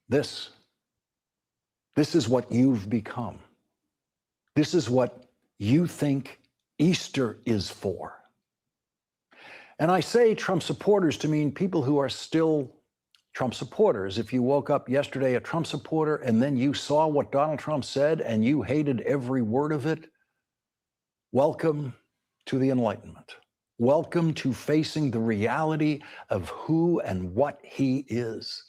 this is what you've become. This is what you think Easter is for. And I say Trump supporters to mean people who are still Trump supporters. If you woke up yesterday a Trump supporter and then you saw what Donald Trump said and you hated every word of it, welcome to the Enlightenment. Welcome to facing the reality of who and what he is.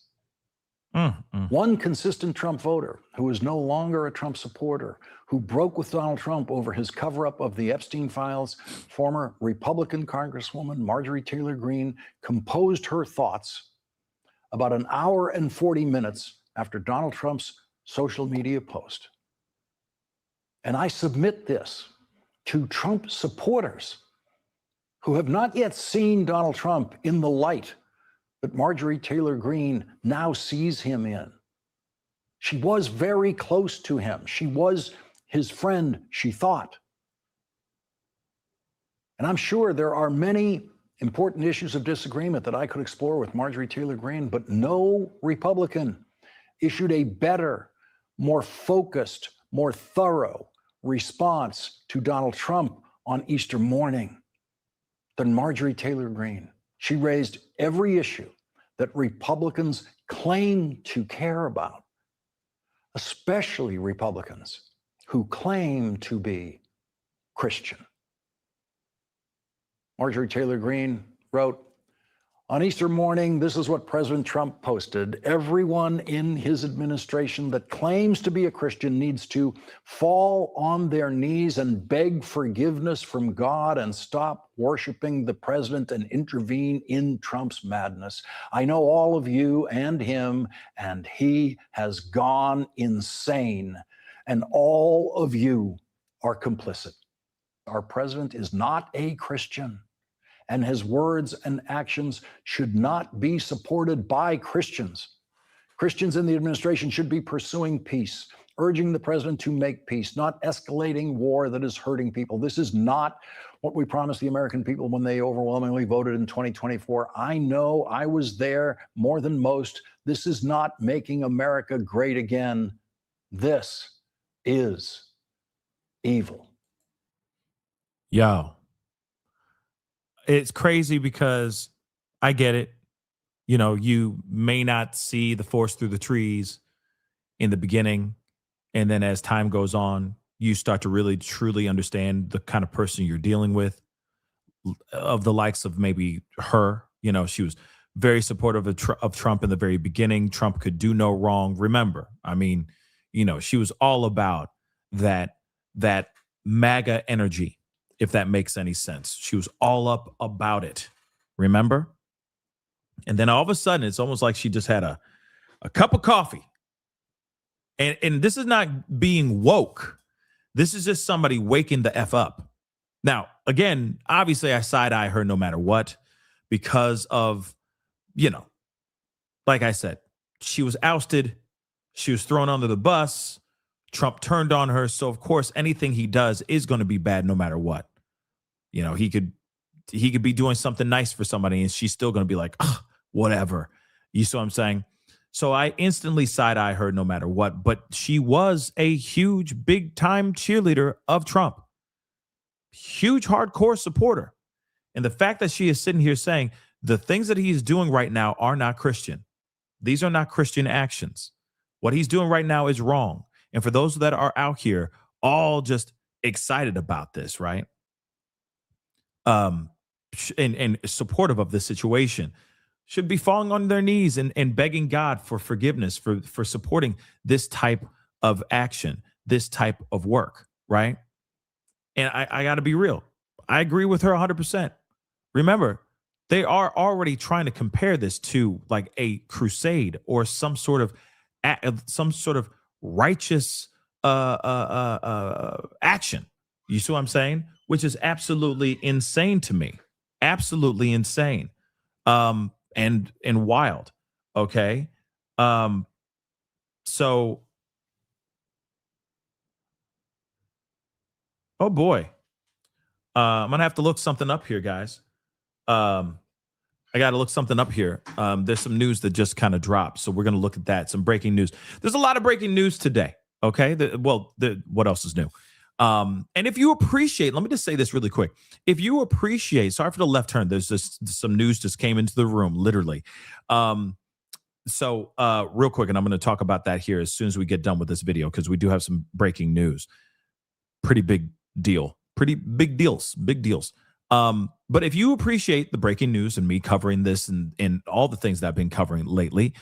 One consistent Trump voter who is no longer a Trump supporter, who broke with Donald Trump over his cover-up of the Epstein files, former Republican Congresswoman Marjorie Taylor Greene composed her thoughts about an hour and 40 minutes after Donald Trump's social media post. And I submit this to Trump supporters who have not yet seen Donald Trump in the light that Marjorie Taylor Greene now sees him in. She was very close to him. She was his friend, she thought. And I'm sure there are many important issues of disagreement that I could explore with Marjorie Taylor Greene, but no Republican issued a better, more focused, more thorough response to Donald Trump on Easter morning than Marjorie Taylor Greene. She raised every issue that Republicans claim to care about, especially Republicans who claim to be Christian. Marjorie Taylor Greene wrote, on Easter morning, this is what President Trump posted. Everyone in his administration that claims to be a Christian needs to fall on their knees and beg forgiveness from God and stop worshiping the president and intervene in Trump's madness. I know all of you and him, and he has gone insane, and all of you are complicit. Our president is not a Christian, and his words and actions should not be supported by Christians. Christians in the administration should be pursuing peace, urging the president to make peace, not escalating war that is hurting people. This is not what we promised the American people when they overwhelmingly voted in 2024. I know, I was there more than most. This is not making America great again. This is evil. Yo. It's crazy because I get it. You know, you may not see the forest through the trees in the beginning. And then as time goes on, you start to really, truly understand the kind of person you're dealing with, of the likes of maybe her. You know, she was very supportive of Trump in the very beginning. Trump could do no wrong. Remember, I mean, you know, she was all about that MAGA energy, if that makes any sense. She was all up about it. Remember? And then all of a sudden, it's almost like she just had a cup of coffee. And this is not being woke. This is just somebody waking the F up. Now, again, obviously I side-eye her no matter what, because of, you know, like I said, she was ousted. She was thrown under the bus. Trump turned on her. So, of course, anything he does is going to be bad no matter what. You know, he could be doing something nice for somebody and she's still going to be like, whatever. You see what I'm saying? So I instantly side-eye her no matter what. But she was a huge, big-time cheerleader of Trump. Huge, hardcore supporter. And the fact that she is sitting here saying the things that he is doing right now are not Christian. These are not Christian actions. What he's doing right now is wrong. And for those that are out here all just excited about this, right? And supportive of this situation, should be falling on their knees and begging God for forgiveness for supporting this type of action, this type of work, right? And I got to be real. I agree with her 100%. Remember, they are already trying to compare this to like a crusade or some sort of righteous action. You see what I'm saying? Which is absolutely insane to me. Absolutely insane. And wild. Okay. So, oh boy. I'm gonna have to look something up here, guys. I got to look something up here. There's some news that just kind of dropped, so we're going to look at that. Some breaking news. There's a lot of breaking news today. Okay, what else is new? And if you appreciate, let me just say this really quick. If you appreciate, sorry for the left turn. There's some news just came into the room, literally. So real quick, and I'm going to talk about that here as soon as we get done with this video because we do have some breaking news. Pretty big deal. Pretty big deals. Big deals. But if you appreciate the breaking news and me covering this and all the things that I've been covering lately,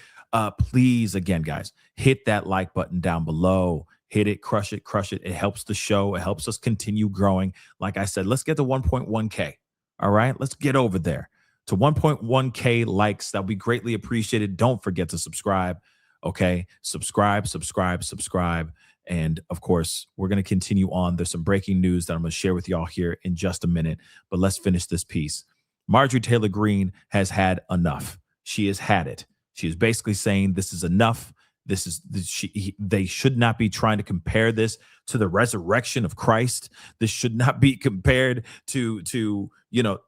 please, again, guys, hit that like button down below. Hit it, crush it, crush it. It helps the show. It helps us continue growing. Like I said, let's get to 1.1K. All right, let's get over there to 1.1K likes. That'll be greatly appreciated. Don't forget to subscribe. Okay, subscribe. And of course, we're going to continue on. There's some breaking news that I'm going to share with y'all here in just a minute, but let's finish this piece. Marjorie Taylor Greene has had enough. She has had it. She is basically saying this is enough. They should not be trying to compare this to the resurrection of Christ. This should not be compared to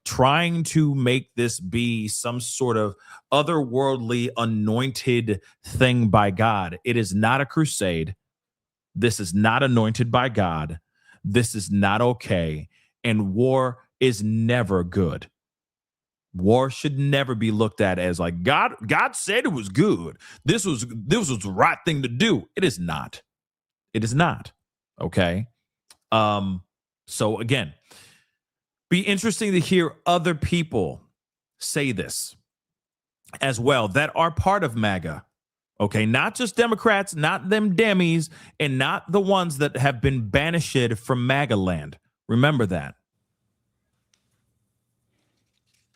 trying to make this be some sort of otherworldly anointed thing by God. It is not a crusade. This is not anointed by God. This is not okay. And war is never good. War should never be looked at as like God said it was good. This was the right thing to do. It is not. It is not. Okay. So again, be interesting to hear other people say this as well that are part of MAGA. Okay, not just Democrats, not them Demis, and not the ones that have been banished from MAGA land. Remember that.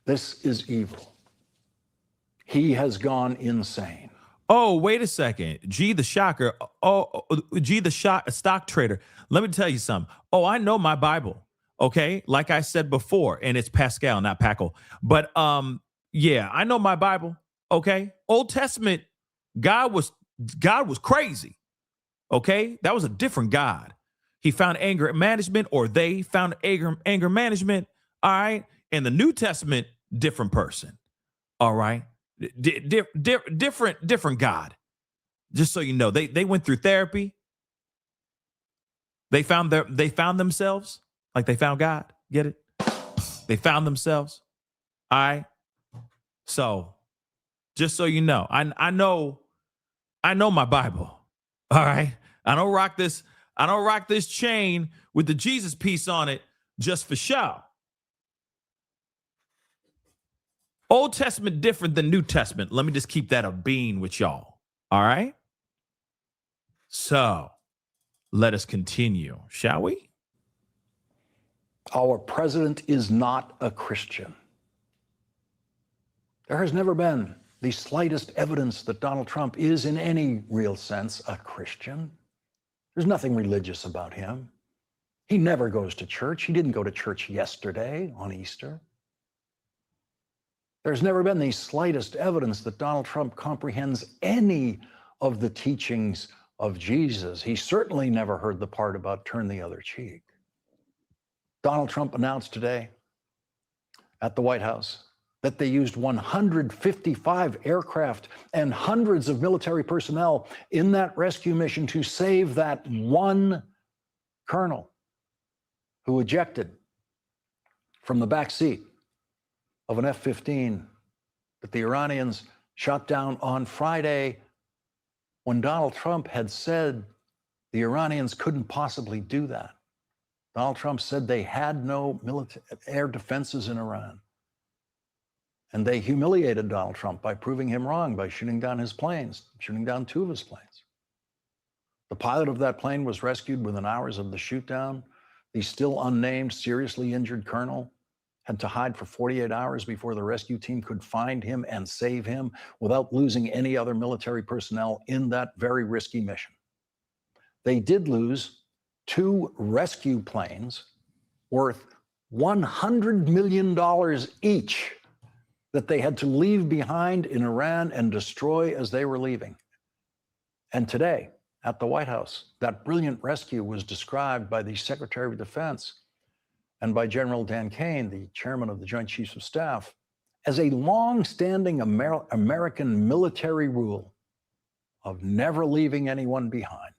This is evil. He has gone insane. Oh, wait a second. G the shocker. Stock trader. Let me tell you something. Oh, I know my Bible. Okay, like I said before, and it's Pascal, not Packle. But yeah, I know my Bible. Okay, Old Testament. God was crazy. Okay, that was a different God. He found anger management, or they found anger management. All right, in the New Testament, different person. All right, different God. Just so you know, they went through therapy. They found themselves, like they found God. Get it? They found themselves. All right. So, just so you know, I know my Bible. All right. I don't rock this chain with the Jesus piece on it just for show. Old Testament different than New Testament. Let me just keep that a bean with y'all. All right. So let us continue, shall we? Our president is not a Christian. There has never been the slightest evidence that Donald Trump is in any real sense a Christian. There's nothing religious about him. He never goes to church. He didn't go to church yesterday on Easter. There's never been the slightest evidence that Donald Trump comprehends any of the teachings of Jesus. He certainly never heard the part about turn the other cheek. Donald Trump announced today at the White House that they used 155 aircraft and hundreds of military personnel in that rescue mission to save that one colonel who ejected from the back seat of an F-15 that the Iranians shot down on Friday when Donald Trump had said the Iranians couldn't possibly do that. Donald Trump said they had no military air defenses in Iran. And they humiliated Donald Trump by proving him wrong, by shooting down his planes, shooting down 2 of his planes. The pilot of that plane was rescued within hours of the shoot down. The still unnamed, seriously injured colonel had to hide for 48 hours before the rescue team could find him and save him without losing any other military personnel in that very risky mission. They did lose 2 rescue planes worth $100 million each that they had to leave behind in Iran and destroy as they were leaving. And today, at the White House, that brilliant rescue was described by the Secretary of Defense and by General Dan Kane, the chairman of the Joint Chiefs of Staff, as a long-standing American military rule of never leaving anyone behind.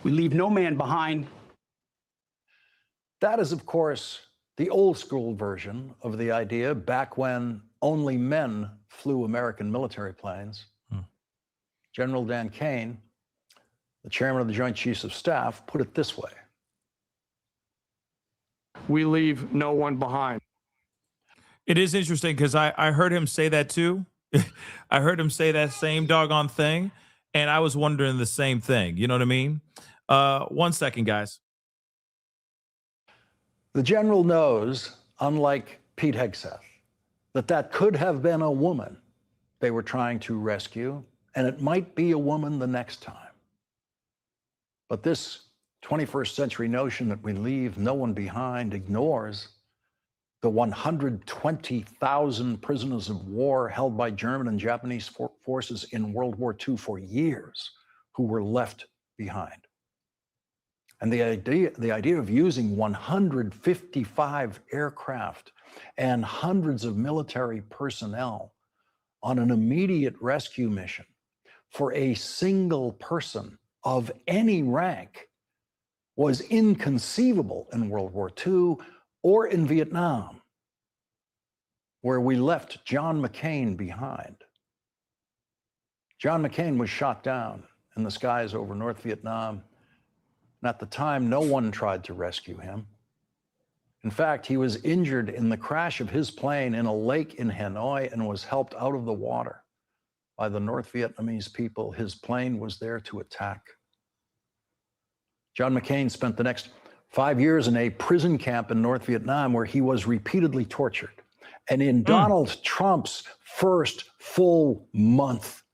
We leave no man behind. That is, of course, the old school version of the idea back when only men flew American military planes. General Dan Kane, the chairman of the Joint Chiefs of Staff, put it this way. We leave no one behind. It is interesting because I heard him say that too. I heard him say that same doggone thing, and I was wondering the same thing. You know what I mean? 1 second, guys. The general knows, unlike Pete Hegseth, that could have been a woman they were trying to rescue, and it might be a woman the next time. But this 21st century notion that we leave no one behind ignores the 120,000 prisoners of war held by German and Japanese forces in World War II for years who were left behind. And the idea of using 155 aircraft and hundreds of military personnel on an immediate rescue mission for a single person of any rank was inconceivable in World War II or in Vietnam, where we left John McCain behind. John McCain was shot down in the skies over North Vietnam. And at the time, no one tried to rescue him. In fact, he was injured in the crash of his plane in a lake in Hanoi and was helped out of the water by the North Vietnamese people his plane was there to attack. John McCain spent the next 5 years in a prison camp in North Vietnam where he was repeatedly tortured. And in Donald Trump's first full month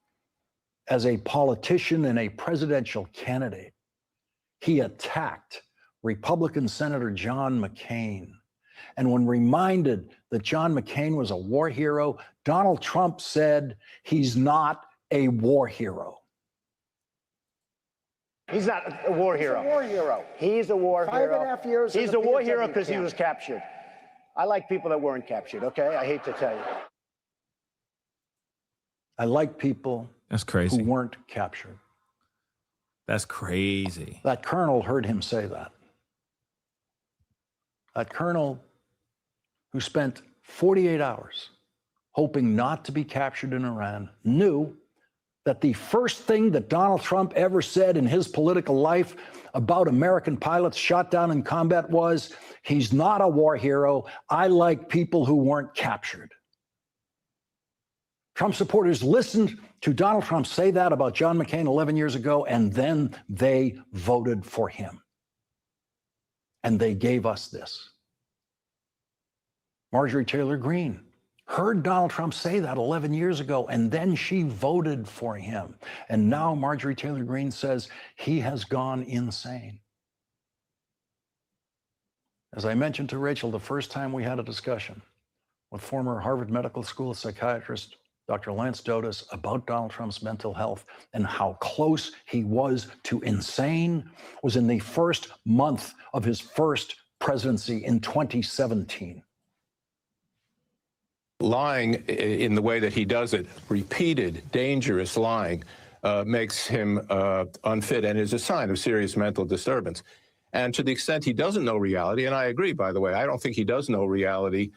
as a politician and a presidential candidate, he attacked Republican Senator John McCain. And when reminded that John McCain was a war hero, Donald Trump said he's not a war hero. He's not a war hero. He's a war hero. He's a war hero. 5.5 years. He's a war hero because he was captured. I like people that weren't captured, okay? I hate to tell you. I like people That's crazy. who weren't captured. That's crazy. That colonel heard him say that. That colonel who spent 48 hours hoping not to be captured in Iran knew that the first thing that Donald Trump ever said in his political life about American pilots shot down in combat was, he's not a war hero. I like people who weren't captured. Trump supporters listened to Donald Trump say that about John McCain 11 years ago, and then they voted for him. And they gave us this. Marjorie Taylor Greene heard Donald Trump say that 11 years ago, and then she voted for him. And now Marjorie Taylor Greene says he has gone insane. As I mentioned to Rachel the first time we had a discussion with former Harvard Medical School psychiatrist Dr. Lance Dotis about Donald Trump's mental health and how close he was to insane was in the first month of his first presidency in 2017. Lying in the way that he does it, repeated, dangerous lying, makes him unfit and is a sign of serious mental disturbance. And to the extent he doesn't know reality, and I agree, by the way, I don't think he does know reality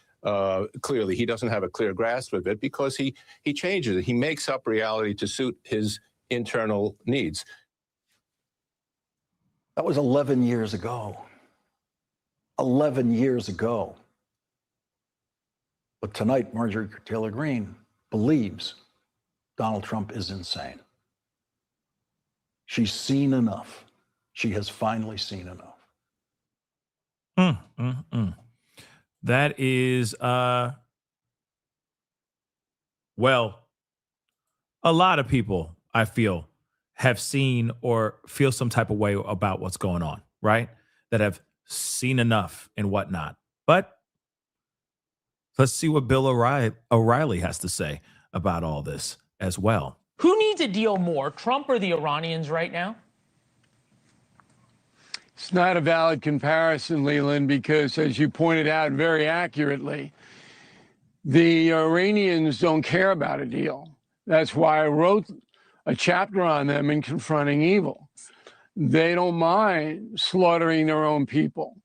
clearly. He doesn't have a clear grasp of it because he changes it. He makes up reality to suit his internal needs. That was 11 years ago. 11 years ago. But tonight, Marjorie Taylor Greene believes Donald Trump is insane. She's seen enough. She has finally seen enough. That is, well, a lot of people, I feel, have seen or feel some type of way about what's going on, right? That have seen enough and whatnot. But let's see what Bill O'Reilly has to say about all this as well. Who needs a deal more, Trump or the Iranians right now? It's not a valid comparison, Leland, because as you pointed out very accurately, the Iranians don't care about a deal. That's why I wrote a chapter on them in Confronting Evil. They don't mind slaughtering their own people.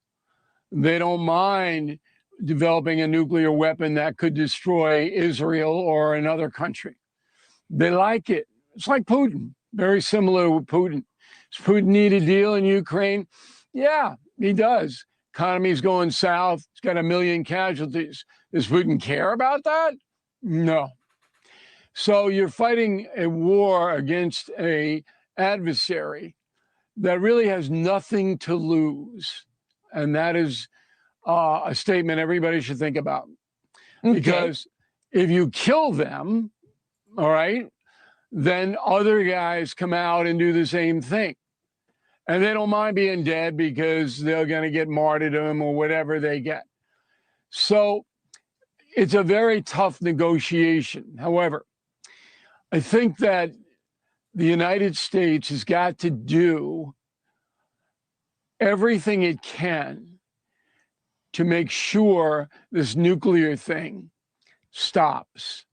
They don't mind developing a nuclear weapon that could destroy Israel or another country. They like it. It's like Putin, very similar with Putin. Does Putin need a deal in Ukraine? Yeah, he does. Economy's going south. It's got 1 million casualties. Does Putin care about that? No. So you're fighting a war against an adversary that really has nothing to lose. And that is a statement everybody should think about. Okay. Because if you kill them, all right, then other guys come out and do the same thing. And they don't mind being dead because they're going to get martyrdom or whatever they get. So it's a very tough negotiation. However, I think that the United States has got to do everything it can to make sure this nuclear thing stops.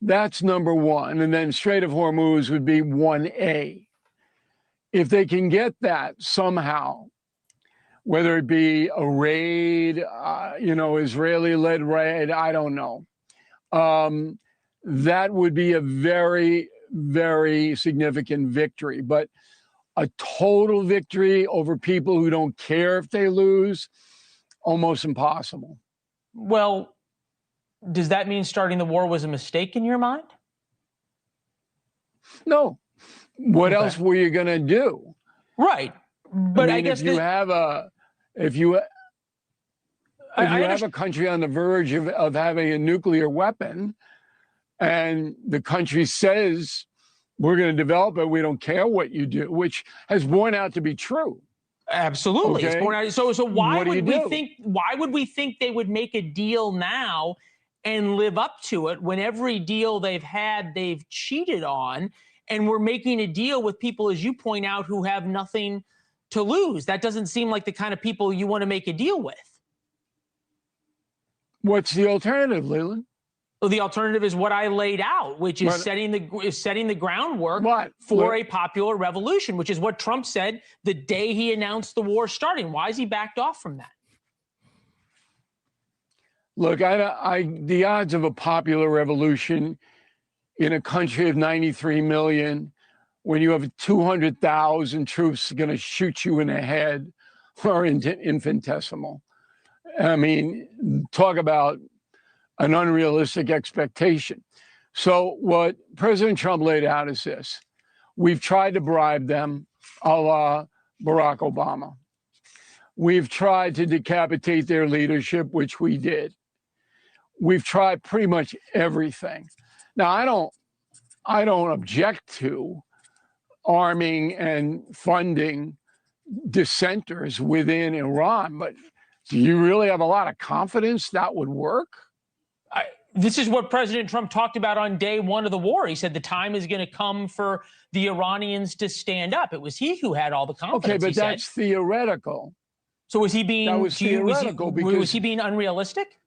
That's number one. And then Strait of Hormuz would be 1A. If they can get that somehow, whether it be a raid, Israeli-led raid, I don't know. That would be a very, very significant victory. But a total victory over people who don't care if they lose, almost impossible. Well, does that mean starting the war was a mistake in your mind? No. What else were you going to do? Right. But I guess if you have a country on the verge of having a nuclear weapon and the country says we're going to develop it, we don't care what you do, which has borne out to be true. Absolutely. Okay? It's borne out. So why What do would you we do? think they would make a deal now and live up to it when every deal they've had they've cheated on, and we're making a deal with people, as you point out, who have nothing to lose? That doesn't seem like the kind of people you want to make a deal with. What's the alternative, Leland? Well, the alternative is what I laid out, which is setting the groundwork for a popular revolution, which is what Trump said the day he announced the war starting. Why has he backed off from that? Look, the odds of a popular revolution in a country of 93 million, when you have 200,000 troops going to shoot you in the head, are infinitesimal. I mean, talk about an unrealistic expectation. So what President Trump laid out is this. We've tried to bribe them, a la Barack Obama. We've tried to decapitate their leadership, which we did. We've tried pretty much everything. Now, I don't object to arming and funding dissenters within Iran, but do you really have a lot of confidence that would work? This is what President Trump talked about on day one of the war. He said the time is going to come for the Iranians to stand up. It was he who had all the confidence. Okay, but that's theoretical. So was he being? That was theoretical was he being unrealistic?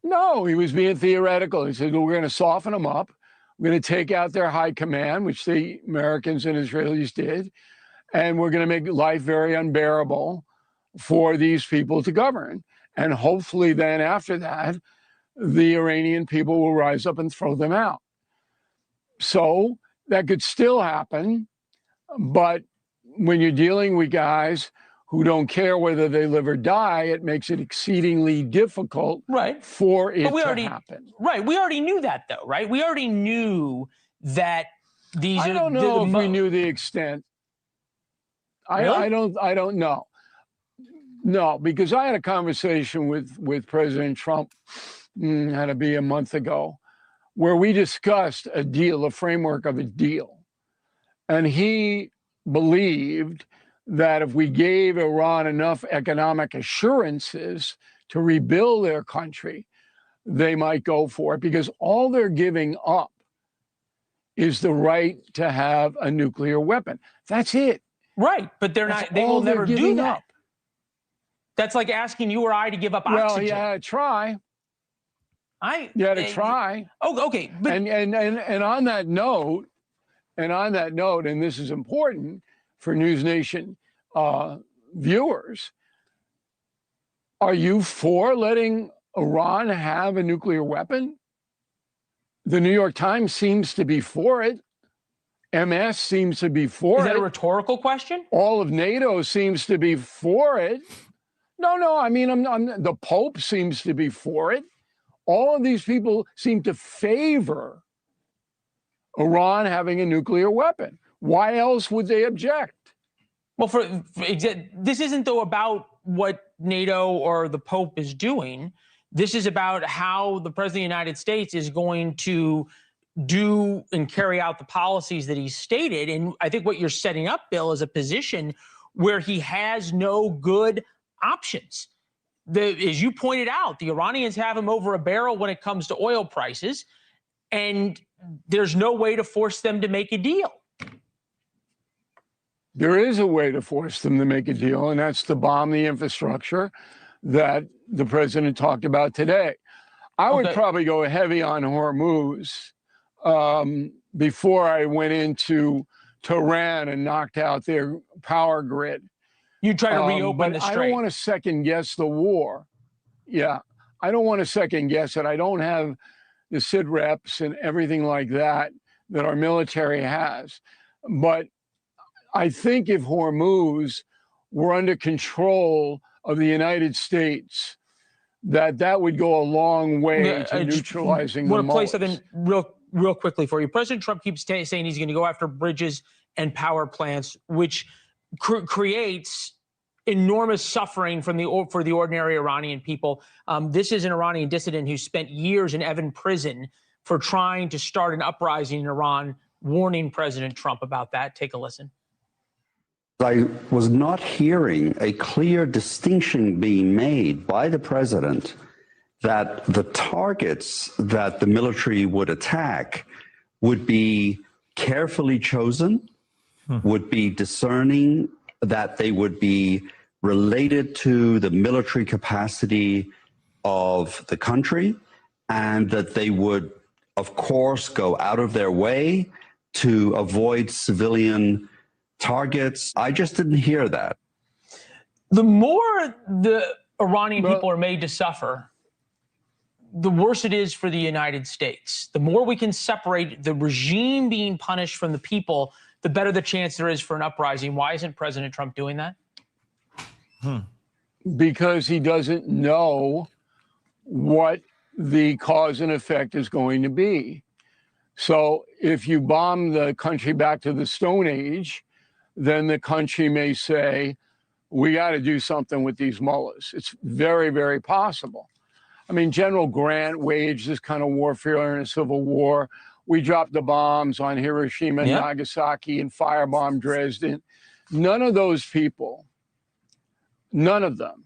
No, he was being theoretical. He said, well, we're going to soften them up. We're going to take out their high command, which the Americans and Israelis did, and we're going to make life very unbearable for these people to govern. And hopefully then after that, the Iranian people will rise up and throw them out. So that could still happen. But when you're dealing with guys who don't care whether they live or die, it makes it exceedingly difficult for it to happen. Right. We already knew that, though, right? We already knew that these I don't know if we knew the extent. Really? I don't know. No, because I had a conversation with President Trump, had to be a month ago, where we discussed a deal, a framework of a deal. And he believed that if we gave Iran enough economic assurances to rebuild their country, they might go for it, because all they're giving up is the right to have a nuclear weapon. That's it. Right, but they're That's not. They all will they're never do giving that. up. That's like asking you or I to give up Well, oxygen. you had to try. You had to try. Oh, okay. But and on that note, and this is important for News Nation viewers, are you for letting Iran have a nuclear weapon? The New York Times seems to be for it. MS seems to be for it. Is that a rhetorical question? All of NATO seems to be for it. No. I mean, the Pope seems to be for it. All of these people seem to favor Iran having a nuclear weapon. Why else would they object? Well, this isn't, though, about what NATO or the Pope is doing. This is about how the President of the United States is going to do and carry out the policies that he's stated. And I think what you're setting up, Bill, is a position where he has no good options. As you pointed out, the Iranians have him over a barrel when it comes to oil prices, and there's no way to force them to make a deal. There is a way to force them to make a deal, and that's to bomb the infrastructure that the president talked about today. I would probably go heavy on Hormuz before I went into Tehran and knocked out their power grid. You try to reopen the strait. I don't want to second guess the war. Yeah, I don't want to second guess it. I don't have the sit reps and everything like that our military has. But I think if Hormuz were under control of the United States, that would go a long way to neutralizing the I want to play mullahs. something real quickly for you. President Trump keeps saying he's going to go after bridges and power plants, which creates enormous suffering for the ordinary Iranian people. This is an Iranian dissident who spent years in Evin prison for trying to start an uprising in Iran, warning President Trump about that. Take a listen. I was not hearing a clear distinction being made by the president that the targets that the military would attack would be carefully chosen, would be discerning, that they would be related to the military capacity of the country, and that they would, of course, go out of their way to avoid civilian targets. I just didn't hear that. The more the Iranian people are made to suffer, the worse it is for the United States. The more we can separate the regime being punished from the people, the better the chance there is for an uprising. Why isn't President Trump doing that? Because he doesn't know what the cause and effect is going to be. So if you bomb the country back to the Stone Age, then the country may say, we got to do something with these mullahs. It's very, very possible. I mean, General Grant waged this kind of warfare in a civil war. We dropped the bombs on Hiroshima and Nagasaki and firebombed Dresden. None of those people, none of them,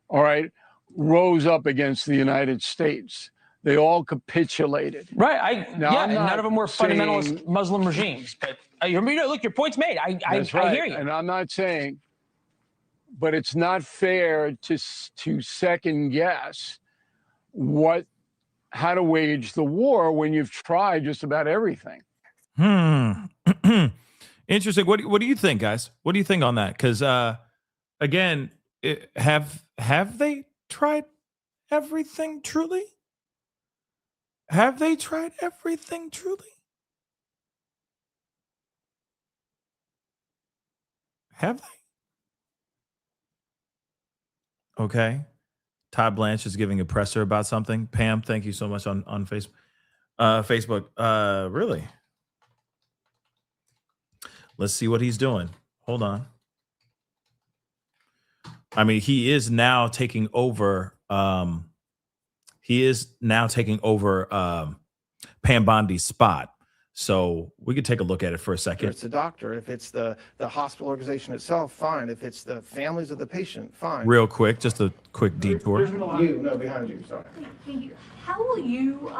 all right, rose up against the United States. They all capitulated. Right. None of them were fundamentalist Muslim regimes. But look, your point's made. I hear you. And I'm not saying, but it's not fair to second guess how to wage the war when you've tried just about everything. Interesting. What do you think, guys? What do you think on that? Because again, have they tried everything truly? Have they tried everything truly? Have they? Okay. Todd Blanche is giving a presser about something. Pam, thank you so much on Facebook. Really? Let's see what he's doing. Hold on. I mean, he is now taking over. Pam Bondi's spot. So we could take a look at it for a second. If it's the doctor, if it's the hospital organization itself, fine. If it's the families of the patient, fine. Real quick, just a quick detour. Behind you, sorry. Thank you. How will you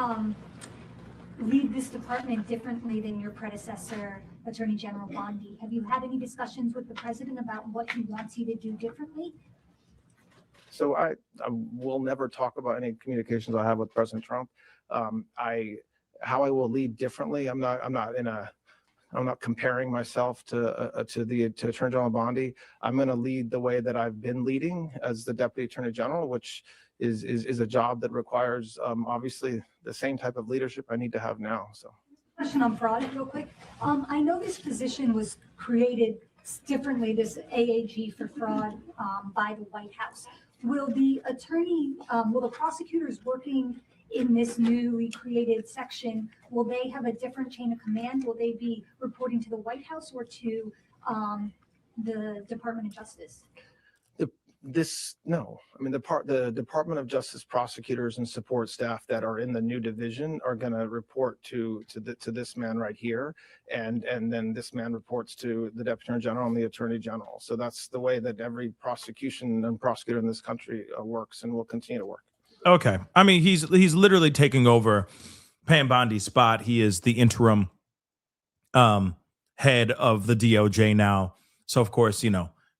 lead this department differently than your predecessor, Attorney General Bondi? Have you had any discussions with the president about what he wants you to do differently? So I will never talk about any communications I have with President Trump. How I will lead differently. I'm not comparing myself to Attorney General Bondi. I'm going to lead the way that I've been leading as the Deputy Attorney General, which is a job that requires obviously the same type of leadership I need to have now. So, question on fraud, real quick. I know this position was created differently, this AAG for fraud by the White House. Will the prosecutors working in this newly created section, will they have a different chain of command? Will they be reporting to the White House or to the Department of Justice? No. I mean, the Department of Justice prosecutors and support staff that are in the new division are going to report to this man right here, and then this man reports to the Deputy Attorney General and the Attorney General. So that's the way that every prosecution and prosecutor in this country works and will continue to work. Okay. I mean, he's literally taking over Pam Bondi's spot. He is the interim head of the DOJ now. So of course,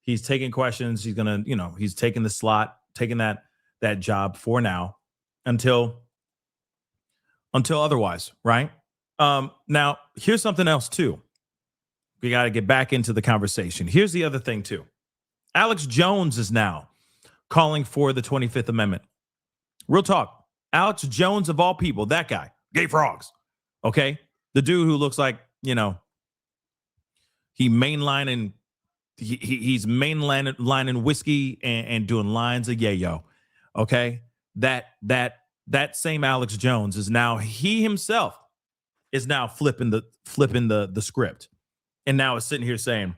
he's taking questions. He's gonna, he's taking the slot, taking that job for now until otherwise, right? Now here's something else too. We got to get back into the conversation. Here's the other thing too. Alex Jones is now calling for the 25th Amendment. Real talk. Alex Jones, of all people, that guy, gay frogs. Okay. The dude who looks like, he's mainlining whiskey and doing lines of yayo. Okay. That same Alex Jones is now, he himself is now flipping the script. And now is sitting here saying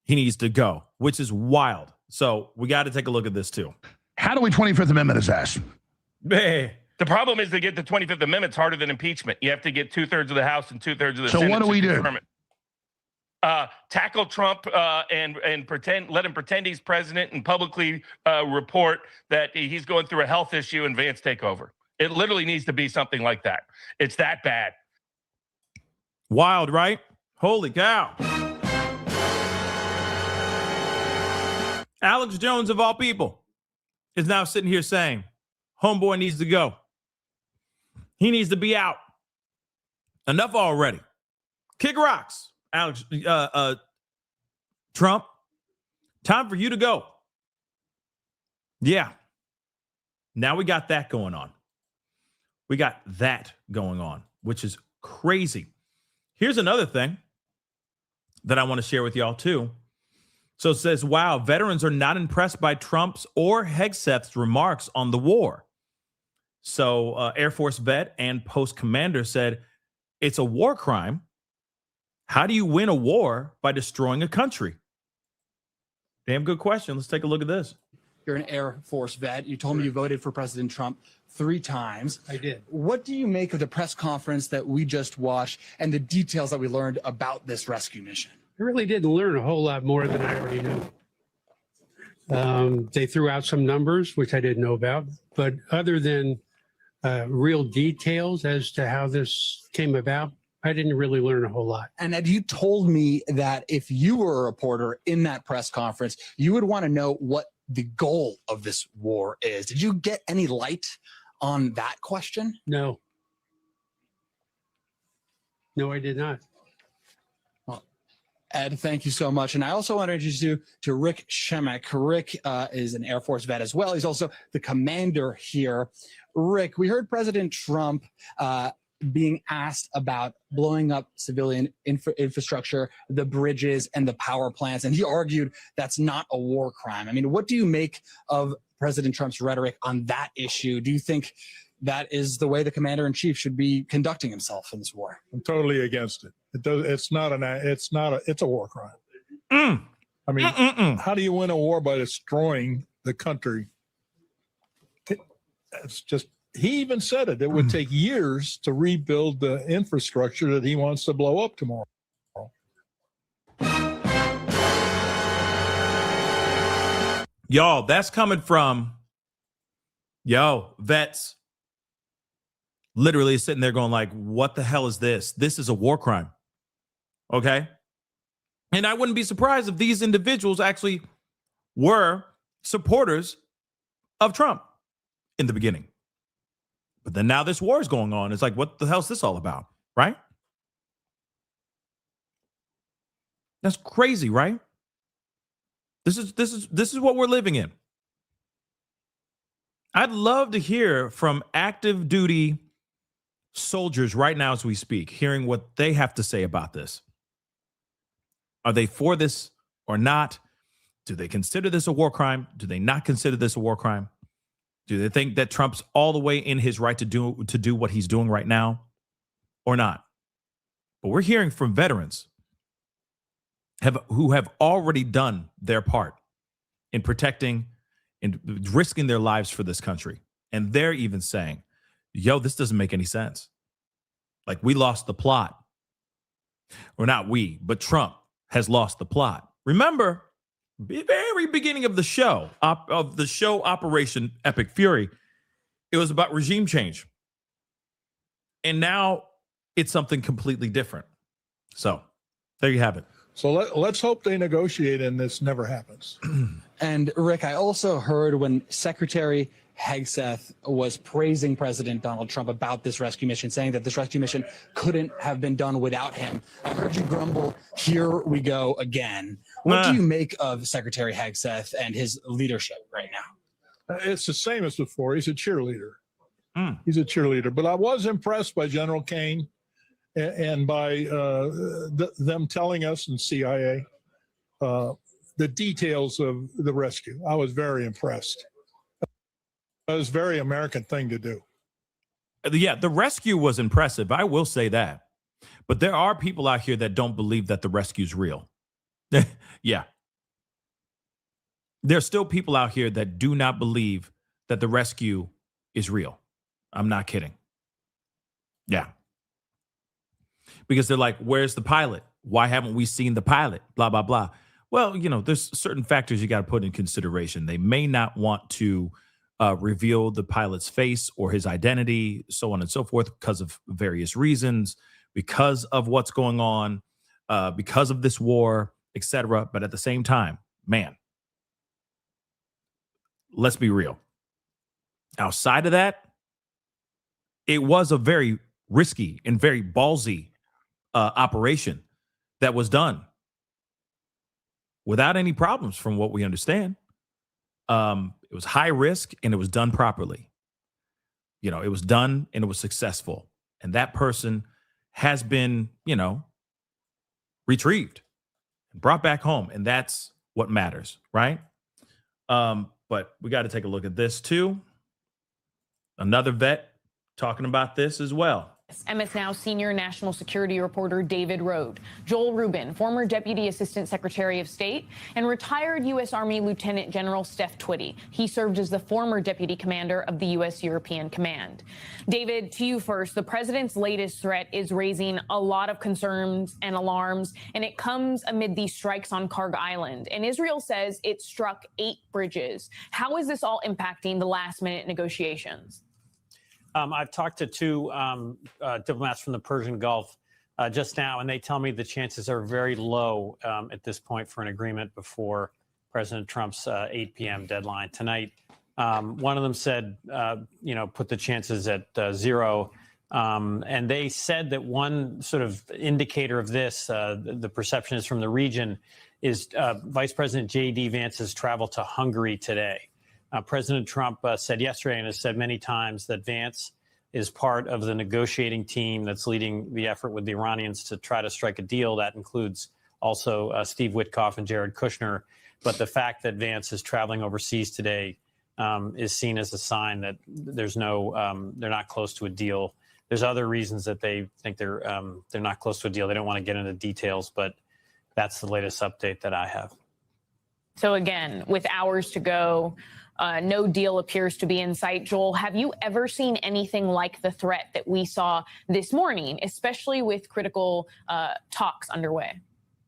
he needs to go, which is wild. So we got to take a look at this too. How do we 25th Amendment his ass? Hey. The problem is to get the 25th Amendment is harder than impeachment. You have to get 2/3 of the House and 2/3 of the Senate. So what do we do? Tackle Trump and let him pretend he's president and publicly report that he's going through a health issue and Vance take over. It literally needs to be something like that. It's that bad. Wild, right? Holy cow. Alex Jones, of all people, is now sitting here saying, homeboy needs to go. He needs to be out. Enough already. Kick rocks, Alex, Trump. Time for you to go. Yeah. Now we got that going on. Which is crazy. Here's another thing that I want to share with y'all too. So it says, wow, veterans are not impressed by Trump's or Hegseth's remarks on the war. So Air Force vet and post commander said, it's a war crime. How do you win a war by destroying a country? Damn good question. Let's take a look at this. You're an Air Force vet. You told me you voted for President Trump 3 times. I did. What do you make of the press conference that we just watched and the details that we learned about this rescue mission? I really didn't learn a whole lot more than I already knew. They threw out some numbers, which I didn't know about, but other than real details as to how this came about, I didn't really learn a whole lot. And Ed, you told me that if you were a reporter in that press conference, you would want to know what the goal of this war is. Did you get any light on that question? No. No, I did not. Ed, thank you so much. And I also want to introduce you to Rick Shemek. Rick is an Air Force vet as well. He's also the commander here. Rick, we heard President Trump being asked about blowing up civilian infrastructure, the bridges and the power plants, and he argued that's not a war crime. I mean, what do you make of President Trump's rhetoric on that issue? Do you think that is the way the commander-in-chief should be conducting himself in this war? I'm totally against it. It's a war crime. I mean, how do you win a war by destroying the country? It's just, he even said it. It would take years to rebuild the infrastructure that he wants to blow up tomorrow. Y'all, that's coming from, vets literally sitting there going like, what the hell is this? This is a war crime. Okay. And I wouldn't be surprised if these individuals actually were supporters of Trump in the beginning. But then now this war is going on. It's like, what the hell is this all about? Right? That's crazy, right? This is what we're living in. I'd love to hear from active duty soldiers right now as we speak, hearing what they have to say about this. Are they for this or not? Do they consider this a war crime? Do they not consider this a war crime? Do they think that Trump's all the way in his right to do what he's doing right now or not? But we're hearing from veterans who have already done their part in protecting and risking their lives for this country. And they're even saying, yo, this doesn't make any sense. Like, we lost the plot. Or not we, but Trump has lost the plot. Remember, the very beginning of the show, Operation Epic Fury, it was about regime change. And now it's something completely different. So there you have it. So let's hope they negotiate and this never happens. And Rick, I also heard when Secretary Hegseth was praising President Donald Trump about this rescue mission, saying that this rescue mission couldn't have been done without him. I heard you grumble, here we go again. What do you make of Secretary Hegseth and his leadership right now? It's the same as before. He's a cheerleader. He's a cheerleader. But I was impressed by General Kane and by them telling us in CIA the details of the rescue. I was very impressed. It was a very American thing to do. Yeah, the rescue was impressive. I will say that. But there are people out here that don't believe that the rescue's real. Yeah. There's still people out here that do not believe that the rescue is real. I'm not kidding. Yeah. Because they're like, where's the pilot? Why haven't we seen the pilot? Blah, blah, blah. Well, there's certain factors you got to put in consideration. They may not want to reveal the pilot's face or his identity, so on and so forth, because of various reasons, because of what's going on, because of this war, etc. But at the same time, man, let's be real. Outside of that, it was a very risky and very ballsy operation that was done without any problems from what we understand. It was high risk and it was done properly. It was done and it was successful. And that person has been, retrieved and brought back home. And that's what matters, right? But we got to take a look at this too. Another vet talking about this as well. MS Now senior national security reporter David Rode, Joel Rubin, former Deputy Assistant Secretary of State, and retired U.S. Army Lieutenant General Steph Twitty. He served as the former Deputy Commander of the U.S. European Command. David, to you first. The president's latest threat is raising a lot of concerns and alarms, and it comes amid these strikes on Karg Island. And Israel says it struck 8 bridges. How is this all impacting the last-minute negotiations? I've talked to 2 diplomats from the Persian Gulf just now, and they tell me the chances are very low at this point for an agreement before President Trump's 8 p.m. deadline tonight. One of them said, put the chances at 0. And they said that one sort of indicator of this, the perception is from the region, is Vice President J.D. Vance's travel to Hungary today. President Trump said yesterday and has said many times that Vance is part of the negotiating team that's leading the effort with the Iranians to try to strike a deal. That includes also Steve Witkoff and Jared Kushner. But the fact that Vance is traveling overseas today is seen as a sign that there's no, they're not close to a deal. There's other reasons that they think they're not close to a deal. They don't want to get into details, but that's the latest update that I have. So again, with hours to go, no deal appears to be in sight. Joel, have you ever seen anything like the threat that we saw this morning, especially with critical talks underway?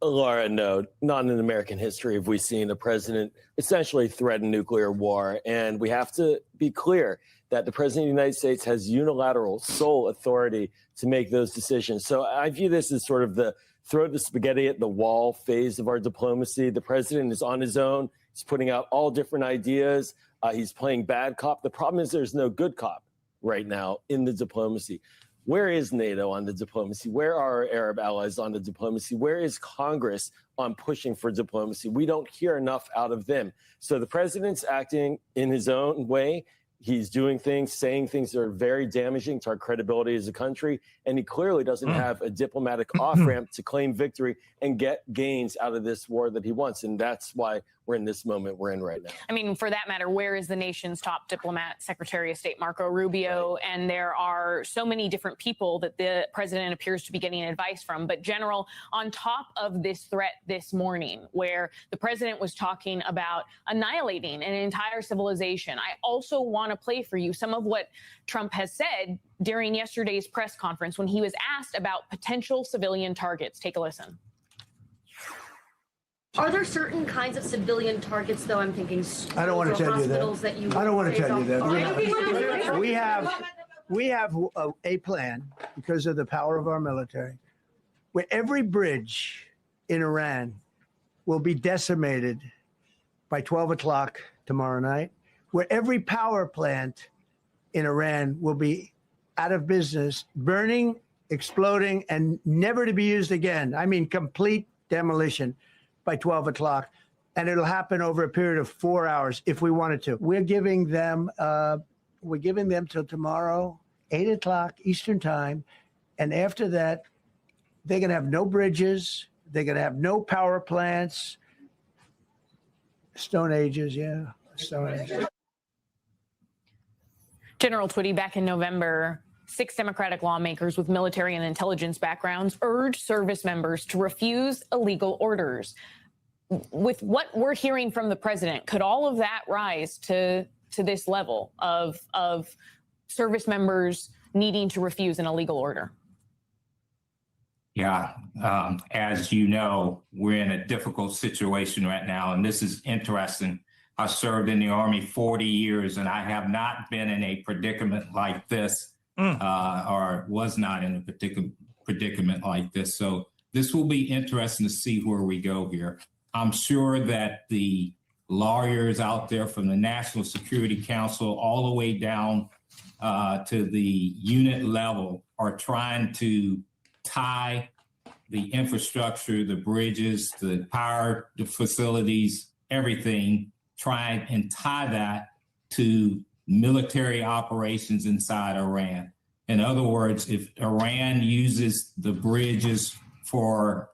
Laura, no, not in American history have we seen a president essentially threaten nuclear war. And we have to be clear that the president of the United States has unilateral sole authority to make those decisions. So I view this as sort of the throw the spaghetti at the wall phase of our diplomacy. The president is on his own. He's putting out all different ideas. He's playing bad cop. The problem is there's no good cop right now in the diplomacy. Where is NATO on the diplomacy? Where are our Arab allies on the diplomacy? Where is Congress on pushing for diplomacy? We don't hear enough out of them. So the president's acting in his own way. He's doing things, saying things that are very damaging to our credibility as a country. And he clearly doesn't have a diplomatic off-ramp to claim victory and get gains out of this war that he wants. And that's why we're in this moment we're in right now. I mean, for that matter, where is the nation's top diplomat, Secretary of State Marco Rubio? Right. And there are so many different people that the president appears to be getting advice from. But General, on top of this threat this morning, where the president was talking about annihilating an entire civilization, I also want to play for you some of what Trump has said during yesterday's press conference when he was asked about potential civilian targets. Take a listen. Are there certain kinds of civilian targets, though? I'm thinking I don't want to tell you that. I don't want to tell you that. We have a plan because of the power of our military, where every bridge in Iran will be decimated by 12 o'clock tomorrow night, where every power plant in Iran will be out of business, burning, exploding, and never to be used again. I mean, complete demolition by 12 o'clock. And it'll happen over a period of 4 hours if we wanted to. We're giving them till tomorrow, 8 o'clock Eastern time. And after that, they're going to have no bridges. They're going to have no power plants. Stone Ages, yeah. Stone Ages. General Twitty, back in November, 6 Democratic lawmakers with military and intelligence backgrounds urged service members to refuse illegal orders. With what we're hearing from the president, could all of that rise to this level of service members needing to refuse an illegal order? Yeah, as you know, we're in a difficult situation right now, and this is interesting. I served in the Army 40 years, and I have not been in a predicament like this, or was not in a particular predicament like this. So this will be interesting to see where we go here. I'm sure that the lawyers out there from the National Security Council all the way down to the unit level are trying to tie the infrastructure, the bridges, the power, the facilities, everything, try and tie that to military operations inside Iran. In other words, if Iran uses the bridges for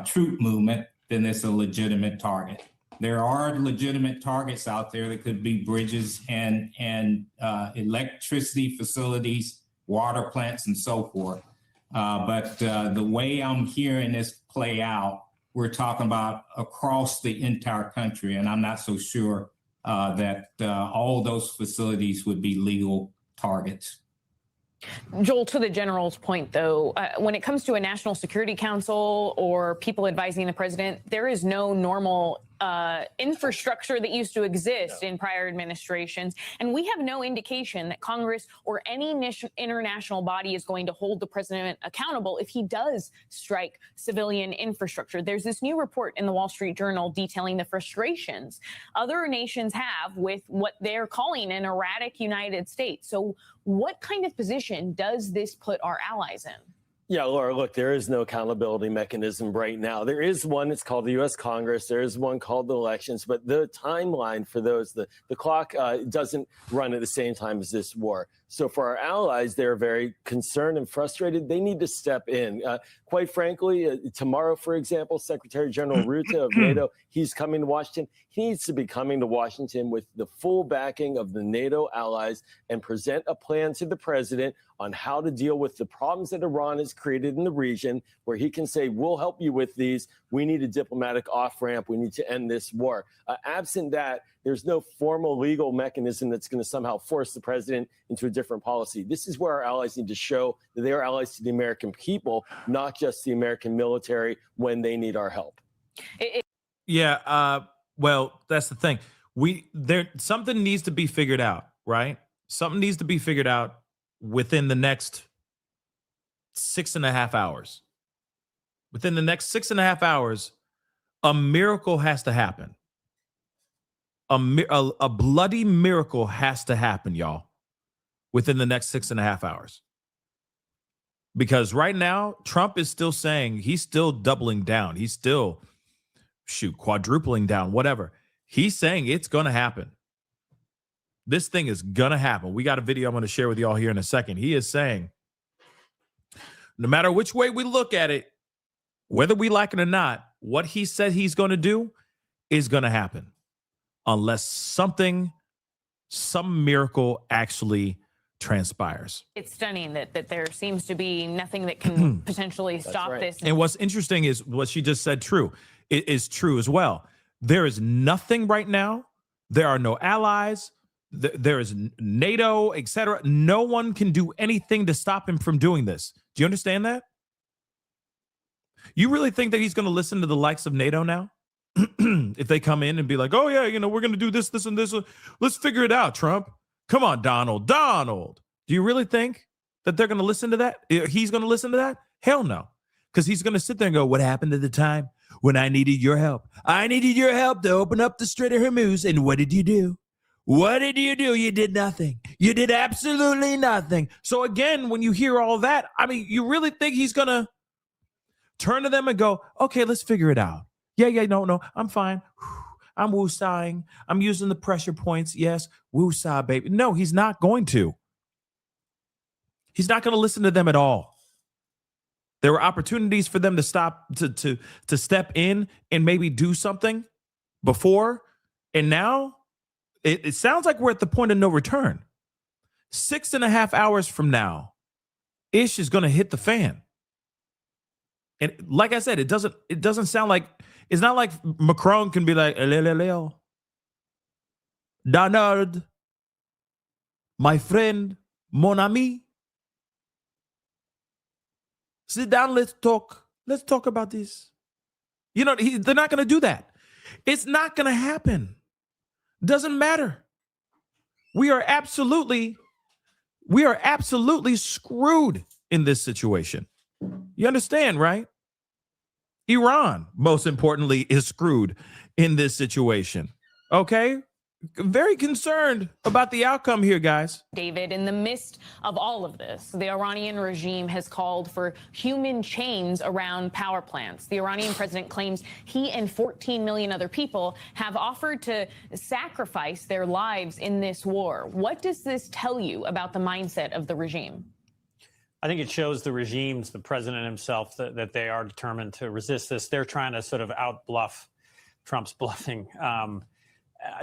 troop movement, then it's a legitimate target. There are legitimate targets out there that could be bridges and electricity facilities, water plants, and so forth. But the way I'm hearing this play out, we're talking about across the entire country, and I'm not so sure that all those facilities would be legal targets. Joel, to the general's point, though, when it comes to a National Security Council or people advising the president, there is no normal infrastructure that used to exist in prior administrations. And we have no indication that Congress or any international body is going to hold the president accountable if he does strike civilian infrastructure. There's this new report in the Wall Street Journal detailing the frustrations other nations have with what they're calling an erratic United States. So what kind of position does this put our allies in? Yeah, Laura, look, there is no accountability mechanism right now. There is one, it's called the U.S. Congress. There is one called the elections, but the timeline for those, the clock doesn't run at the same time as this war. So for our allies, they're very concerned and frustrated. They need to step in. Quite frankly, tomorrow, for example, Secretary General Rutte of NATO, he's coming to Washington. He needs to be coming to Washington with the full backing of the NATO allies and present a plan to the president on how to deal with the problems that Iran has created in the region, where he can say, we'll help you with these. We need a diplomatic off-ramp. We need to end this war. Absent that, there's no formal legal mechanism that's going to somehow force the president into a different policy. This is where our allies need to show that they are allies to the American people, not just the American military when they need our help. Yeah, well, that's the thing. Something needs to be figured out, right? Something needs to be figured out within the next 6.5 hours. Within the next 6.5 hours, a miracle has to happen. A bloody miracle has to happen, y'all, within the next 6.5 hours. Because right now, Trump is still saying, he's still doubling down. He's still, quadrupling down, whatever. He's saying it's going to happen. This thing is going to happen. We got a video I'm going to share with y'all here in a second. He is saying, no matter which way we look at it, whether we like it or not, what he said he's going to do is going to happen. Unless some miracle actually transpires. It's stunning that there seems to be nothing that can potentially stop this. And what's interesting is what she just said it is true as well. There is nothing right now. There are no allies. There is NATO, etc. No one can do anything to stop him from doing this. Do you understand that? You really think that he's going to listen to the likes of NATO now? If they come in and be like, oh, yeah, we're going to do this, this, and this. Let's figure it out, Trump. Come on, Donald. Do you really think that they're going to listen to that? He's going to listen to that? Hell no. Because he's going to sit there and go, what happened at the time when I needed your help? I needed your help to open up the Strait of Hormuz. And what did you do? What did you do? You did nothing. You did absolutely nothing. So again, when you hear all that, I mean, you really think he's going to turn to them and go, okay, let's figure it out. Yeah, no, I'm fine. I'm woosahing. I'm using the pressure points. Yes, woosah, baby. No, he's not going to. He's not going to listen to them at all. There were opportunities for them to stop, to step in and maybe do something before. And now it sounds like we're at the point of no return. 6.5 hours from now, ish is going to hit the fan. And like I said, it doesn't sound like, it's not like Macron can be like, Donald, my friend, mon ami, sit down, let's talk. Let's talk about this. They're not going to do that. It's not going to happen. Doesn't matter. We are absolutely screwed in this situation. You understand, right? Iran, most importantly, is screwed in this situation. Okay? Very concerned about the outcome here, guys. David, in the midst of all of this, the Iranian regime has called for human chains around power plants. The Iranian president claims he and 14 million other people have offered to sacrifice their lives in this war. What does this tell you about the mindset of the regime? I think it shows the regimes, the president himself, that they are determined to resist this. They're trying to sort of out-bluff Trump's bluffing.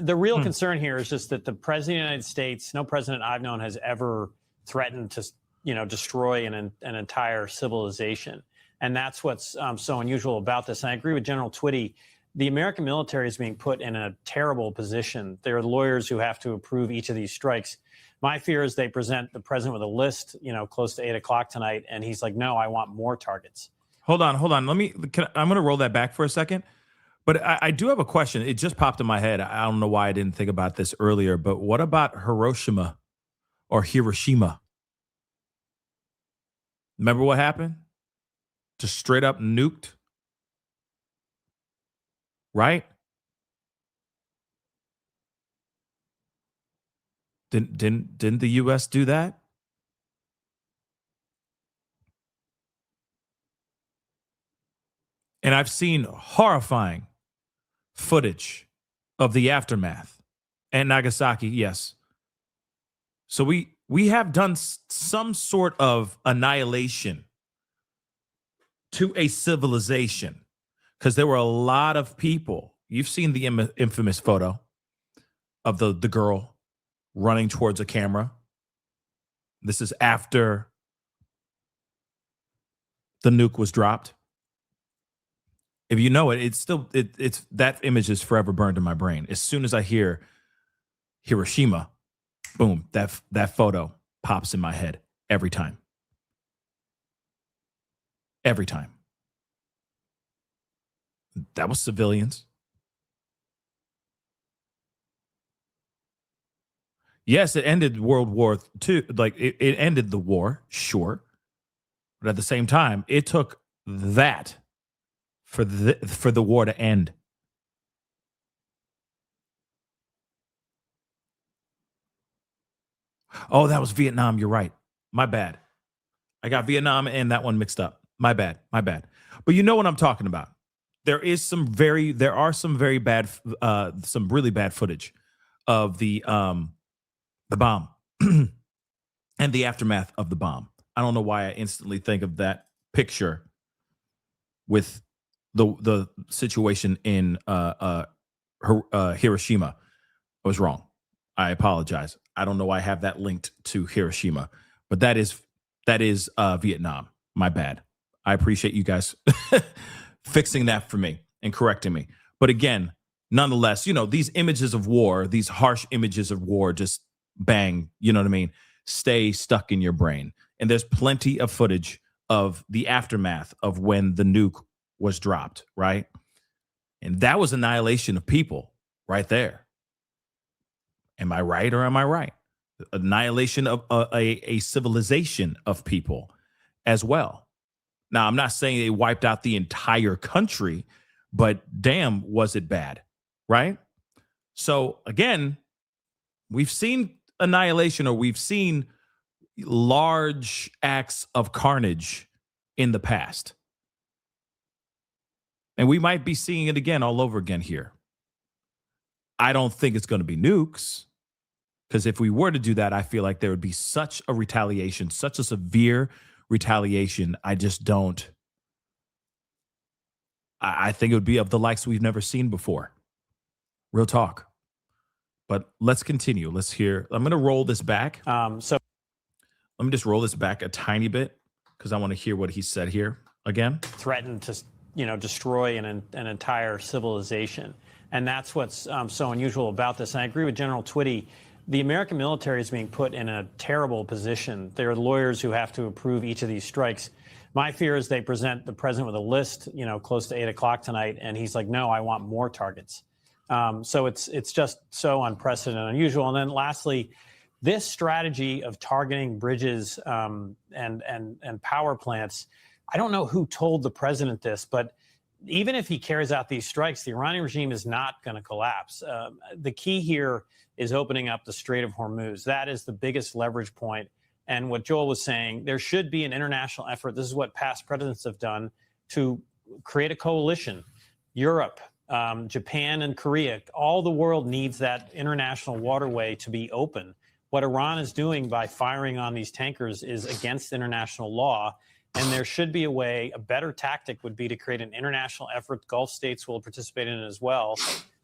The real concern here is just that the president of the United States, no president I've known has ever threatened to, destroy an entire civilization. And that's what's so unusual about this. And I agree with General Twitty. The American military is being put in a terrible position. There are lawyers who have to approve each of these strikes. My fear is they present the president with a list, close to 8 o'clock tonight. And he's like, no, I want more targets. Hold on. I'm going to roll that back for a second. But I do have a question. It just popped in my head. I don't know why I didn't think about this earlier, but what about Hiroshima or Hiroshima? Remember what happened? Just straight up nuked. Right? Didn't the U.S. do that? And I've seen horrifying footage of the aftermath and Nagasaki. Yes. So we we have done some sort of annihilation to a civilization, because there were a lot of people. You've seen the infamous photo of the girl running towards a camera. This is after the nuke was dropped. If you know it, it's still it's that image is forever burned in my brain. As soon as I hear Hiroshima, boom, that photo pops in my head every time. Every time. That was civilians. Yes, it ended World War II. Like it ended the war, sure. But at the same time, it took that for the war to end. Oh, that was Vietnam. You're right. My bad. I got Vietnam and that one mixed up. My bad. My bad. But you know what I'm talking about. There are some really bad footage of the bomb and the aftermath of the bomb. I don't know why I instantly think of that picture with the situation in Hiroshima. I was wrong. I apologize. I don't know why I have that linked to Hiroshima, but that is Vietnam. My bad. I appreciate you guys fixing that for me and correcting me. But again, nonetheless, you know, these images of war, these harsh images of war, just bang, you know what I mean? Stay stuck in your brain. And there's plenty of footage of the aftermath of when the nuke was dropped, right? And that was annihilation of people right there. Am I right or am I right? Annihilation of a civilization of people as well. Now, I'm not saying they wiped out the entire country, but damn, was it bad, right? So again, we've seen annihilation, or we've seen large acts of carnage in the past. And we might be seeing it again all over again here. I don't think it's going to be nukes, because if we were to do that, I feel like there would be such a retaliation, such a severe retaliation. I just don't. I think it would be of the likes we've never seen before. Real talk. But let's continue. Let's hear. I'm going to roll this back. So let me just roll this back a tiny bit, because I want to hear what he said here again. Threatened to, destroy an entire civilization. And that's what's so unusual about this. And I agree with General Twitty. The American military is being put in a terrible position. There are lawyers who have to approve each of these strikes. My fear is they present the president with a list, close to 8 o'clock tonight, and he's like, no, I want more targets. So it's just so unprecedented and unusual. And then lastly, this strategy of targeting bridges and power plants, I don't know who told the president this, but even if he carries out these strikes, the Iranian regime is not going to collapse. The key here is opening up the Strait of Hormuz. That is the biggest leverage point. And what Joel was saying, there should be an international effort. This is what past presidents have done, to create a coalition. Europe, Japan, and Korea, all the world needs that international waterway to be open. What Iran is doing by firing on these tankers is against international law. And there should be a better tactic would be to create an international effort. Gulf states will participate in it as well,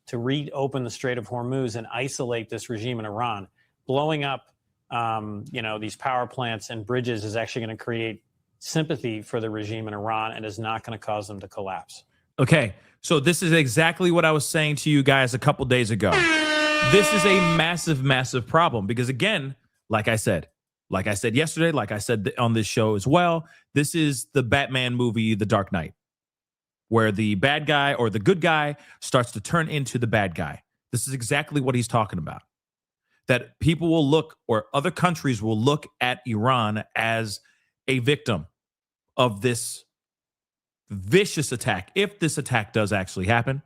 to reopen the Strait of Hormuz and isolate this regime in Iran. Blowing up, these power plants and bridges is actually going to create sympathy for the regime in Iran and is not going to cause them to collapse. Okay, so this is exactly what I was saying to you guys a couple days ago. This is a massive, massive problem because, again, like I said yesterday, like I said on this show as well, this is the Batman movie, The Dark Knight, where the bad guy or the good guy starts to turn into the bad guy. This is exactly what he's talking about. That people will look, or other countries will look at Iran as a victim of this vicious attack, if this attack does actually happen.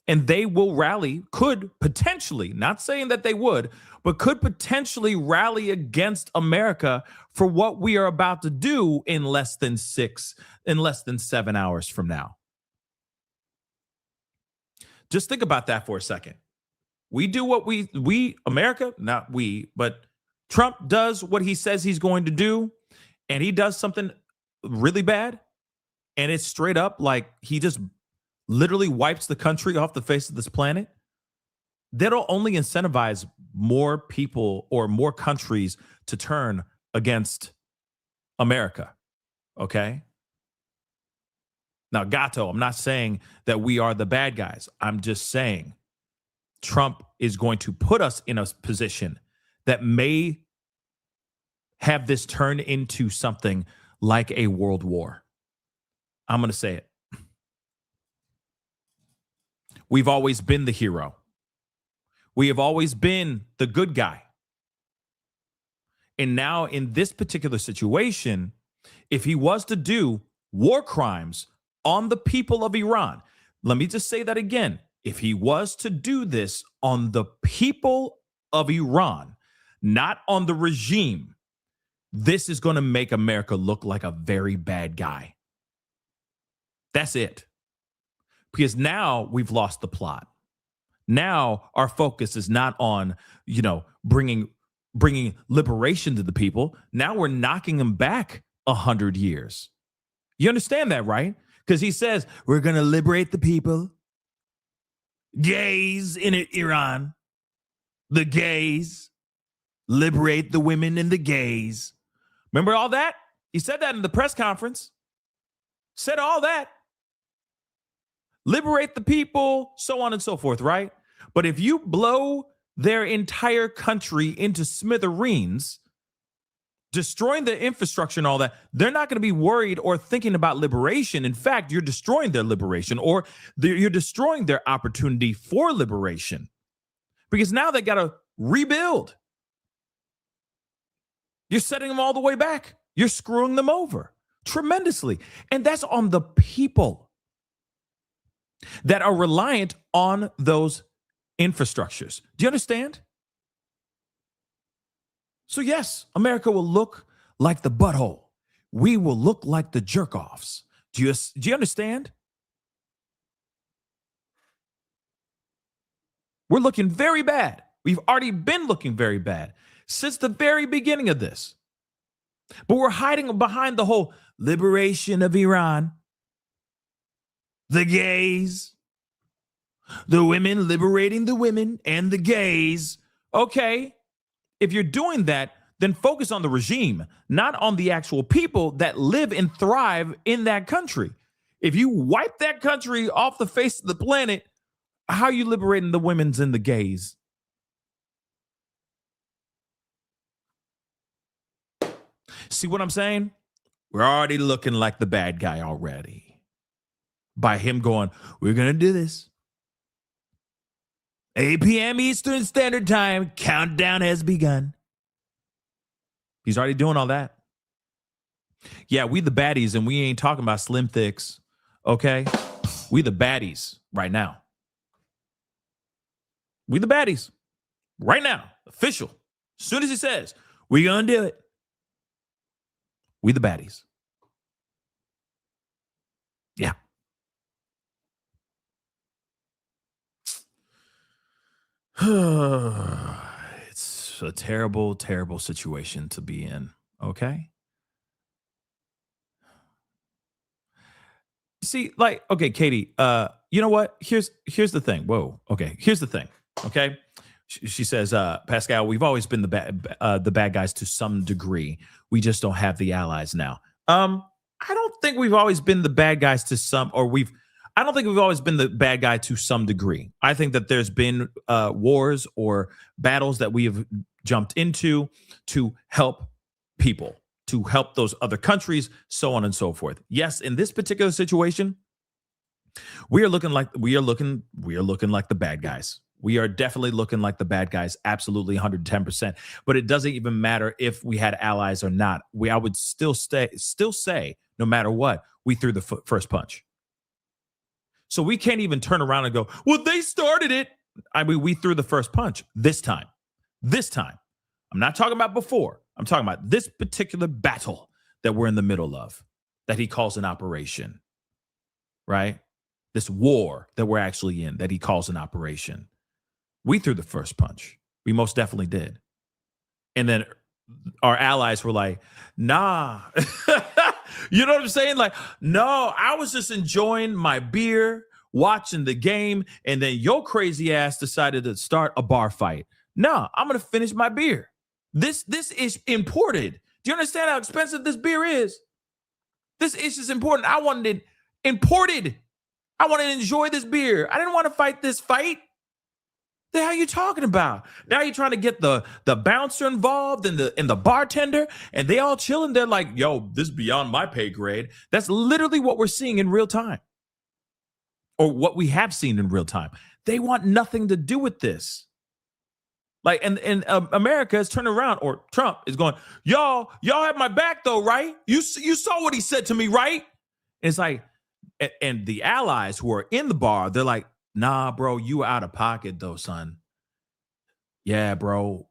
And they will rally, could potentially, not saying that they would, but could potentially rally against America for what we are about to do in less than 7 hours from now. Just think about that for a second. We do what we America, not we, but Trump does what he says he's going to do, and he does something really bad, and it's straight up like he just literally wipes the country off the face of this planet, that'll only incentivize more people or more countries to turn against America. Okay? Now, Gato, I'm not saying that we are the bad guys. I'm just saying Trump is going to put us in a position that may have this turn into something like a world war. I'm going to say it. We've always been the hero. We have always been the good guy. And now in this particular situation, if he was to do war crimes on the people of Iran, let me just say that again. If he was to do this on the people of Iran, not on the regime, this is going to make America look like a very bad guy. That's it. Because now we've lost the plot. Now our focus is not on, bringing liberation to the people. Now we're knocking them back 100 years. You understand that, right? Because he says, we're going to liberate the people. Gays in Iran. The gays. Liberate the women and the gays. Remember all that? He said that in the press conference. Said all that. Liberate the people, so on and so forth, right? But if you blow their entire country into smithereens, destroying the infrastructure and all that, they're not going to be worried or thinking about liberation. In fact, you're destroying their liberation, or you're destroying their opportunity for liberation, because now they got to rebuild. You're setting them all the way back. You're screwing them over tremendously. And that's on the people that are reliant on those infrastructures. Do you understand? So yes, America will look like the butthole. We will look like the jerk-offs. Do you understand? We're looking very bad. We've already been looking very bad since the very beginning of this. But we're hiding behind the whole liberation of Iran. The gays, the women, liberating the women and the gays. Okay, if you're doing that, then focus on the regime, not on the actual people that live and thrive in that country. If you wipe that country off the face of the planet, how are you liberating the women's and the gays? See what I'm saying? We're already looking like the bad guy already. By him going, we're going to do this. 8 p.m. Eastern Standard Time, countdown has begun. He's already doing all that. Yeah, we the baddies, and we ain't talking about slim thicks, okay? We the baddies right now. We the baddies right now, official. As soon as he says, we're going to do it. We the baddies. Yeah. It's a terrible, terrible situation to be in. Okay. See, like, okay, Katie, you know what? Here's the thing. Whoa. Okay. Here's the thing. Okay. She says, Pascal, we've always been the bad guys to some degree. We just don't have the allies now. I don't think we've always been the bad guys to some, I don't think we've always been the bad guy to some degree. I think that there's been wars or battles that we have jumped into to help people, to help those other countries, so on and so forth. Yes, in this particular situation, we are looking like the bad guys. We are definitely looking like the bad guys, absolutely 110%. But it doesn't even matter if we had allies or not. I would still say, no matter what, we threw the first punch. So we can't even turn around and go, well, they started it. I mean, we threw the first punch this time. This time. I'm not talking about before. I'm talking about this particular battle that we're in the middle of, that he calls an operation, right? This war that we're actually in, that he calls an operation. We threw the first punch. We most definitely did. And then our allies were like, nah. You know what I'm saying? Like, no, I was just enjoying my beer, watching the game, and then your crazy ass decided to start a bar fight. No, I'm going to finish my beer. This is imported. Do you understand how expensive this beer is? This is important. I wanted it imported. I wanted to enjoy this beer. I didn't want to fight this fight. The hell are you talking about? Now you're trying to get the bouncer involved and the bartender, and they all chilling. They're like, yo, this is beyond my pay grade. That's literally what we're seeing in real time, or what we have seen in real time. They want nothing to do with this. Like, and America is turning around, or Trump is going, y'all have my back though, right? You saw what he said to me, right? And it's like, and the allies who are in the bar, they're like, nah, bro, you out of pocket though, son. Yeah, bro,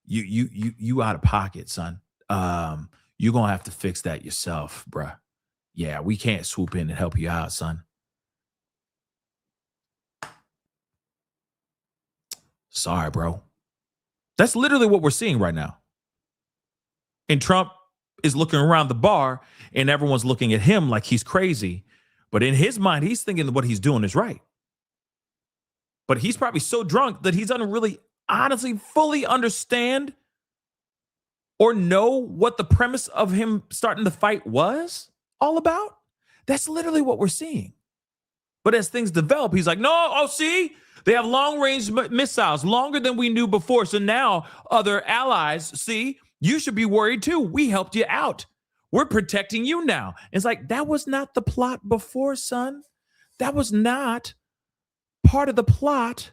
you out of pocket, son. You're gonna have to fix that yourself, bruh. Yeah, we can't swoop in and help you out, son. Sorry, bro. That's literally what we're seeing right now. And Trump is looking around the bar and everyone's looking at him like he's crazy. But in his mind, he's thinking that what he's doing is right. But he's probably so drunk that he doesn't really honestly fully understand or know what the premise of him starting the fight was all about. That's literally what we're seeing. But as things develop, he's like, no, oh, see? They have long-range missiles, longer than we knew before. So now other allies, see, you should be worried too. We helped you out. We're protecting you now. It's like, that was not the plot before, son. That was not part of the plot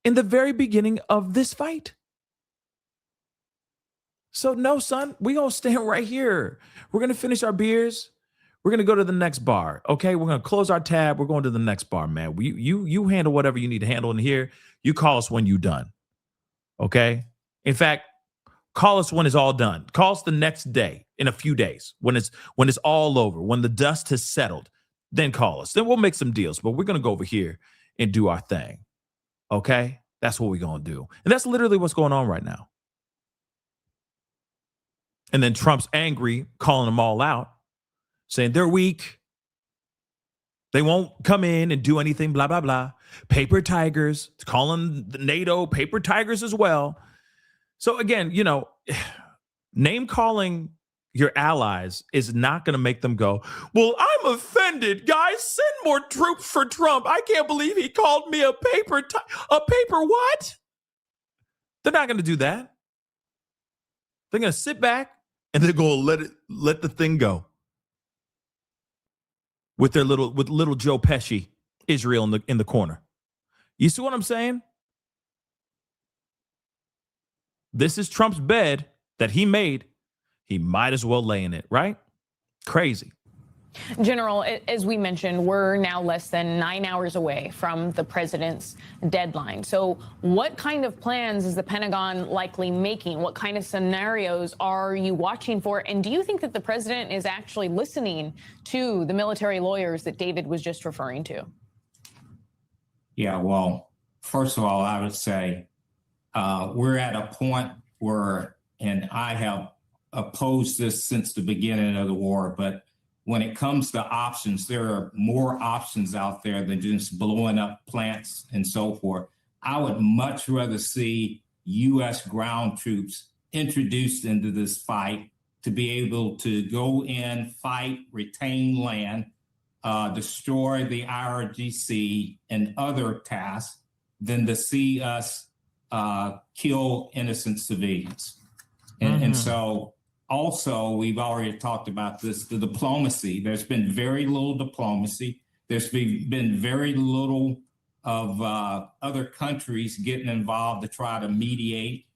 in the very beginning of this fight. So no, son, we gonna stand right here. We're gonna finish our beers. We're going to go to the next bar. Okay, we're going to close our tab. We're going to the next bar, man. You handle whatever you need to handle in here. You call us when you're done. Okay? In fact, call us when it's all done. Call us the next day, in a few days, when it's all over, when the dust has settled. Then call us. Then we'll make some deals. But we're going to go over here and do our thing. Okay? That's what we're going to do. And that's literally what's going on right now. And then Trump's angry, calling them all out, saying they're weak. They won't come in and do anything, blah, blah, blah. Paper tigers, calling the NATO paper tigers as well. So again, you know, name calling your allies is not going to make them go, well, I'm offended, guys. Send more troops for Trump. I can't believe he called me a paper what? They're not going to do that. They're going to sit back and they're going to let the thing go. With little Joe Pesci, Israel in the corner. You see what I'm saying? This is Trump's bed that he made. He might as well lay in it, right? Crazy. General, as we mentioned, we're now less than 9 hours away from the president's deadline. So what kind of plans is the Pentagon likely making? What kind of scenarios are you watching for? And do you think that the president is actually listening to the military lawyers that David was just referring to? Yeah, well, first of all, I would say we're at a point where, and I have opposed this since the beginning of the war, but when it comes to options, there are more options out there than just blowing up plants and so forth. I would much rather see U.S. ground troops introduced into this fight to be able to go in, fight, retain land, destroy the IRGC and other tasks than to see us kill innocent civilians. And so also, we've already talked about this, the diplomacy. There's been very little diplomacy. There's been very little of other countries getting involved to try to mediate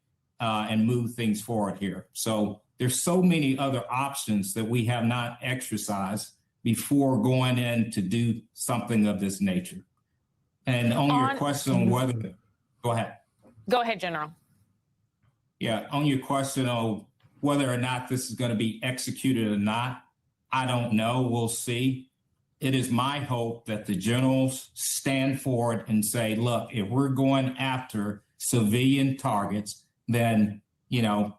and move things forward here. So there's so many other options that we have not exercised before going in to do something of this nature. And on your question on whether, go ahead. Go ahead, General. Yeah, on your question on whether or not this is going to be executed or not, I don't know. We'll see. It is my hope that the generals stand forward and say, look, if we're going after civilian targets, then, you know,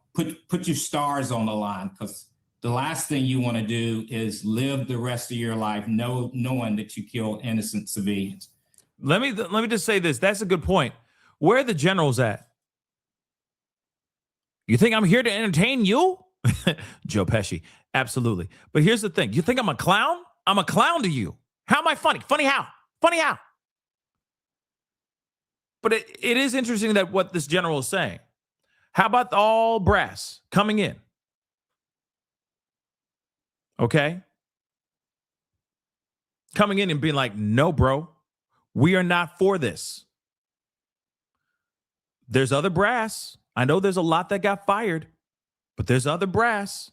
put your stars on the line, because the last thing you want to do is live the rest of your life knowing that you kill innocent civilians. Let me just say this. That's a good point. Where are the generals at? You think I'm here to entertain you? Joe Pesci. Absolutely. But here's the thing. You think I'm a clown? I'm a clown to you. How am I funny? Funny how? Funny how? But it is interesting that what this general is saying. How about the all brass coming in? Okay? Coming in and being like, no, bro, we are not for this. There's other brass. I know there's a lot that got fired, but there's other brass.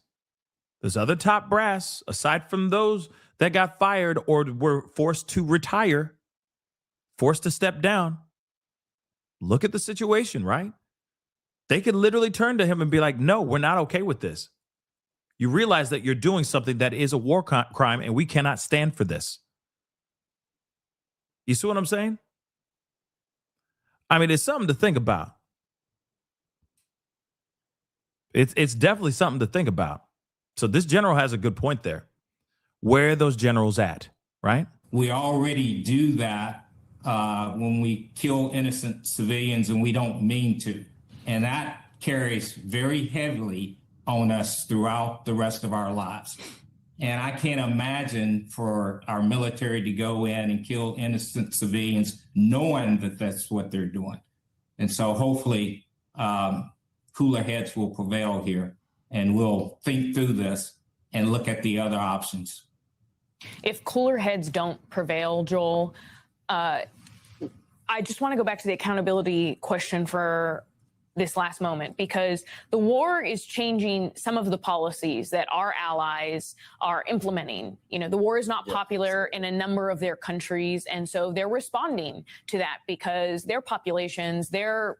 There's other top brass, aside from those that got fired or were forced to retire, forced to step down. Look at the situation, right? They could literally turn to him and be like, no, we're not okay with this. You realize that you're doing something that is a war crime, and we cannot stand for this. You see what I'm saying? I mean, it's something to think about. It's definitely something to think about. So this general has a good point there. Where are those generals at, right? We already do that when we kill innocent civilians, and we don't mean to. And that carries very heavily on us throughout the rest of our lives. And I can't imagine for our military to go in and kill innocent civilians knowing that that's what they're doing. And so hopefully cooler heads will prevail here, and we'll think through this and look at the other options. If cooler heads don't prevail, Joel, I just want to go back to the accountability question for this last moment, because the war is changing some of the policies that our allies are implementing. You know, the war is not popular in a number of their countries, and so they're responding to that because their populations, their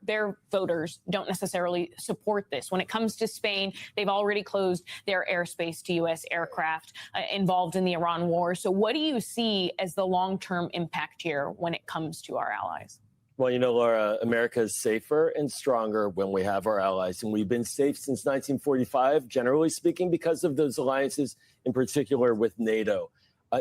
voters don't necessarily support this. When it comes to Spain, they've already closed their airspace to U.S. aircraft involved in the Iran war. So what do you see as the long-term impact here when it comes to our allies? Well, you know, Laura, America is safer and stronger when we have our allies. And we've been safe since 1945, generally speaking, because of those alliances, in particular with NATO.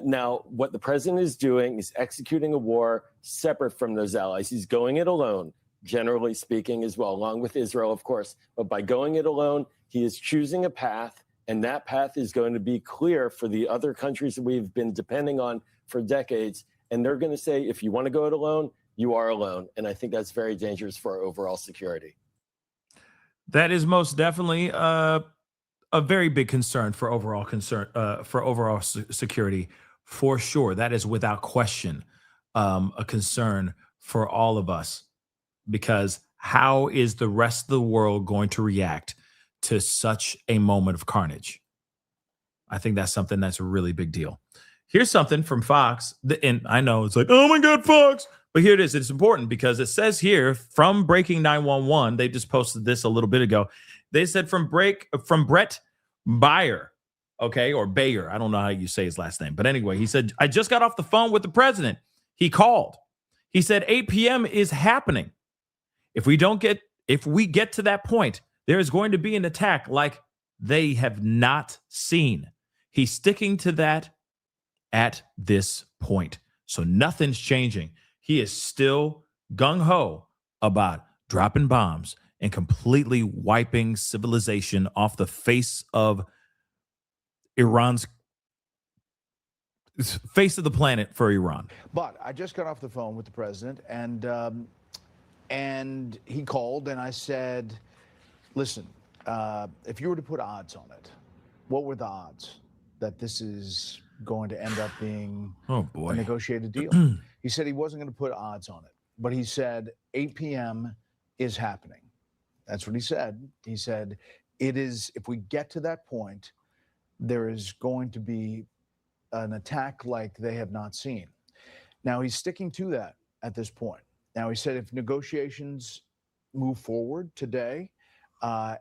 Now, what the president is doing is executing a war separate from those allies. He's going it alone, generally speaking, as well, along with Israel, of course. But by going it alone, he is choosing a path, and that path is going to be clear for the other countries that we've been depending on for decades. And they're going to say, if you want to go it alone, you are alone. And I think that's very dangerous for our overall security. That is most definitely a very big concern for overall security, for sure. That is without question a concern for all of us, because how is the rest of the world going to react to such a moment of carnage? I think that's something that's a really big deal. Here's something from Fox, and I know it's like, oh my God, Fox. But here it is. It's important because it says here from Breaking 911, they just posted this a little bit ago. They said from Brett Bayer, okay, or Bayer. I don't know how you say his last name. But anyway, he said, I just got off the phone with the president. He called. He said 8 p.m. is happening. If we get to that point, there is going to be an attack like they have not seen. He's sticking to that at this point. So nothing's changing. He is still gung-ho about dropping bombs and completely wiping civilization off the face of Iran's face of the planet for Iran. But I just got off the phone with the president, and he called, and I said, listen, if you were to put odds on it, what were the odds that this is going to end up being a negotiated deal? He said he wasn't going to put odds on it, but he said 8 p.m. is happening. That's what he said. He said it is, if we get to that point, there is going to be an attack like they have not seen. Now, he's sticking to that at this point. Now, he said if negotiations move forward today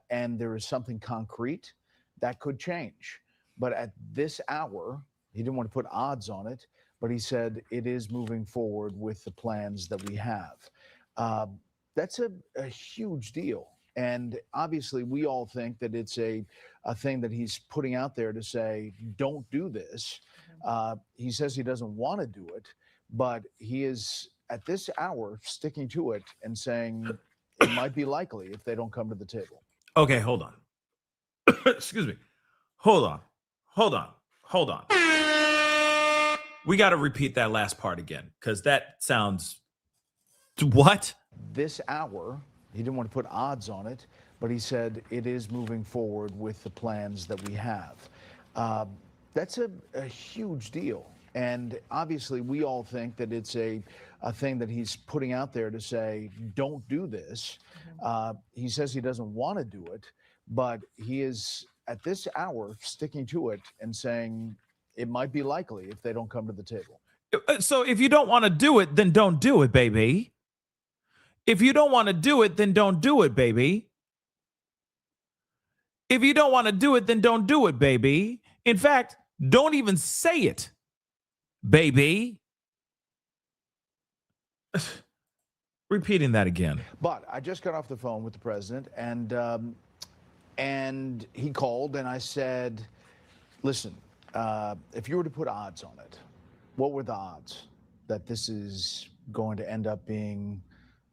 and there is something concrete, that could change. But at this hour, he didn't want to put odds on it, but he said it is moving forward with the plans that we have. That's a huge deal And obviously, we all think that it's a thing that he's putting out there to say, don't do this. He says he doesn't want to do it, but he is at this hour sticking to it and saying it might be likely if they don't come to the table. Okay, hold on. Excuse me. Hold on. We got to repeat that last part again, because that sounds... What? This hour, he didn't want to put odds on it, but he said it is moving forward with the plans that we have. That's a huge deal. And obviously, we all think that it's a thing that he's putting out there to say, don't do this. He says he doesn't want to do it, but he is at this hour sticking to it and saying it might be likely if they don't come to the table. So if you don't want to do it, then don't do it, baby. If you don't want to do it, then don't do it, baby. If you don't want to do it, then don't do it, baby. In fact, don't even say it, baby. Repeating that again. But I just got off the phone with the president, and he called, and I said, listen, if you were to put odds on it, what were the odds that this is going to end up being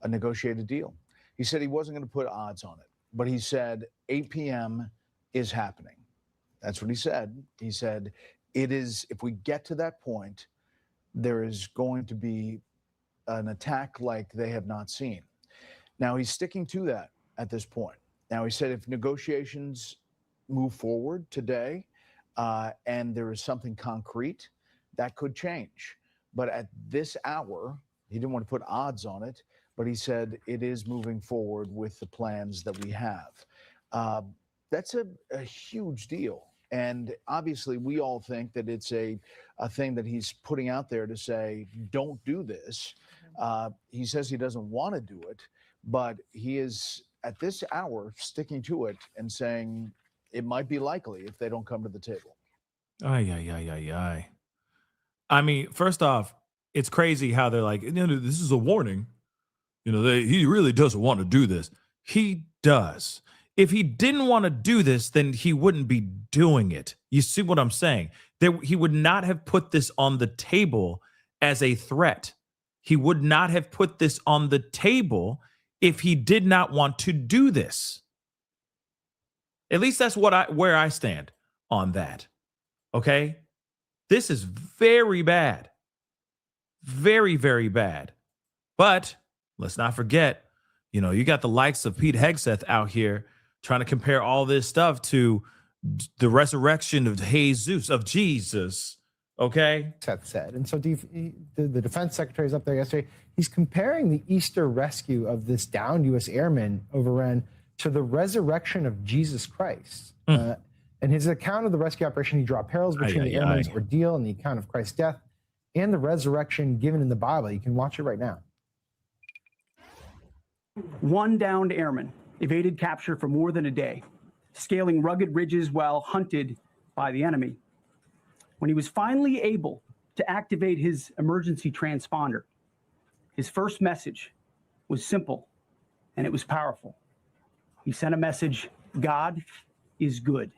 a negotiated deal? He said he wasn't going to put odds on it, but he said 8 p.m. is happening. That's what he said. He said, it is, if we get to that point, there is going to be an attack like they have not seen. Now, he's sticking to that at this point. Now, he said if negotiations move forward today and there is something concrete, that could change. But at this hour, he didn't want to put odds on it, but he said it is moving forward with the plans that we have. That's a huge deal. And obviously, we all think that it's a thing that he's putting out there to say, don't do this. He says he doesn't want to do it, but he is at this hour sticking to it and saying it might be likely if they don't come to the table. Ay. I mean, first off, it's crazy how they're like, this is a warning. He really doesn't want to do this. He does. If he didn't want to do this, then he wouldn't be doing it. You see what I'm saying? He would not have put this on the table as a threat. He would not have put this on the table if he did not want to do this. At least that's where I stand on that. Okay? This is very bad. Very, very bad. But let's not forget, you got the likes of Pete Hegseth out here trying to compare all this stuff to the resurrection of Jesus. Okay? That said. And so the defense secretary is up there yesterday. He's comparing the Easter rescue of this downed U.S. airman over Iran to the resurrection of Jesus Christ. And his account of the rescue operation, he draw parallels between the airman's ordeal and the account of Christ's death and the resurrection given in the Bible. You can watch it right now. One downed airman evaded capture for more than a day, scaling rugged ridges while hunted by the enemy. When he was finally able to activate his emergency transponder, his first message was simple and it was powerful. He sent a message, God is good.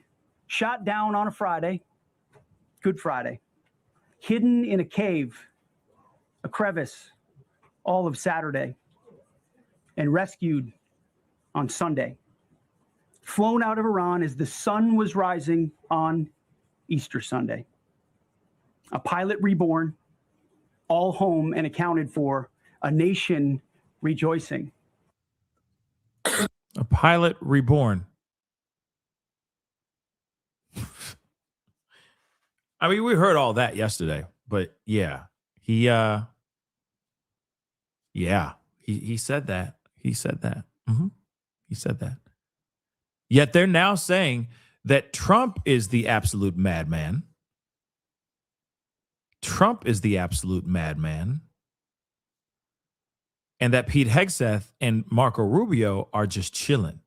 Shot down on a Friday, Good Friday, hidden in a cave, a crevice, all of Saturday, and rescued on Sunday. Flown out of Iran as the sun was rising on Easter Sunday. A pilot reborn, all home and accounted for, a nation rejoicing. A pilot reborn. I mean, we heard all that yesterday, but yeah, he said that. He said that. He said that. Yet they're now saying that Trump is the absolute madman. Trump is the absolute madman. And that Pete Hegseth and Marco Rubio are just chilling.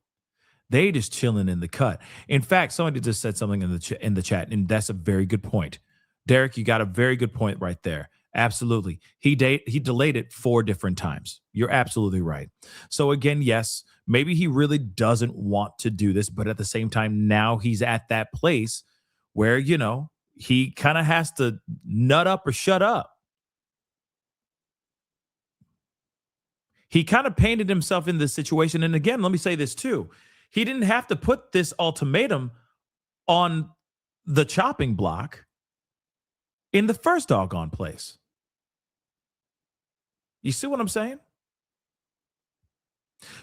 They just chilling in the cut. In fact, somebody just said something in the chat, and that's a very good point. Derek, you got a very good point right there. Absolutely. He delayed it 4 different times. You're absolutely right. So again, yes, maybe he really doesn't want to do this, but at the same time, now he's at that place where, you know, he kind of has to nut up or shut up. He kind of painted himself in this situation. And again, let me say this too. He didn't have to put this ultimatum on the chopping block in the first doggone place. You see what I'm saying?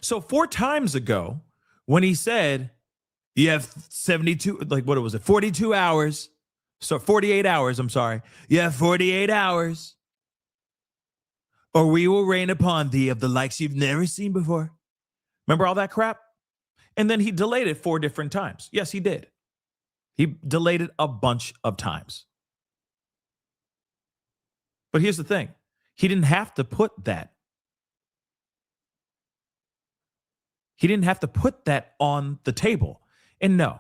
So 4 times ago, when he said, you have 72, like what was it, 42 hours. So 48 hours, I'm sorry. You have 48 hours. Or we will rain upon thee of the likes you've never seen before. Remember all that crap? And then he delayed it 4 different times. Yes, he did. He delayed it a bunch of times. But here's the thing. He didn't have to put that. He didn't have to put that on the table. And no,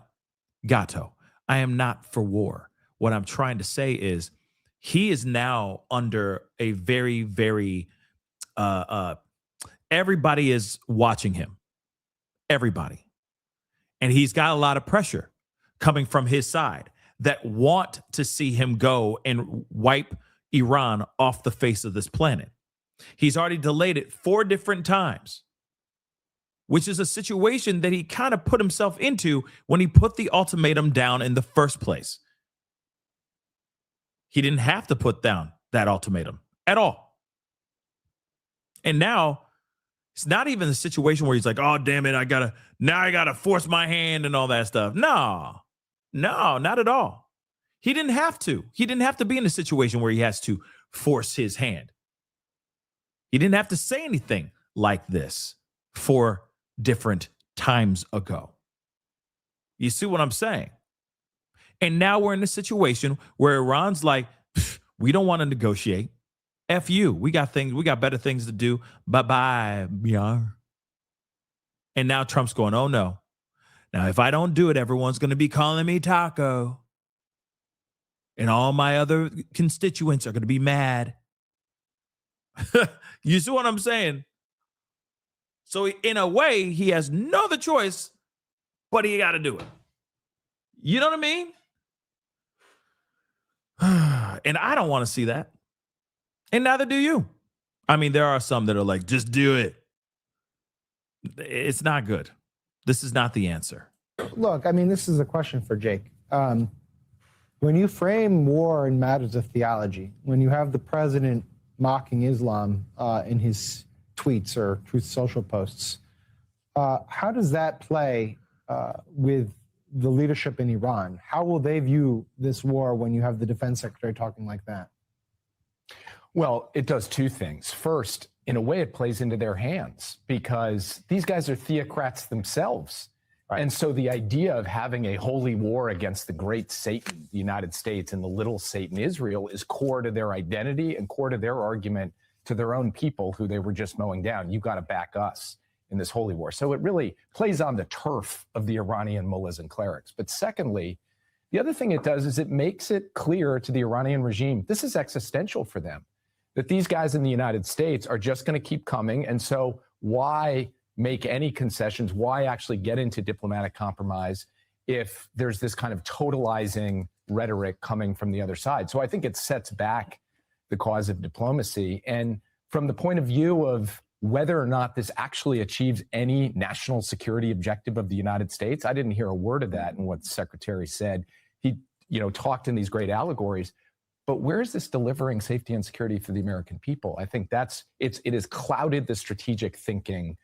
Gato, I am not for war. What I'm trying to say is he is now under a very, very, everybody is watching him. Everybody. And he's got a lot of pressure coming from his side that want to see him go and wipe Iran off the face of this planet. He's already delayed it 4 different times, which is a situation that he kind of put himself into when he put the ultimatum down in the first place. He didn't have to put down that ultimatum at all. And now it's not even the situation where he's like, oh, damn it, I gotta force my hand and all that stuff. No, not at all. He didn't have to. He didn't have to be in a situation where he has to force his hand. He didn't have to say anything like this 4 different times ago. You see what I'm saying? And now we're in a situation where Iran's like, we don't want to negotiate. F you. We got better things to do. Bye-bye. Yeah. And now Trump's going, oh no. Now, if I don't do it, everyone's going to be calling me Taco. And all my other constituents are going to be mad. You see what I'm saying? So in a way, he has no other choice, but he got to do it. You know what I mean? And I don't want to see that. And neither do you. I mean, there are some that are like, just do it. It's not good. This is not the answer. Look, I mean, this is a question for Jake. When you frame war in matters of theology, when you have the president mocking Islam in his tweets or Truth Social posts, how does that play with the leadership in Iran? How will they view this war when you have the defense secretary talking like that? Well, it does 2 things. First, in a way, it plays into their hands because these guys are theocrats themselves. Right. And so the idea of having a holy war against the great Satan, the United States, and the little Satan, Israel, is core to their identity and core to their argument to their own people who they were just mowing down. You got to back us in this holy war. So it really plays on the turf of the Iranian mullahs and clerics. But secondly, the other thing it does is it makes it clear to the Iranian regime, this is existential for them, that these guys in the United States are just going to keep coming. And so why make any concessions? Why actually get into diplomatic compromise if there's this kind of totalizing rhetoric coming from the other side? So I think it sets back the cause of diplomacy. And from the point of view of whether or not this actually achieves any national security objective of the United States, I didn't hear a word of that in what the secretary said. He, talked in these great allegories. But where is this delivering safety and security for the American people? I think it has clouded the strategic thinking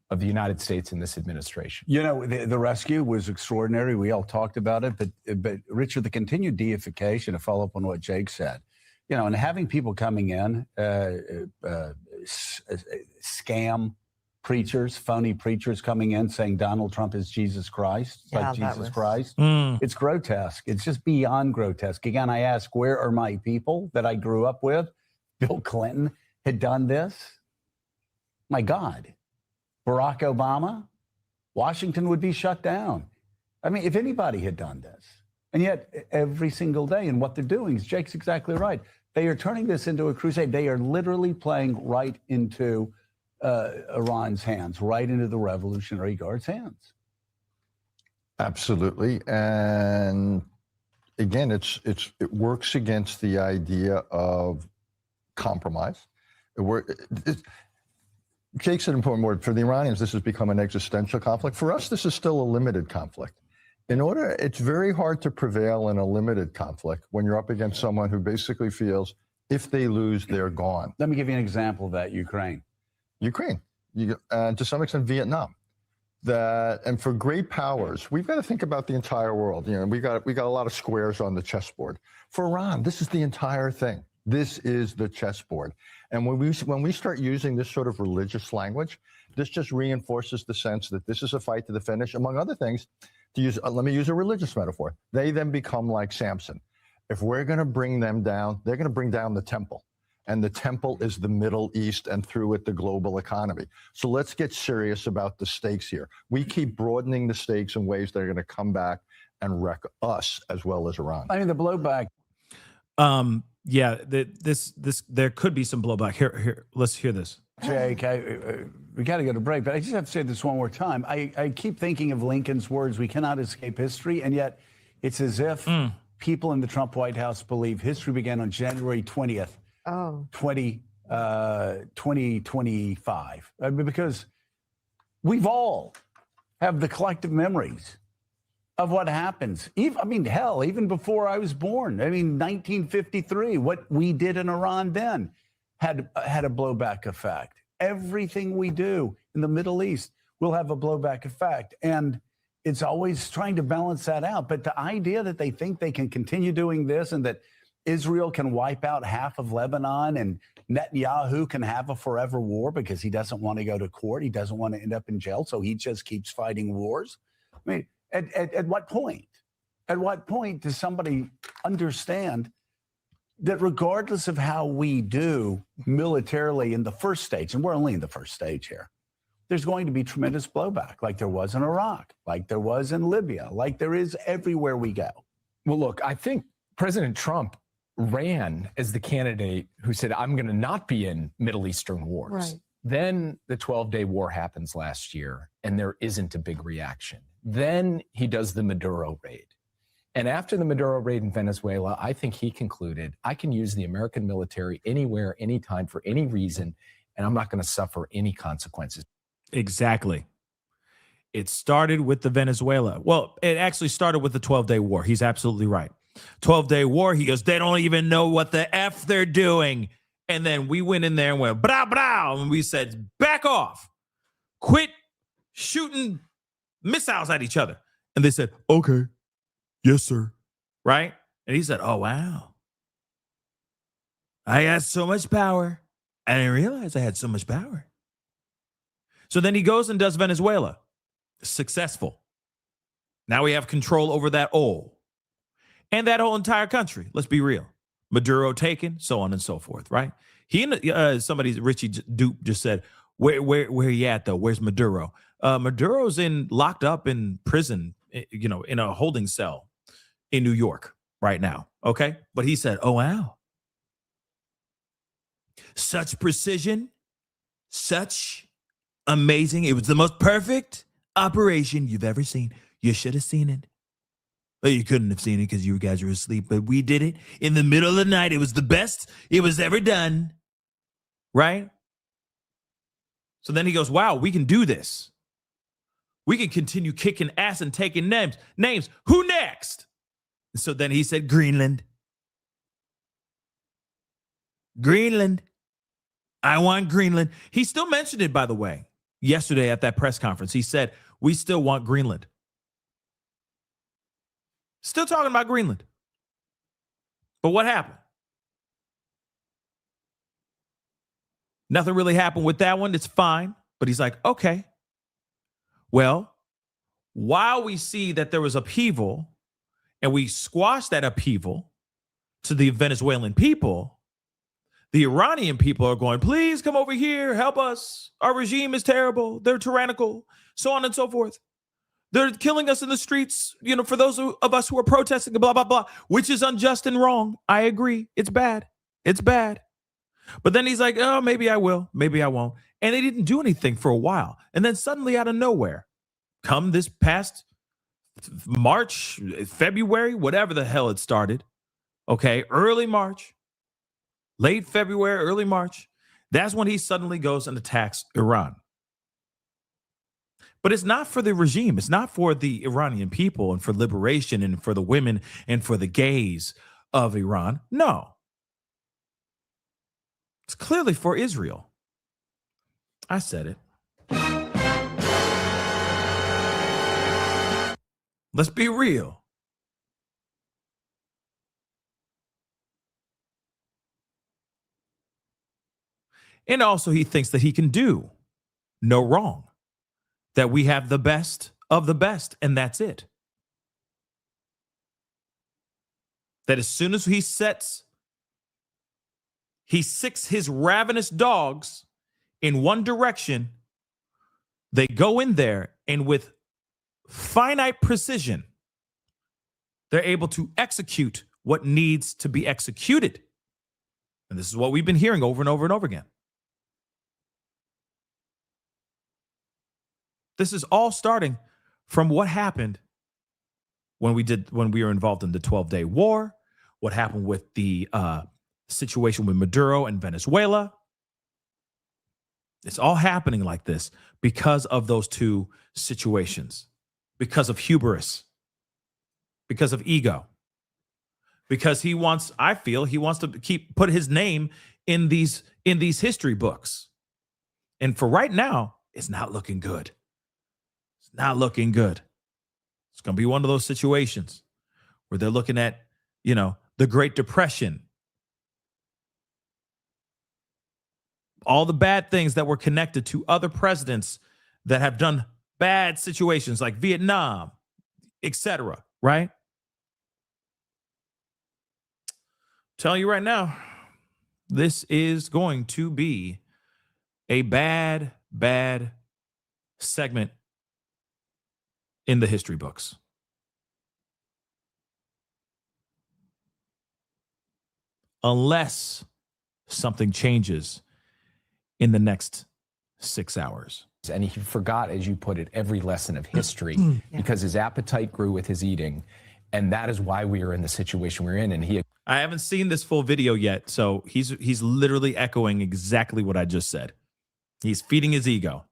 of the United States in this administration. The rescue was extraordinary. We all talked about it. But Richard, the continued deification, to follow up on what Jake said, and having people coming in, scam preachers, phony preachers coming in saying Donald Trump is Jesus Christ, Jesus Christ. It's grotesque. It's just beyond grotesque. Again, I ask, where are my people that I grew up with? Bill Clinton had done this. My God. Barack Obama, Washington would be shut down. I mean, if anybody had done this. And yet every single day, and what they're doing is, Jake's exactly right. They are turning this into a crusade. They are literally playing right into Iran's hands, right into the Revolutionary Guard's hands. Absolutely. And again, it works against the idea of compromise. Jake's an important word. For the Iranians, this has become an existential conflict. For us, this is still a limited conflict. It's very hard to prevail in a limited conflict when you're up against someone who basically feels if they lose, they're gone. Let me give you an example of that, Ukraine. To some extent, Vietnam. And for great powers, we've got to think about the entire world. We got a lot of squares on the chessboard. For Iran, this is the entire thing. This is the chessboard. And when we start using this sort of religious language, this just reinforces the sense that this is a fight to the finish. Among other things, let me use a religious metaphor. They then become like Samson. If we're going to bring them down, they're going to bring down the temple. And the temple is the Middle East and through it, the global economy. So let's get serious about the stakes here. We keep broadening the stakes in ways that are going to come back and wreck us as well as Iran. I mean, the blowback. Yeah, there could be some blowback. Here, let's hear this. Jake, we got to go to break, but I just have to say this one more time. I keep thinking of Lincoln's words, we cannot escape history, and yet it's as if people in the Trump White House believe history began on January 20th, 2025. Because we've all have the collective memories of what happens. Even before I was born. 1953, what we did in Iran then had a blowback effect. Everything we do in the Middle East will have a blowback effect. And it's always trying to balance that out. But the idea that they think they can continue doing this and that Israel can wipe out half of Lebanon and Netanyahu can have a forever war because he doesn't want to go to court. He doesn't want to end up in jail. So he just keeps fighting wars. At what point? At what point does somebody understand that regardless of how we do militarily in the first stage, and we're only in the first stage here, there's going to be tremendous blowback like there was in Iraq, like there was in Libya, like there is everywhere we go? Well, look, I think President Trump ran as the candidate who said, I'm going to not be in Middle Eastern wars. Right. Then the 12-day war happens last year, and there isn't a big reaction. Then he does the Maduro raid. And after the Maduro raid in Venezuela, I think he concluded, I can use the American military anywhere, anytime, for any reason, and I'm not going to suffer any consequences. Exactly. It started with the Venezuela. Well, it actually started with the 12-day war. He's absolutely right. 12-day war, he goes, they don't even know what the F they're doing. And then we went in there and went, brah, brah, and we said, back off. Quit shooting missiles at each other. And they said, okay. Yes, sir. Right? And he said, oh, wow. I got so much power. I didn't realize I had so much power. So then he goes and does Venezuela. Successful. Now we have control over that oil and that whole entire country. Let's be real. Maduro taken, so on and so forth, right? He and somebody, Richie Dupe, just said, where he at though? Where's Maduro? Maduro's locked up in prison, in a holding cell in New York right now. Okay. But he said, oh, wow. Such precision, such amazing. It was the most perfect operation you've ever seen. You should have seen it. But you couldn't have seen it because you guys were asleep. But we did it in the middle of the night. It was the best it was ever done. Right? So then he goes, wow, we can do this. We can continue kicking ass and taking names. Who next? And so then he said, Greenland. Greenland. I want Greenland. He still mentioned it, by the way, yesterday at that press conference. He said, we still want Greenland. Still talking about Greenland. But what happened? Nothing really happened with that one. It's fine. But he's like, okay. Well, while we see that there was upheaval and we squashed that upheaval to the Venezuelan people, the Iranian people are going, please come over here, help us. Our regime is terrible. They're tyrannical, so on and so forth. They're killing us in the streets, for those of us who are protesting, blah, blah, blah, which is unjust and wrong. I agree. It's bad. It's bad. But then he's like, oh, maybe I will, maybe I won't. And they didn't do anything for a while. And then suddenly out of nowhere, come this past March, February, whatever the hell it started, okay, early March, late February, early March, that's when he suddenly goes and attacks Iran. But it's not for the regime. It's not for the Iranian people and for liberation and for the women and for the gays of Iran. No. It's clearly for Israel. I said it. Let's be real. And also he thinks that he can do no wrong, that we have the best of the best, and that's it. That as soon as he sicks his ravenous dogs in one direction, they go in there and with finite precision, they're able to execute what needs to be executed. And this is what we've been hearing over and over and over again. This is all starting from what happened when we were involved in the 12-day war, what happened with the situation with Maduro and Venezuela. It's all happening like this because of those two situations, because of hubris, because of ego, because I feel he wants to put his name in these history books. And for right now, it's not looking good. It's not looking good. It's going to be one of those situations where they're looking at, the Great Depression, all the bad things that were connected to other presidents that have done bad situations like Vietnam, etc. Right? Telling you right now, this is going to be a bad, bad segment in the history books. Unless something changes in the next 6 hours. And he forgot, as you put it, every lesson of history because his appetite grew with his eating. And that is why we are in the situation we're in. And I haven't seen this full video yet, so he's literally echoing exactly what I just said. He's feeding his ego.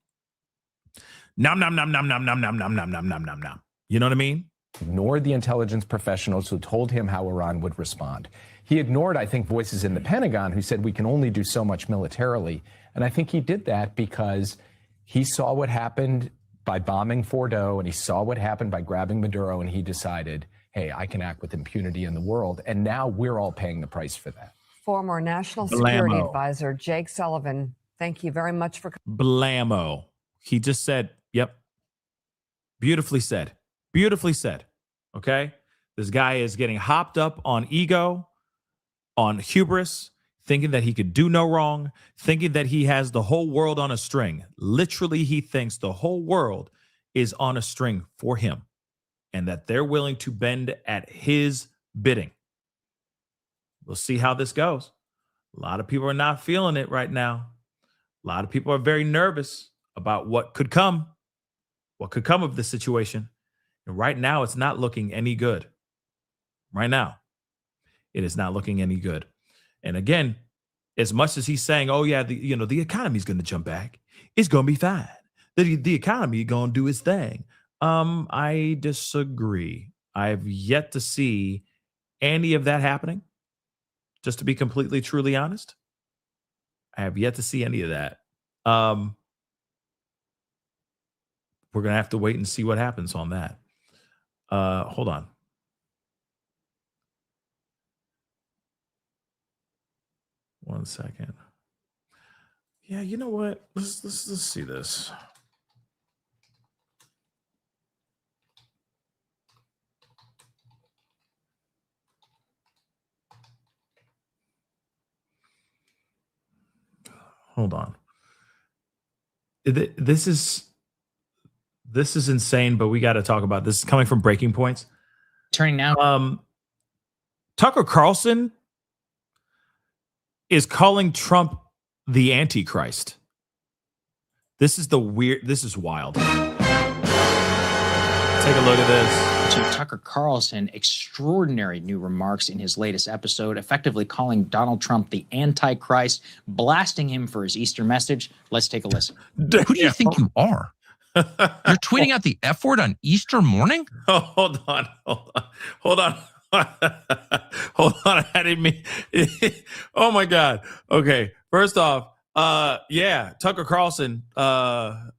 Nom nom nom nom nom nom nom nom nom nom nom nom nom. You know what I mean? Ignored the intelligence professionals who told him how Iran would respond. He ignored, I think, voices in the Pentagon who said we can only do so much militarily. And I think he did that because he saw what happened by bombing Fordo, and he saw what happened by grabbing Maduro, and he decided, hey, I can act with impunity in the world. And now we're all paying the price for that. Former National Security Advisor Jake Sullivan, thank you very much for... Blammo. He just said, yep. Beautifully said. Beautifully said. Okay? This guy is getting hopped up on ego, on hubris, thinking that he could do no wrong, thinking that he has the whole world on a string. Literally, he thinks the whole world is on a string for him and that they're willing to bend at his bidding. We'll see how this goes. A lot of people are not feeling it right now. A lot of people are very nervous about what could come of this situation. And right now, it's not looking any good. Right now, it is not looking any good. And again, as much as he's saying, oh, yeah, the economy's going to jump back, it's going to be fine. The economy going to do its thing. I disagree. I've yet to see any of that happening. Just to be completely, truly honest, I have yet to see any of that. We're going to have to wait and see what happens on that. Hold on. One second. Yeah, you know what? Let's see this. Hold on. This is insane, but we got to talk about this. This is coming from Breaking Points. Turning now. Tucker Carlson is calling Trump the Antichrist. This is wild. Take a look at this. To Tucker Carlson, extraordinary new remarks in his latest episode, effectively calling Donald Trump the Antichrist, blasting him for his Easter message. Let's take a listen. Who do you think you are? You're tweeting out the F word on Easter morning? Oh, hold on. Hold on. I didn't mean. Oh my God. Okay. First off, Tucker Carlson. I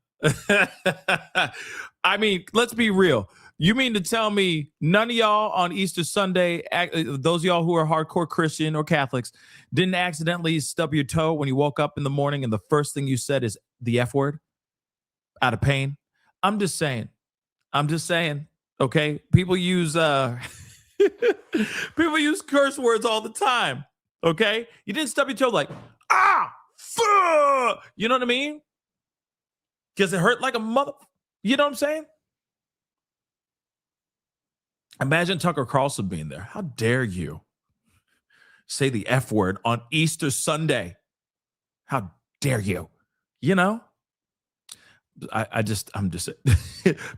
mean, let's be real. You mean to tell me none of y'all on Easter Sunday, those of y'all who are hardcore Christian or Catholics, didn't accidentally stub your toe when you woke up in the morning and the first thing you said is the F word out of pain? I'm just saying. Okay. People use curse words all the time. Okay. You didn't stub your toe like, you know what I mean? Because it hurt like a mother. You know what I'm saying? Imagine Tucker Carlson being there. How dare you say the F word on Easter Sunday? How dare you? You know? I'm just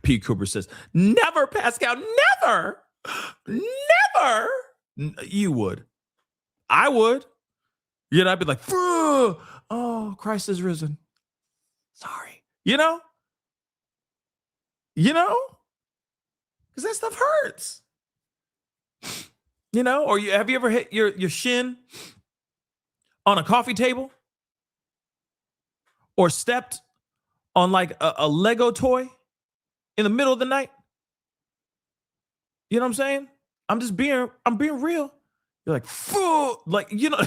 Pete Cooper says, never, Pascal, never. You would. I would. You know, I'd be like, oh, Christ is risen. Sorry. You know? Because that stuff hurts. You know, or have you ever hit your shin on a coffee table? Or stepped on like a Lego toy in the middle of the night? You know what I'm saying? I'm being real. You're like, you know,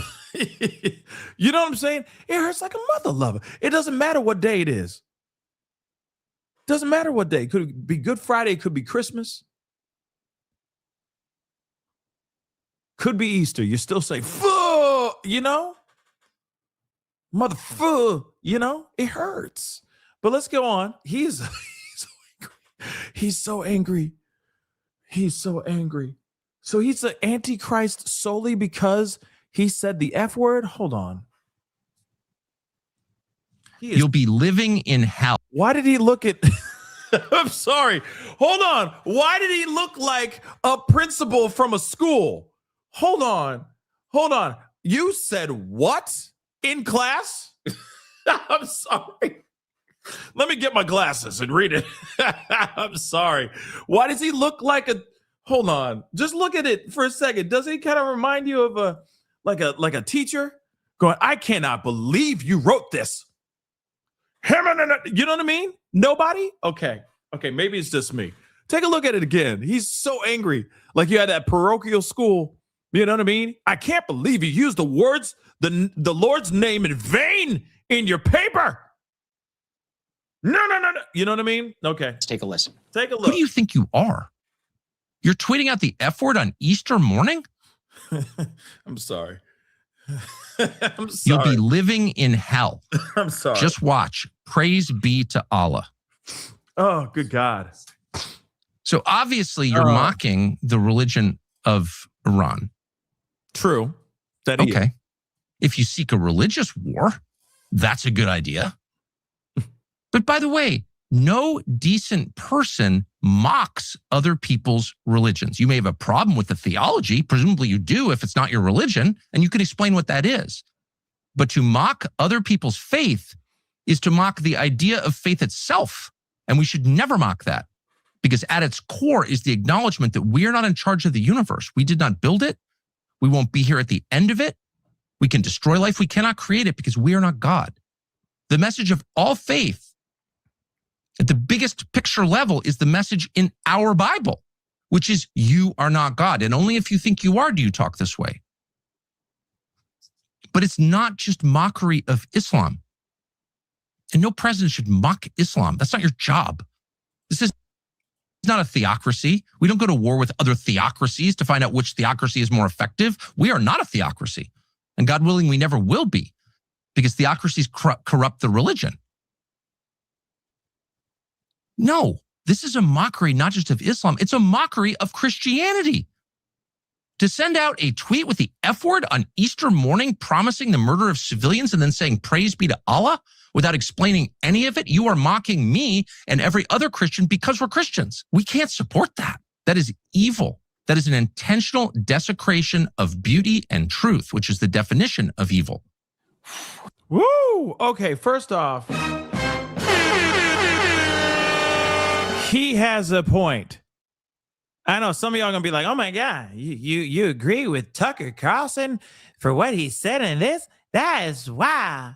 you know what I'm saying? It hurts like a mother lover. It doesn't matter what day it is. Doesn't matter what day. It could be Good Friday. It could be Christmas. Could be Easter. You still say, you know? Mother, you know? It hurts. But let's go on. He's so angry. He's so angry. So he's the Antichrist solely because he said the F word? Hold on. You'll be living in hell. Why did he look at... I'm sorry. Hold on. Why did he look like a principal from a school? Hold on. You said what in class? I'm sorry. Let me get my glasses and read it. I'm sorry. Why does he look like a... Hold on. Just look at it for a second. Does he kind of remind you of a teacher going, I cannot believe you wrote this. You know what I mean? Nobody? Okay. Maybe it's just me. Take a look at it again. He's so angry. Like you had that parochial school. You know what I mean? I can't believe you used the words, the Lord's name in vain in your paper. No. You know what I mean? Okay. Let's take a listen. Who do you think you are? You're tweeting out the F word on Easter morning? I'm sorry. You'll be living in hell. I'm sorry. Just watch. Praise be to Allah. Oh, good God. So obviously you're mocking the religion of Iran. True. Okay. If you seek a religious war, that's a good idea. But by the way, no decent person mocks other people's religions. You may have a problem with the theology. Presumably you do if it's not your religion, and you can explain what that is. But to mock other people's faith is to mock the idea of faith itself. And we should never mock that, because at its core is the acknowledgement that we are not in charge of the universe. We did not build it. We won't be here at the end of it. We can destroy life. We cannot create it because we are not God. The message of all faith at the biggest picture level is the message in our Bible, which is you are not God. And only if you think you are do you talk this way. But it's not just mockery of Islam. And no president should mock Islam. That's not your job. This is not a theocracy. We don't go to war with other theocracies to find out which theocracy is more effective. We are not a theocracy. And God willing, we never will be, because theocracies corrupt the religion. No, this is a mockery not just of Islam, it's a mockery of Christianity. To send out a tweet with the F word on Easter morning promising the murder of civilians and then saying praise be to Allah without explaining any of it, you are mocking me and every other Christian because we're Christians. We can't support that. That is evil. That is an intentional desecration of beauty and truth, which is the definition of evil. Woo! Okay, first off, he has a point. I know some of y'all are gonna be like, "Oh my God, you agree with Tucker Carlson for what he said in this? That is wow."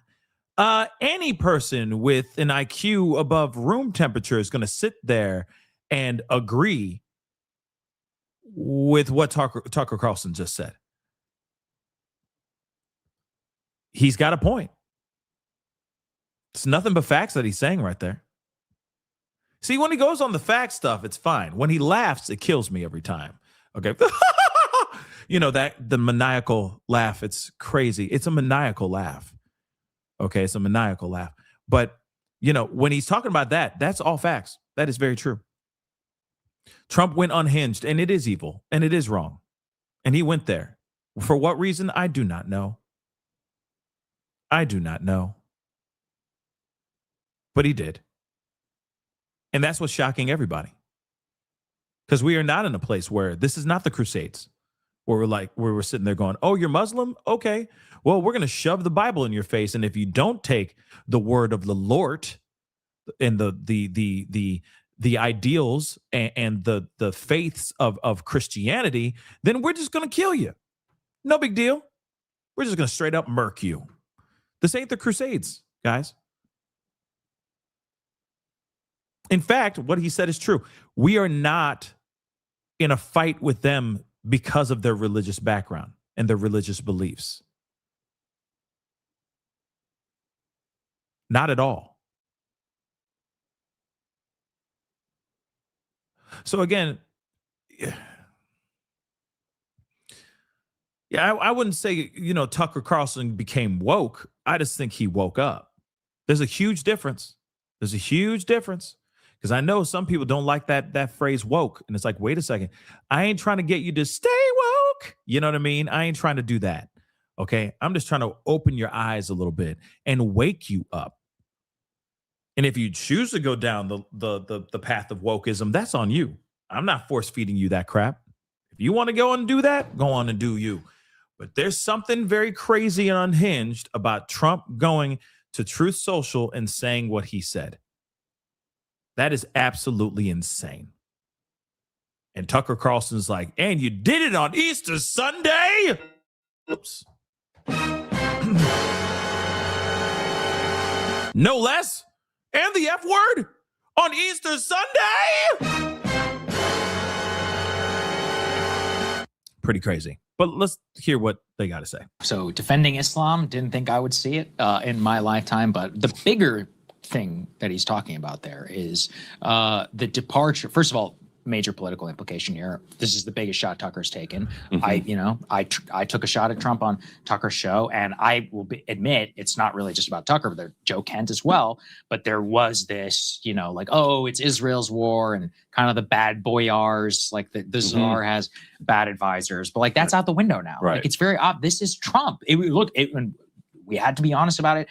Any person with an IQ above room temperature is gonna sit there and agree with what Tucker Carlson just said. He's got a point. It's nothing but facts that he's saying right there. See, when he goes on the fact stuff, it's fine. When he laughs, it kills me every time. Okay. You know, the maniacal laugh, it's crazy. It's a maniacal laugh. Okay, it's a maniacal laugh. But, you know, when he's talking about that, that's all facts. That is very true. Trump went unhinged, and it is evil, and it is wrong. And he went there. For what reason? I do not know. I do not know. But he did. And that's what's shocking everybody. Because we are not in a place where this is not the Crusades, where we're sitting there going, "Oh, you're Muslim? Okay. Well, we're going to shove the Bible in your face. And if you don't take the word of the Lord and the ideals and the faiths of Christianity, then we're just going to kill you. No big deal. We're just going to straight up murk you." This ain't the Crusades, guys. In fact, what he said is true. We are not in a fight with them because of their religious background and their religious beliefs. Not at all. So again, yeah, I wouldn't say, you know, Tucker Carlson became woke. I just think he woke up. There's a huge difference. There's a huge difference. Because I know some people don't like that phrase woke. And it's like, wait a second. I ain't trying to get you to stay woke. You know what I mean? I ain't trying to do that. Okay. I'm just trying to open your eyes a little bit and wake you up. And if you choose to go down the path of wokeism, that's on you. I'm not force feeding you that crap. If you want to go and do that, go on and do you. But there's something very crazy and unhinged about Trump going to Truth Social and saying what he said. That is absolutely insane. And Tucker Carlson's like, "And you did it on Easter Sunday?" Oops. No less. And the F word on Easter Sunday? Pretty crazy. But let's hear what they got to say. So defending Islam, didn't think I would see it in my lifetime. But the bigger thing that he's talking about there is the departure. First of all, major political implication here. This is the biggest shot Tucker's taken. Mm-hmm. I took a shot at Trump on Tucker's show, and I will admit it's not really just about Tucker, but there's Joe Kent as well. But there was this, like, oh, it's Israel's war, and kind of the bad boyars, like the czar has bad advisors, but like that's out the window now. Right. Like it's very obvious. This is Trump. When we had to be honest about it,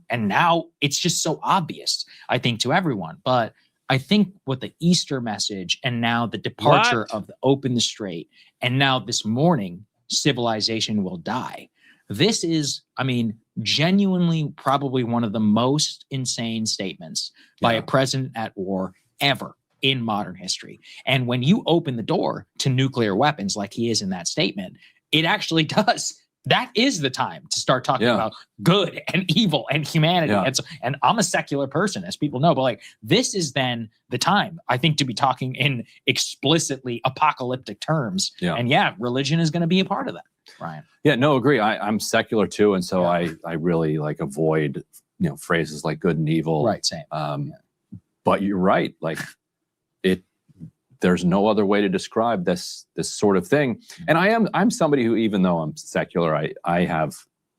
and now it's just so obvious, I think, to everyone. But I think what the Easter message and now the departure of the open the strait and now this morning, civilization will die. This is, genuinely probably one of the most insane statements by a president at war ever in modern history. And when you open the door to nuclear weapons like he is in that statement, it actually does. That is the time to start talking about good and evil and humanity. And I'm a secular person, as people know, but like this is then the time, I think, to be talking in explicitly apocalyptic terms. Yeah. And religion is going to be a part of that, Ryan. Yeah, no, agree. I'm secular too. And so I really avoid, phrases like good and evil. Right, same. But you're right. Like there's no other way to describe this sort of thing. And I'm somebody who, even though I'm secular, I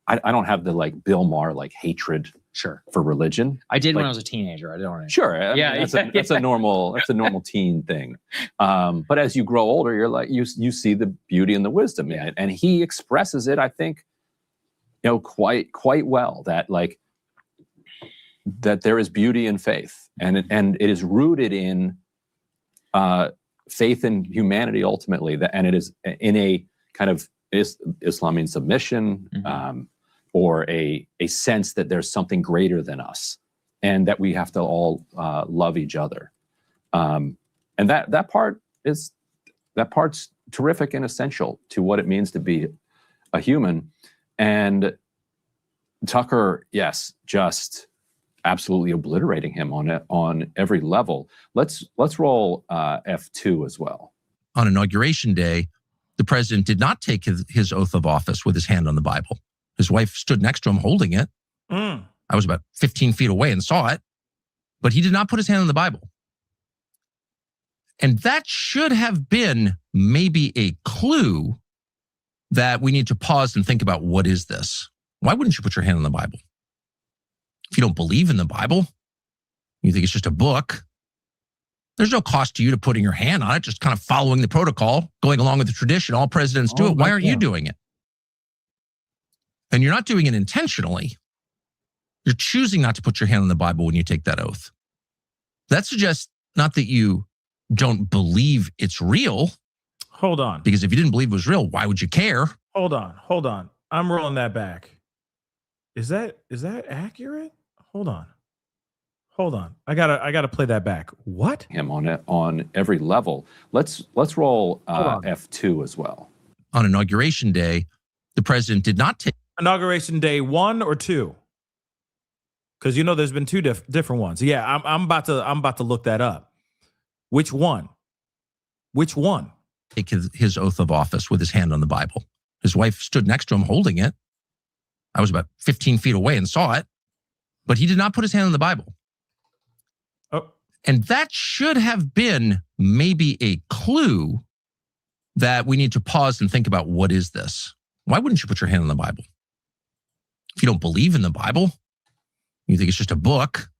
don't have the like Bill Maher like hatred Sure. for religion. I did when Like- I was a teenager. I don't. Sure. I mean, that's a normal teen thing. But as you grow older, you're like you see the beauty and the wisdom in it, and he expresses it, I think, quite well. That that there is beauty in faith, and it is rooted in faith in humanity ultimately. And it is in a kind of Islamic submission. Or a sense that there's something greater than us, and that we have to all love each other, and that part's terrific and essential to what it means to be a human. And Tucker, yes, just absolutely obliterating him on every level. Let's roll F2 as well. On Inauguration Day, the president did not take his oath of office with his hand on the Bible. His wife stood next to him holding it. I was about 15 feet away and saw it, but he did not put his hand on the Bible. And that should have been maybe a clue that we need to pause and think about, what is this? Why wouldn't you put your hand on the Bible? If you don't believe in the Bible, you think it's just a book, there's no cost to you to putting your hand on it, just kind of following the protocol, going along with the tradition. All presidents do it. Why aren't you doing it? And you're not doing it intentionally. You're choosing not to put your hand on the Bible when you take that oath. That suggests not that you don't believe it's real. Hold on. Because if you didn't believe it was real, why would you care? Hold on. I'm rolling that back. Is that accurate? Hold on. I gotta play that back. What? Him on every level. Let's roll F2 as well. On Inauguration Day, the president did not take Inauguration Day 1 or 2? Because there's been two different ones. Yeah, I'm about to look that up. Which one? Take his oath of office with his hand on the Bible. His wife stood next to him holding it. I was about 15 feet away and saw it, but he did not put his hand on the Bible. And that should have been maybe a clue that we need to pause and think about, what is this? Why wouldn't you put your hand on the Bible? If you don't believe in the Bible, you think it's just a book,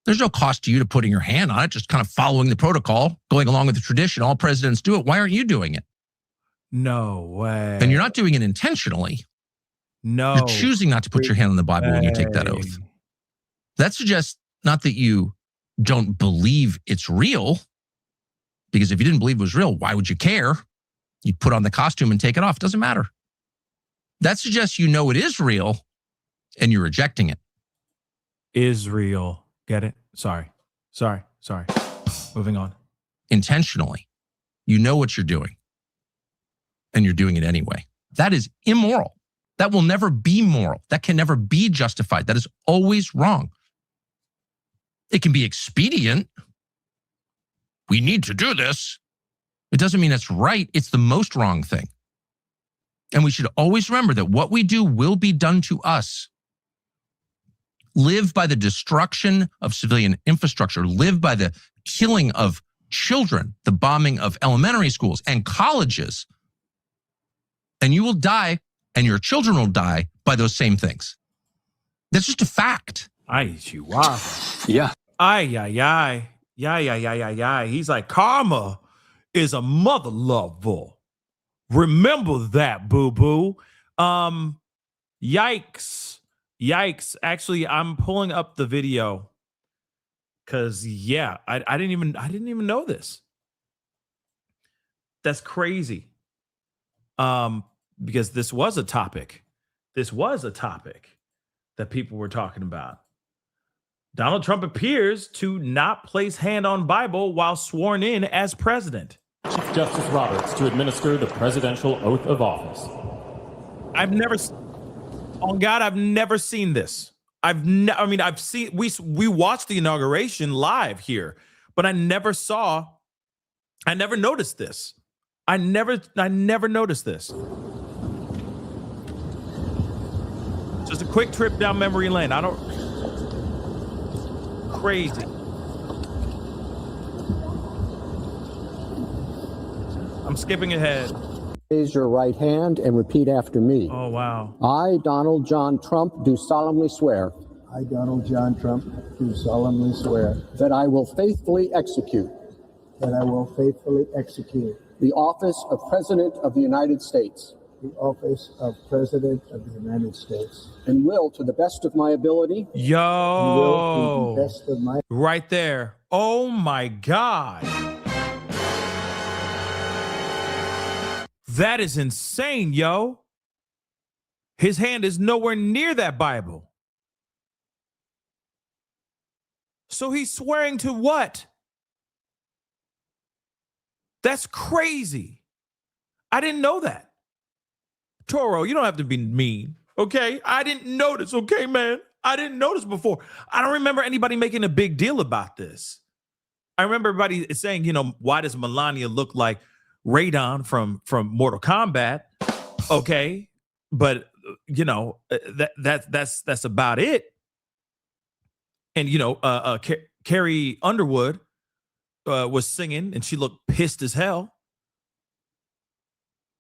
there's no cost to you to putting your hand on it, just kind of following the protocol, going along with the tradition. All presidents do it. Why aren't you doing it? No way. And you're not doing it intentionally. No. You're choosing not to put your hand on the Bible when you take that oath. That suggests not that you don't believe it's real, because if you didn't believe it was real, why would you care? You'd put on the costume and take it off. It doesn't matter. That suggests you know it is real and you're rejecting it. Is real. Get it? Sorry. Moving on. Intentionally. You know what you're doing and you're doing it anyway. That is immoral. That will never be moral. That can never be justified. That is always wrong. It can be expedient. We need to do this. It doesn't mean it's right. It's the most wrong thing. And we should always remember that what we do will be done to us. Live by the destruction of civilian infrastructure. Live by the killing of children, the bombing of elementary schools and colleges. And you will die, and your children will die by those same things. That's just a fact. Yeah. He's like, karma is a mother lover. Remember that, boo-boo. Yikes. Actually, I'm pulling up the video because I didn't even know this. That's crazy. Because this was a topic that people were talking about. Donald Trump appears to not place hand on Bible while sworn in as president. Chief Justice Roberts to administer the presidential oath of office. I've never seen this. I've seen, we watched the inauguration live here, but I never noticed this. I never noticed this. Just a quick trip down memory lane. Crazy. I'm skipping ahead. Raise your right hand and repeat after me. Oh, wow. I, Donald John Trump, do solemnly swear I, Donald John Trump, do solemnly swear that I will faithfully execute that I will faithfully execute the office of President of the United States the office of President of the United States and will, to the best of my ability, Yo, to the best of my right there. Oh my God. That is insane, yo. His hand is nowhere near that Bible. So he's swearing to what? That's crazy. I didn't know that. Toro, you don't have to be mean, okay? I didn't notice, okay, man? I didn't notice before. I don't remember anybody making a big deal about this. I remember everybody saying, you know, why does Melania look like Raiden from Mortal Kombat? Okay, but you know that's about it. And you know, Carrie Underwood was singing, and she looked pissed as hell.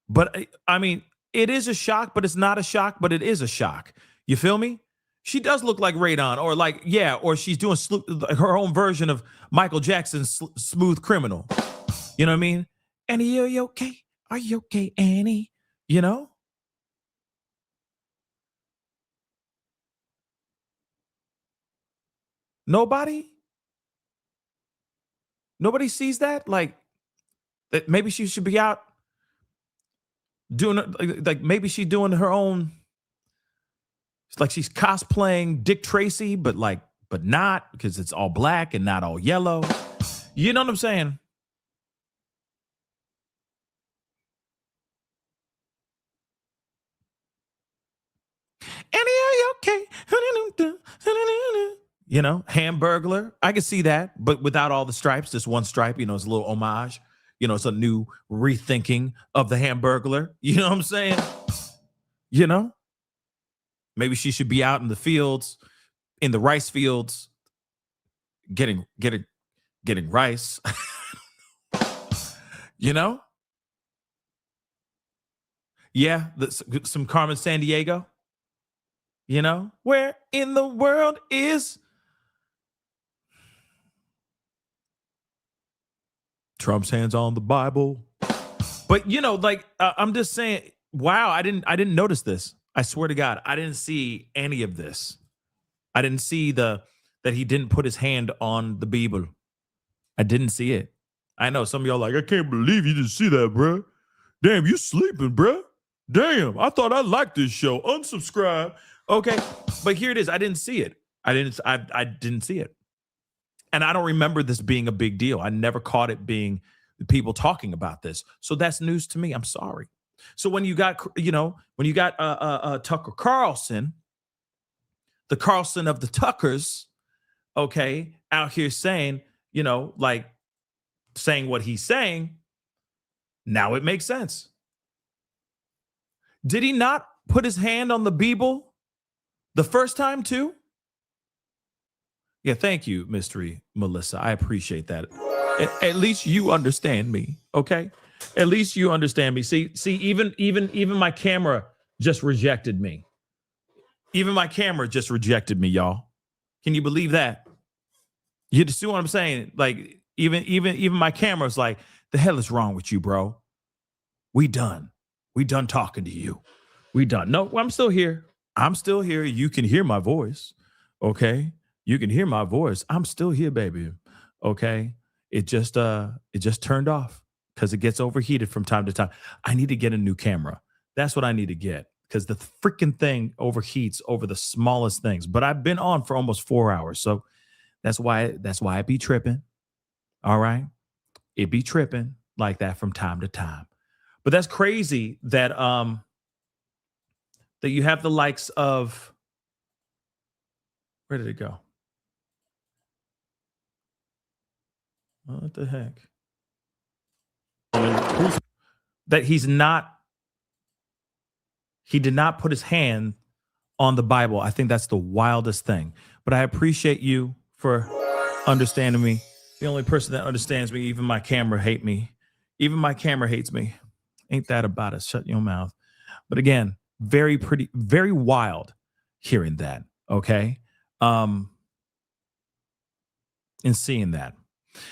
But I mean, it is a shock, but it's not a shock, but it is a shock. You feel me? She does look like Raiden, or like, yeah, or she's doing her own version of Michael Jackson's Smooth Criminal. You know what I mean? Annie, are you okay? Are you okay, Annie? You know? Nobody sees that? Like, that maybe she should be out doing, like maybe she's doing her own, it's like she's cosplaying Dick Tracy, but not, because it's all black and not all yellow. You know what I'm saying? Annie, are you okay? You know, Hamburglar. I can see that, but without all the stripes, just one stripe, you know, it's a little homage. You know, it's a new rethinking of the Hamburglar. You know what I'm saying? You know? Maybe she should be out in the fields, in the rice fields, getting rice. You know? Yeah, some Carmen Sandiego. You know? Where in the world is Trump's hands on the Bible? But you know, like I'm just saying, wow, I didn't notice this. I swear to God, I didn't see any of this. I didn't see that he didn't put his hand on the Bible. I didn't see it. I know some of y'all like, I can't believe you didn't see that, bro. Damn, you sleeping, bro. Damn, I thought I liked this show. Unsubscribe. Okay, but here it is. I didn't see it. I didn't see it. And I don't remember this being a big deal. I never caught it being people talking about this. So that's news to me. I'm sorry. So when you got Tucker Carlson, the Carlson of the Tuckers, okay, out here saying, you know, like saying what he's saying, now it makes sense. Did he not put his hand on the Bible the first time too? Yeah, thank you, Mystery Melissa. I appreciate that. At least you understand me, okay? At least you understand me. See, even my camera just rejected me. Even my camera just rejected me, y'all. Can you believe that? You see what I'm saying? Like, even my camera's like, the hell is wrong with you, bro? We done talking to you. We done. No, I'm still here. I'm still here. You can hear my voice, okay? You can hear my voice. I'm still here, baby. Okay? It just turned off because it gets overheated from time to time. I need to get a new camera. That's what I need to get, because the freaking thing overheats over the smallest things. But I've been on for almost 4 hours, so that's why it be tripping. All right, it be tripping like that from time to time. But that's crazy that that you have the likes of, where did it go? What the heck? That he did not put his hand on the Bible. I think that's the wildest thing. But I appreciate you for understanding me. The only person that understands me, even my camera hate me. Even my camera hates me. Ain't that about it? Shut your mouth. But again, very wild hearing that. Okay. in seeing that.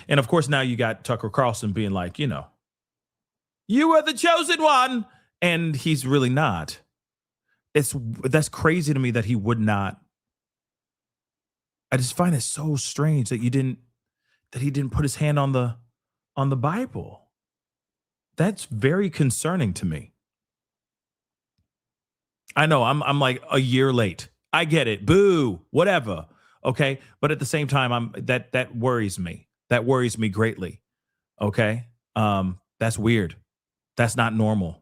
And of course, now you got Tucker Carlson being like, you know, you are the chosen one. And he's really not. That's crazy to me that he would not. I just find it so strange that he didn't put his hand on the Bible. That's very concerning to me. I know I'm like a year late. I get it. Boo, whatever. Okay. But at the same time, that worries me. That worries me greatly. Okay. That's weird. That's not normal.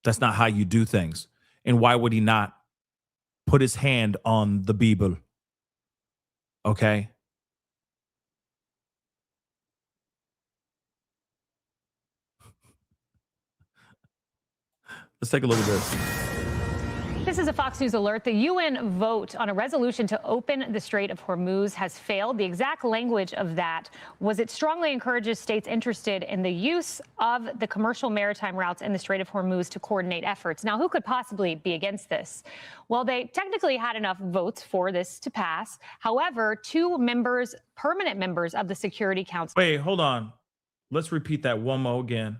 That's not how you do things. And why would he not put his hand on the Bible? Okay. Let's take a look at this. This is a Fox News alert. The UN vote on a resolution to open the Strait of Hormuz has failed. The exact language of that was it strongly encourages states interested in the use of the commercial maritime routes in the Strait of Hormuz to coordinate efforts. Now, who could possibly be against this? Well, they technically had enough votes for this to pass. However, two members, permanent members of the Security Council. Wait, hold on. Let's repeat that one more again.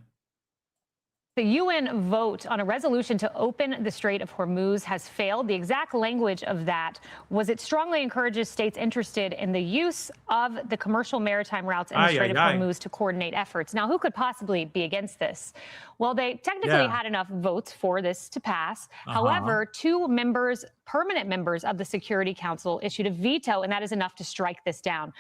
The UN vote on a resolution to open the Strait of Hormuz has failed. The exact language of that was it strongly encourages states interested in the use of the commercial maritime routes in the Strait of Hormuz to coordinate efforts. Now, who could possibly be against this? Well, they technically had enough votes for this to pass. However, two members, permanent members of the Security Council issued a veto, and that is enough to strike this down.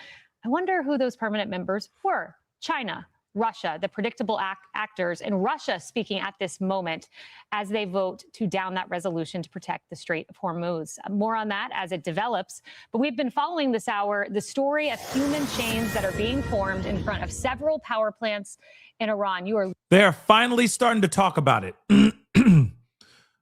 I wonder who those permanent members were. China, Russia, the predictable actors in Russia speaking at this moment as they vote to down that resolution to protect the Strait of Hormuz. More on that as it develops. But we've been following this hour the story of human chains that are being formed in front of several power plants in Iran. They're finally starting to talk about it.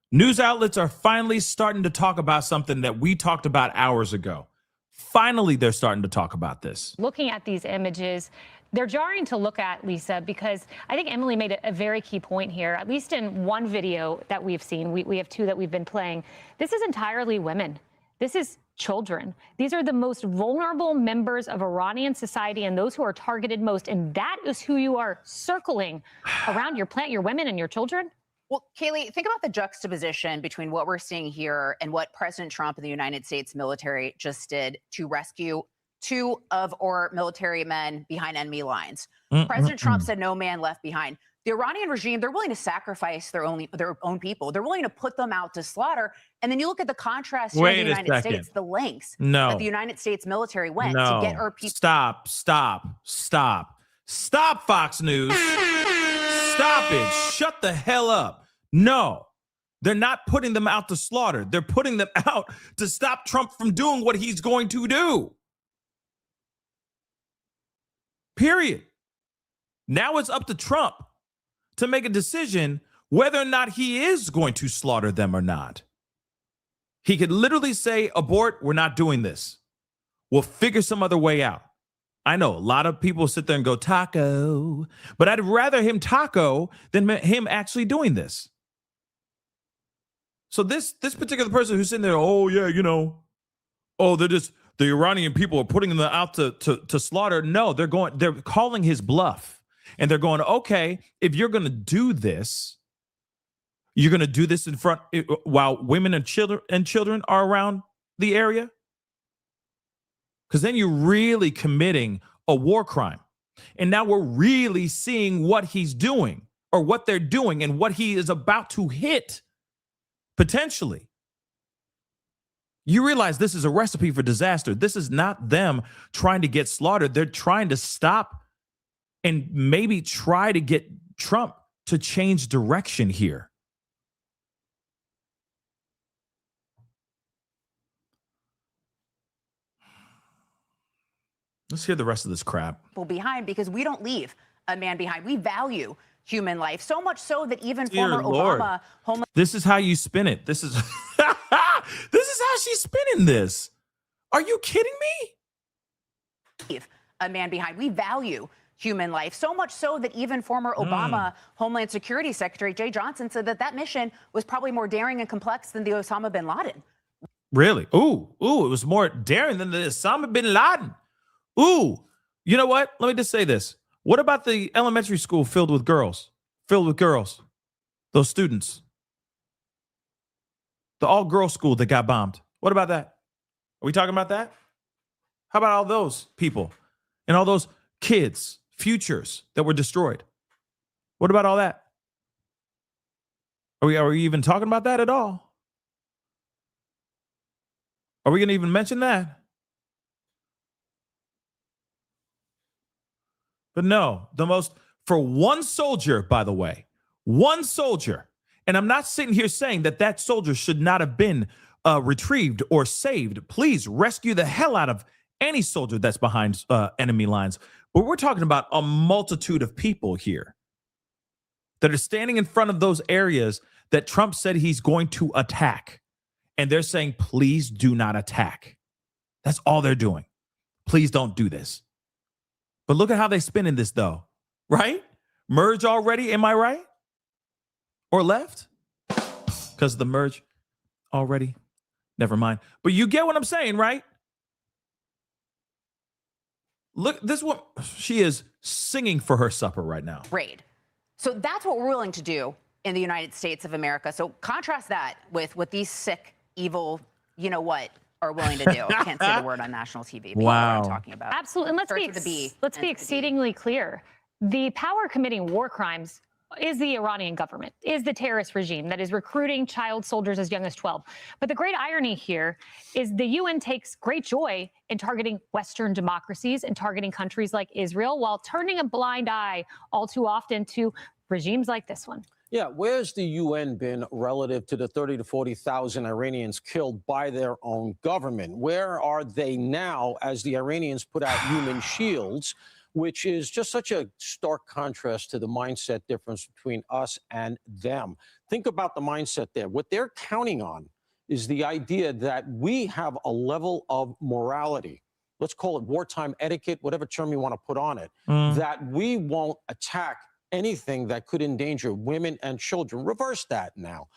News outlets are finally starting to talk about something that we talked about hours ago. Finally, they're starting to talk about this. Looking at these images, they're jarring to look at, Lisa, because I think Emily made a very key point here. At least in one video that we've seen, we have two that we've been playing. This is entirely women. This is children. These are the most vulnerable members of Iranian society and those who are targeted most. And that is who you are circling around your plant, your women and your children. Well, Kaylee, think about the juxtaposition between what we're seeing here and what President Trump and the United States military just did to rescue two of our military men behind enemy lines. President Trump said no man left behind. The Iranian regime, they're willing to sacrifice their own people. They're willing to put them out to slaughter. And then you look at the contrast here in the United States, the lengths that the United States military went to get our people. Stop, Fox News. Stop it. Shut the hell up. No, they're not putting them out to slaughter. They're putting them out to stop Trump from doing what he's going to do. Period. Now it's up to Trump to make a decision whether or not he is going to slaughter them or not. He could literally say, abort, we're not doing this. We'll figure some other way out. I know a lot of people sit there and go taco, but I'd rather him taco than him actually doing this. So this particular person who's sitting there, oh yeah, you know, oh, the Iranian people are putting them out to slaughter. No, they're calling his bluff. And they're going, okay, if you're going to do this, you're going to do this in front while women and children are around the area? Because then you're really committing a war crime. And now we're really seeing what he's doing or what they're doing and what he is about to hit potentially. You realize this is a recipe for disaster. This is not them trying to get slaughtered. They're trying to stop and maybe try to get Trump to change direction here. Let's hear the rest of this crap. Behind, because we don't leave a man behind. We value human life, so much so that even Dear former Lord. Obama This is how you spin it. This is this is how she's spinning this. Are you kidding me? a man behind. We value human life, so much so that even former Obama Homeland Security Secretary Jay Johnson said that mission was probably more daring and complex than the Osama bin Laden. Really? Ooh, it was more daring than the Osama bin Laden. Ooh, you know what? Let me just say this. What about the elementary school filled with girls? Those students. The all-girl school that got bombed. What about that? Are we talking about that? How about all those people and all those kids, futures that were destroyed? What about all that? Are we even talking about that at all? Are we going to even mention that? But no, for one soldier, by the way, one soldier, and I'm not sitting here saying that soldier should not have been retrieved or saved. Please rescue the hell out of any soldier that's behind enemy lines. But we're talking about a multitude of people here that are standing in front of those areas that Trump said he's going to attack. And they're saying, please do not attack. That's all they're doing. Please don't do this. But look at how they spin in this, though, right? Merge already, am I right? Or left? Because the merge already. Never mind. But you get what I'm saying, right? Look, this one, she is singing for her supper right now. Raid. So that's what we're willing to do in the United States of America. So contrast that with what these sick, evil, you know what, are willing to do. I can't say the word on national TV. But Wow. You know what I'm talking about. Absolutely. And let's be exceedingly clear. The power committing war crimes is the Iranian government, is the terrorist regime that is recruiting child soldiers as young as 12. But the great irony here is the UN takes great joy in targeting Western democracies and targeting countries like Israel while turning a blind eye all too often to regimes like this one. Yeah, where's the UN been relative to the 30 to 40,000 Iranians killed by their own government? Where are they now as the Iranians put out human shields, which is just such a stark contrast to the mindset difference between us and them? Think about the mindset there. What they're counting on is the idea that we have a level of morality. Let's call it wartime etiquette, whatever term you want to put on it, that we won't attack anything that could endanger women and children. Reverse that now.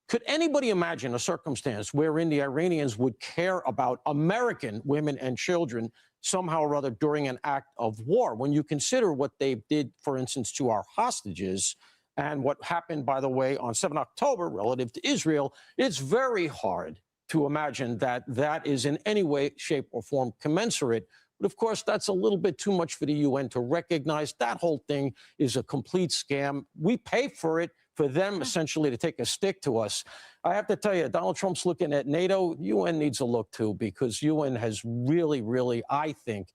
Could anybody imagine a circumstance wherein the Iranians would care about American women and children somehow or other during an act of war? When you consider what they did, for instance, to our hostages and what happened, by the way, on 7 October relative to Israel, it's very hard to imagine that that is in any way, shape, or form commensurate. But of course, that's a little bit too much for the UN to recognize. That whole thing is a complete scam. We pay for it, for them essentially to take a stick to us. I have to tell you, Donald Trump's looking at NATO. UN needs a look too, because UN has really, really, I think,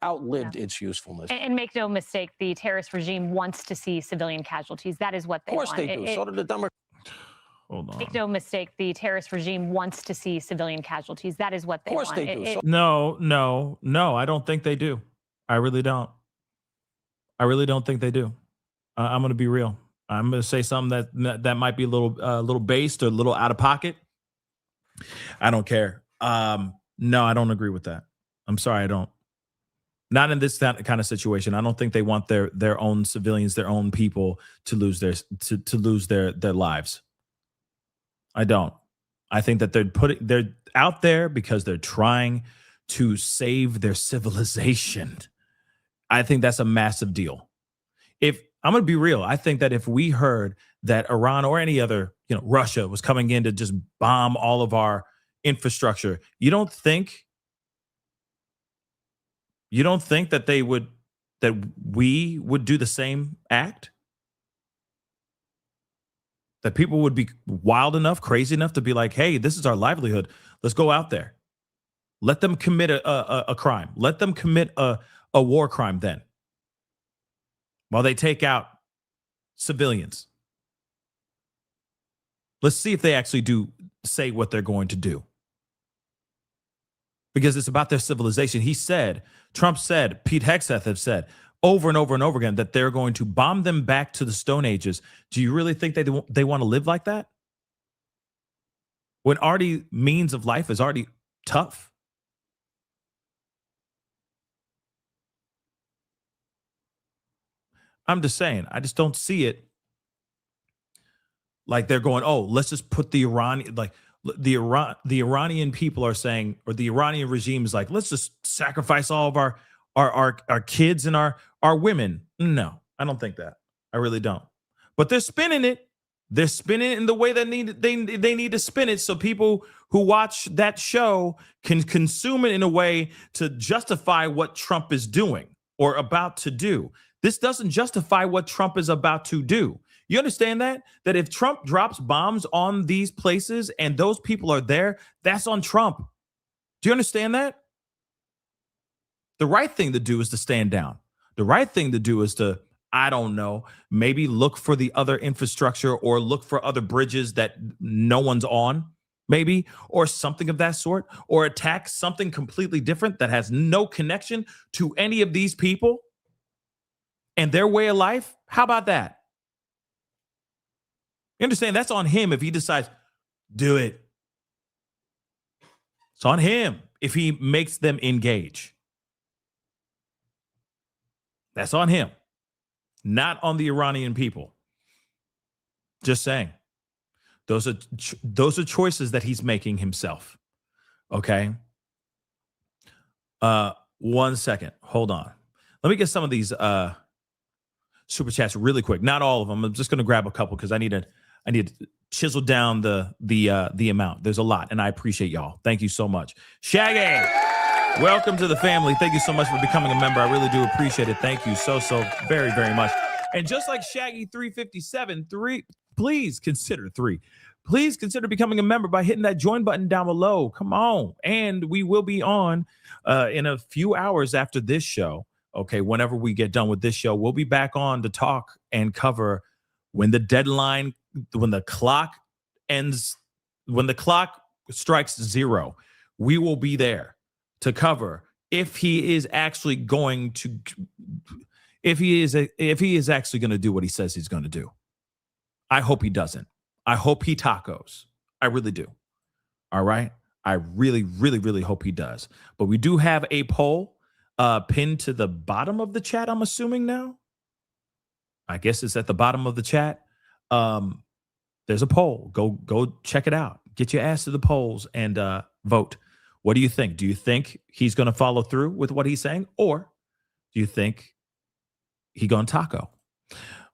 outlived its usefulness. And make no mistake, the terrorist regime wants to see civilian casualties. That is what they want. Of course they do. So do the Democrats. Hold on. Make no mistake, the terrorist regime wants to see civilian casualties. That is what they want. Of course they do. No, I don't think they do. I really don't. I really don't think they do. I'm going to be real. I'm going to say something that might be a little based or a little out of pocket. I don't care. No, I don't agree with that. I'm sorry, I don't. Not in this kind of situation. I don't think they want their own civilians, their own people to lose their lives. I don't. I think that they're out there because they're trying to save their civilization. I think that's a massive deal. If I'm going to be real, I think that if we heard that Iran or any other, Russia was coming in to just bomb all of our infrastructure, you don't think that we would do the same act? That people would be wild enough, crazy enough to be like, hey, this is our livelihood. Let's go out there. Let them commit a crime. Let them commit a war crime then, while they take out civilians. Let's see if they actually do say what they're going to do. Because it's about their civilization. Trump said, Pete Hegseth has said over and over and over again that they're going to bomb them back to the Stone Ages. Do you really think they want to live like that? When already means of life is already tough. I'm just saying, I just don't see it like they're going, oh, let's just put the Iran, the Iranian people are saying, or the Iranian regime is like, let's just sacrifice all of our kids and our women. No, I don't think that. I really don't. But they're spinning it. They're spinning it in the way that they need to spin it, so people who watch that show can consume it in a way to justify what Trump is doing or about to do. This doesn't justify what Trump is about to do. You understand that? That if Trump drops bombs on these places and those people are there, that's on Trump. Do you understand that? The right thing to do is to stand down. The right thing to do is to, I don't know, maybe look for the other infrastructure or look for other bridges that no one's on, maybe, or something of that sort, or attack something completely different that has no connection to any of these people and their way of life. How about that? You understand? That's on him if he decides, do it. It's on him if he makes them engage. That's on him, not on the Iranian people. Just saying. Those are choices that he's making himself. Okay. 1 second. Hold on. Let me get some of these super chats really quick. Not all of them. I'm just going to grab a couple because I need to chisel down the amount. There's a lot, and I appreciate y'all. Thank you so much. Shaggy, welcome to the family. Thank you so much for becoming a member. I really do appreciate it. Thank you so very, very much. And just like Shaggy 357, please consider becoming a member by hitting that join button down below. Come on. And we will be on in a few hours after this show. Okay, whenever we get done with this show, we'll be back on to talk and cover when the clock strikes 0. We will be there to cover if he is actually going to do what he says he's going to do. I hope he doesn't. I hope he tacos. I really do. All right. I really, really, really hope he does. But we do have a poll pinned to the bottom of the chat, I'm assuming now. I guess it's at the bottom of the chat. There's a poll. Go check it out. Get your ass to the polls and vote. What do you think? Do you think he's going to follow through with what he's saying? Or do you think he going taco?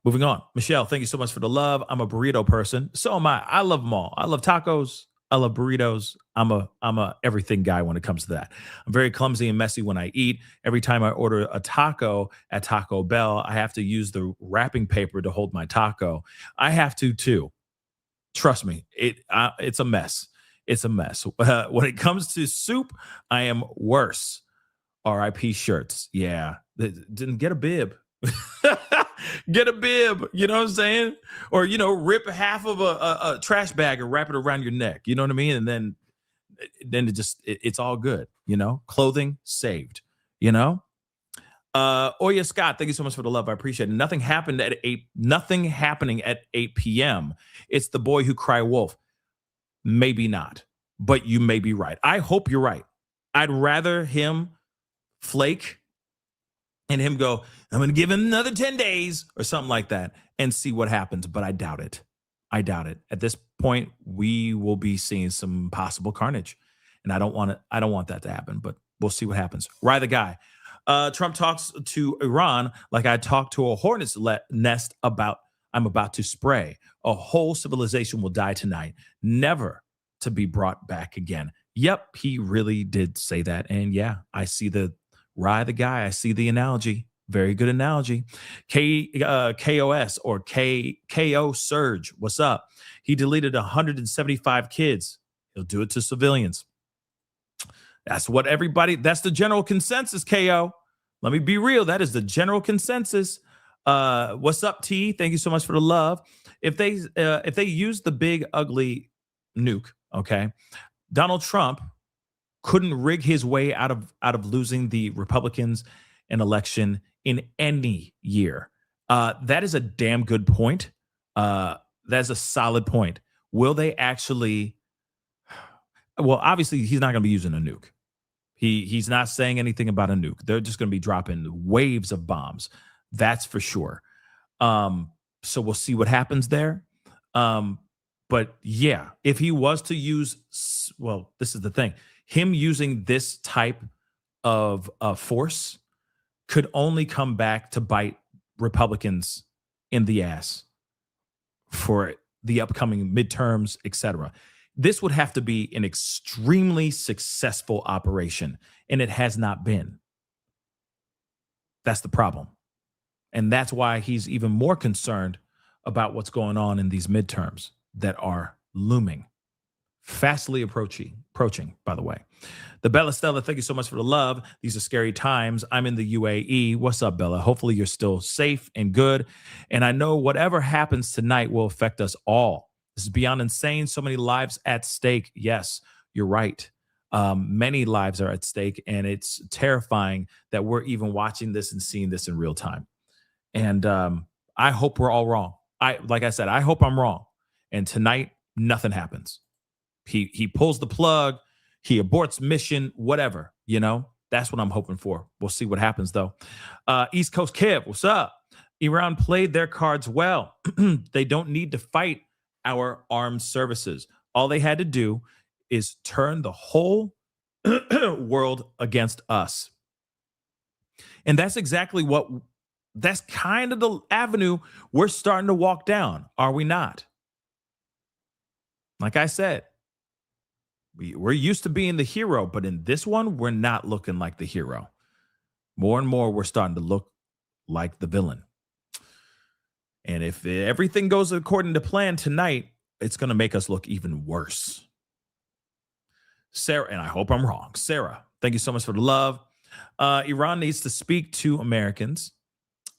Moving on. Michelle, thank you so much for the love. I'm a burrito person. So am I. I love them all. I love tacos. I love burritos. I'm a everything guy when it comes to that. I'm very clumsy and messy when I eat. Every time I order a taco at Taco Bell, I have to use the wrapping paper to hold my taco. I have to too. Trust me. It's a mess. It's a mess. When it comes to soup, I am worse. RIP shirts. Yeah. Didn't get a bib. Get a bib, you know what I'm saying? Or, rip half of a trash bag and wrap it around your neck. You know what I mean? And then it's all good, Clothing saved, Oya Scott, thank you so much for the love. I appreciate it. Nothing happening at 8 p.m. It's the boy who cried wolf. Maybe not, but you may be right. I hope you're right. I'd rather him flake and him go, I'm going to give him another 10 days or something like that and see what happens. But I doubt it. At this point, we will be seeing some possible carnage. And I don't want that to happen, but we'll see what happens. Rye the guy. Trump talks to Iran like I talked to a hornet's nest I'm about to spray. A whole civilization will die tonight, never to be brought back again. Yep, he really did say that. And yeah, I see the Rye the guy. I see the analogy. Very good analogy. KOS or KO Surge. What's up? He deleted 175 kids. He'll do it to civilians. That's the general consensus, KO. Let me be real. That is the general consensus. What's up, T? Thank you so much for the love. If they use the big, ugly nuke, okay, Donald Trump couldn't rig his way out of losing the Republicans an election in any year. That is a damn good point. That's a solid point. Will they actually? Well, obviously, he's not going to be using a nuke. He's not saying anything about a nuke. They're just going to be dropping waves of bombs. That's for sure. So we'll see what happens there. But But yeah, if he was to use, well, this is the thing, him using this type of force could only come back to bite Republicans in the ass for the upcoming midterms, etc. This would have to be an extremely successful operation, and it has not been. That's the problem. And that's why he's even more concerned about what's going on in these midterms that are looming, fastly approaching, by the way. The Bella Stella, thank you so much for the love. These are scary times. I'm in the UAE. What's up, Bella? Hopefully you're still safe and good. And I know whatever happens tonight will affect us all. This is beyond insane. So many lives at stake. Yes, you're right. Many lives are at stake, and it's terrifying that we're even watching this and seeing this in real time. And I hope we're all wrong. Like I said, I hope I'm wrong. And tonight, nothing happens. He pulls the plug. He aborts mission, whatever, you know, that's what I'm hoping for. We'll see what happens, though. East Coast Kev, what's up? Iran played their cards well. They don't need to fight our armed services. All they had to do is turn the whole world against us. And that's exactly that's kind of the avenue we're starting to walk down, are we not? Like I said, we're used to being the hero, but in this one, we're not looking like the hero. More and more, we're starting to look like the villain. And if everything goes according to plan tonight, it's going to make us look even worse. Sarah, and I hope I'm wrong. Sarah, thank you so much for the love. Iran needs to speak to Americans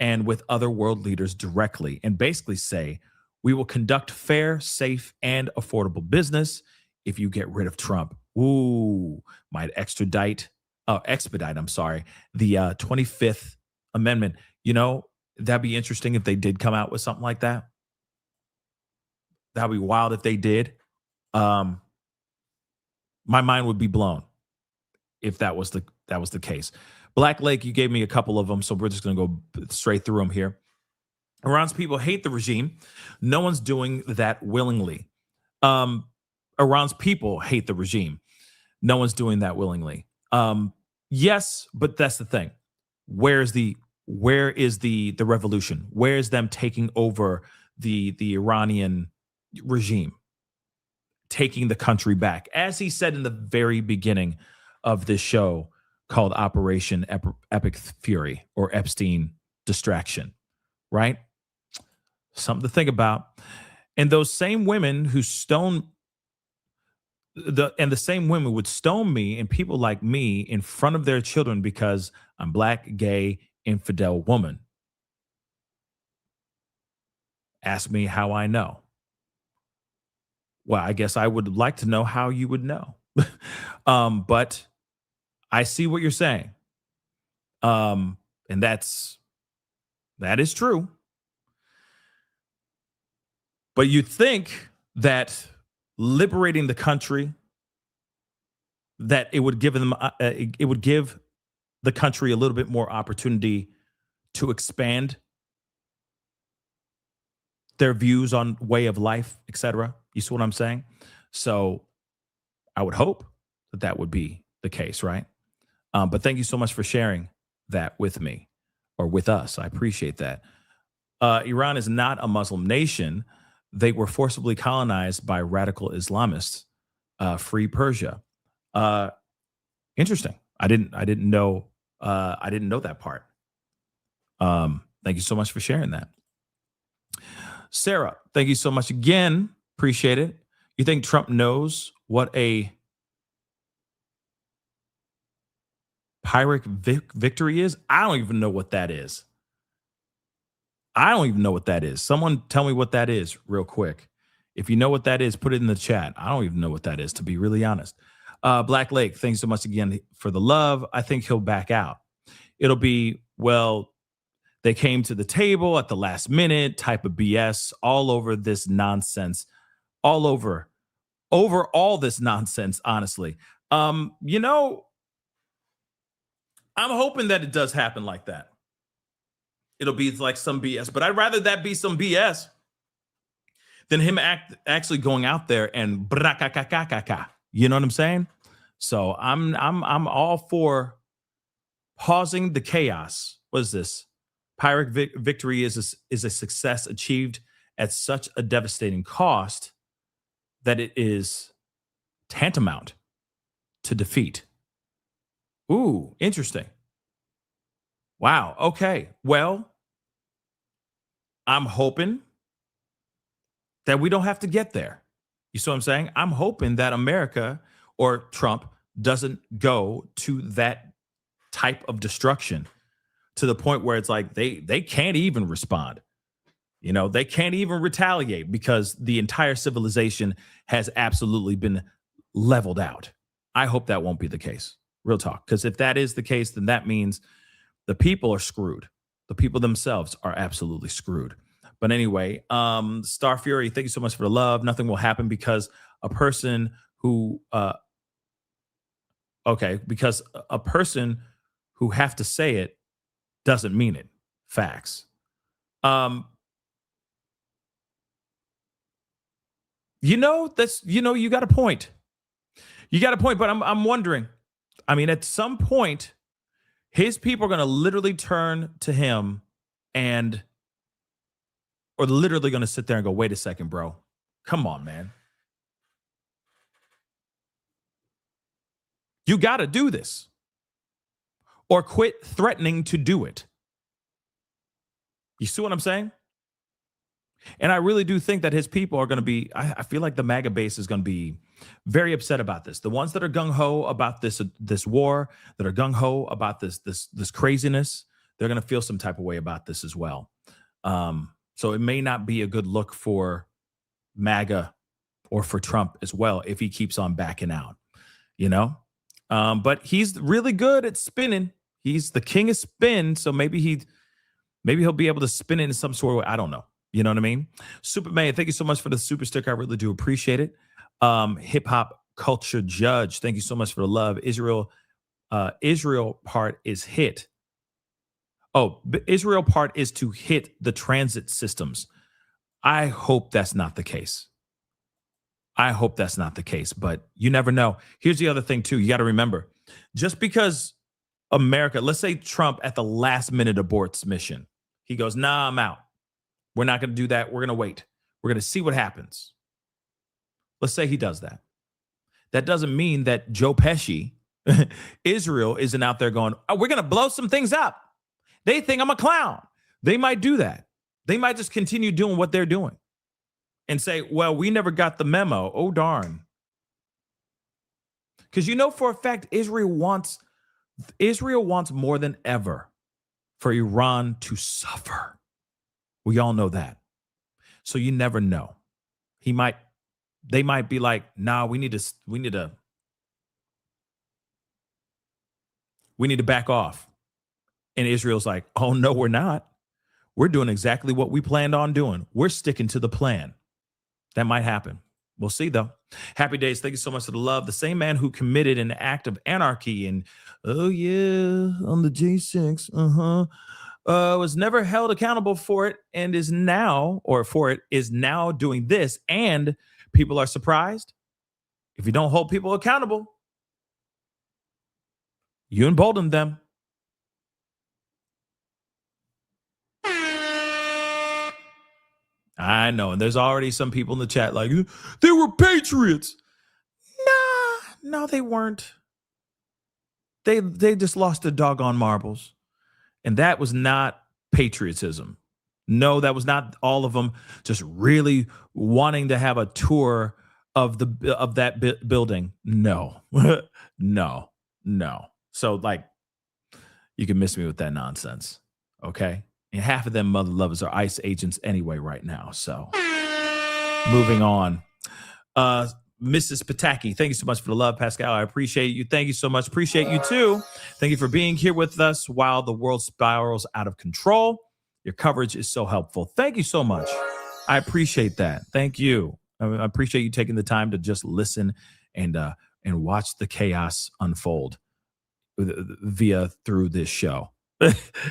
and with other world leaders directly and basically say, we will conduct fair, safe, and affordable business if you get rid of Trump. Ooh, might expedite, the 25th Amendment. You know, that'd be interesting if they did come out with something like that. That'd be wild if they did. My mind would be blown if that was the case. Black Lake, you gave me a couple of them, so we're just going to go straight through them here. Iran's people hate the regime. No one's doing that willingly. Iran's people hate the regime. No one's doing that willingly. Yes, but that's the thing. Where is the revolution? Where is them taking over the Iranian regime, taking the country back? As he said in the very beginning of this show called Operation Epic Fury or Epstein Distraction, right? Something to think about. And those same women who the same women would stone me and people like me in front of their children because I'm black, gay, infidel woman. Ask me how I know. Well, I guess I would like to know how you would know. But I see what you're saying. And that is true. But you'd think that liberating the country, that it would give them, it would give the country a little bit more opportunity to expand their views on way of life, etc. You see what I'm saying? So I would hope that would be the case, right? But thank you so much for sharing that with me or with us. I appreciate that. Iran is not a Muslim nation. They were forcibly colonized by radical Islamists. Free Persia. Interesting. I didn't know that part. Thank you so much for sharing that. Sarah, thank you so much again. Appreciate it. You think Trump knows what a Pyrrhic victory is? I don't even know what that is. Someone tell me what that is real quick. If you know what that is, put it in the chat. I don't even know what that is, to be really honest. Black Lake, thanks so much again for the love. I think he'll back out. It'll be, well, they came to the table at the last minute type of BS all over this nonsense, all over all this nonsense, honestly. You know, I'm hoping that it does happen like that. It'll be like some BS, but I'd rather that be some BS than him actually going out there and brakakakakaka. You know what I'm saying? So I'm all for pausing the chaos. What is this? Pyrrhic victory is a success achieved at such a devastating cost that it is tantamount to defeat. Ooh, interesting. Wow. Okay. Well, I'm hoping that we don't have to get there. You see what I'm saying? I'm hoping that America or Trump doesn't go to that type of destruction to the point where it's like they can't even respond. You know, they can't even retaliate because the entire civilization has absolutely been leveled out. I hope that won't be the case. Real talk. Because if that is the case, then that means the people are screwed. The people themselves are absolutely screwed. But anyway, Star Fury, thank you so much for the love. Nothing will happen because a person who, because a person who have to say it doesn't mean it. Facts. You got a point. You got a point, but I'm wondering. I mean, at some point, his people are going to literally turn to him or literally going to sit there and go, wait a second, bro. Come on, man. You got to do this. Or quit threatening to do it. You see what I'm saying? And I really do think that his people are going to be, I feel like the MAGA base is going to be very upset about this. The ones that are gung-ho about this war, that are gung-ho about this craziness, they're going to feel some type of way about this as well. So it may not be a good look for MAGA or for Trump as well if he keeps on backing out, you know? But he's really good at spinning. He's the king of spin, so maybe he'll be able to spin it in some sort of way. I don't know. You know what I mean? Superman, thank you so much for the super sticker. I really do appreciate it. Hip hop culture judge, thank you so much for the love. Israel part is hit. Oh, Israel part is to hit the transit systems. I hope that's not the case. But you never know. Here's the other thing too. You got to remember, just because America, let's say Trump at the last minute aborts mission, he goes, nah, I'm out. We're not going to do that. We're going to wait. We're going to see what happens. Let's say he does that. That doesn't mean that Joe Pesci, Israel, isn't out there going, oh, we're going to blow some things up. They think I'm a clown. They might do that. They might just continue doing what they're doing and say, well, we never got the memo. Oh, darn. Because you know for a fact, Israel wants more than ever for Iran to suffer. We all know that. So you never know. They might be like, nah, we need to back off. And Israel's like, oh no, we're not. We're doing exactly what we planned on doing. We're sticking to the plan. That might happen. We'll see though. Happy days. Thank you so much for the love. The same man who committed an act of anarchy and on the J6, was never held accountable for it and is now doing this, and people are surprised. If you don't hold people accountable, you embolden them. I know, and there's already some people in the chat like, they were patriots. No, they weren't. They just lost their doggone marbles. And that was not patriotism. No, that was not all of them just really wanting to have a tour of that building. No, no. So like, you can miss me with that nonsense. Okay. And half of them mother lovers are ICE agents anyway right now. So moving on. Mrs. Pataki, thank you so much for the love, Pascal. I appreciate you. Thank you so much. Appreciate you too. Thank you for being here with us while the world spirals out of control. Your coverage is so helpful. Thank you so much. I appreciate that. Thank you. I appreciate you taking the time to just listen and watch the chaos unfold through this show.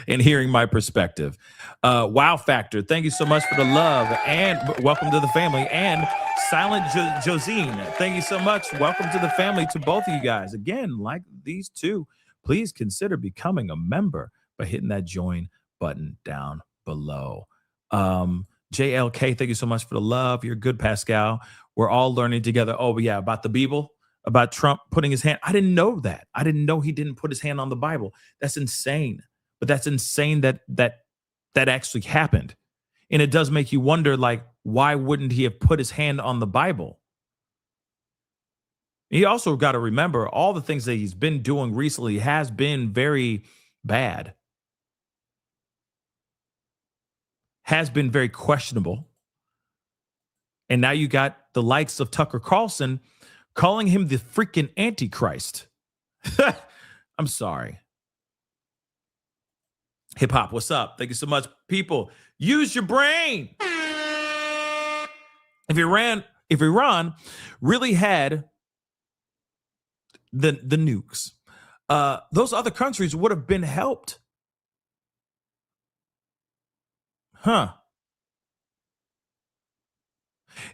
and hearing my perspective. Wow Factor, thank you so much for the love and welcome to the family. And Silent Josine, thank you so much. Welcome to the family to both of you guys. Again, like these two, please consider becoming a member by hitting that join button down below. JLK, thank you so much for the love. You're good, Pascal. We're all learning together. Oh, yeah, about the Bible, about Trump putting his hand. I didn't know that. I didn't know he didn't put his hand on the Bible. That's insane. But that's insane that actually happened. And it does make you wonder, like, why wouldn't he have put his hand on the Bible? You also got to remember all the things that he's been doing recently has been very bad, has been very questionable. And now you got the likes of Tucker Carlson calling him the freaking Antichrist. I'm sorry. Hip hop, what's up? Thank you so much. People, use your brain. If Iran really had the nukes, those other countries would have been helped. Huh.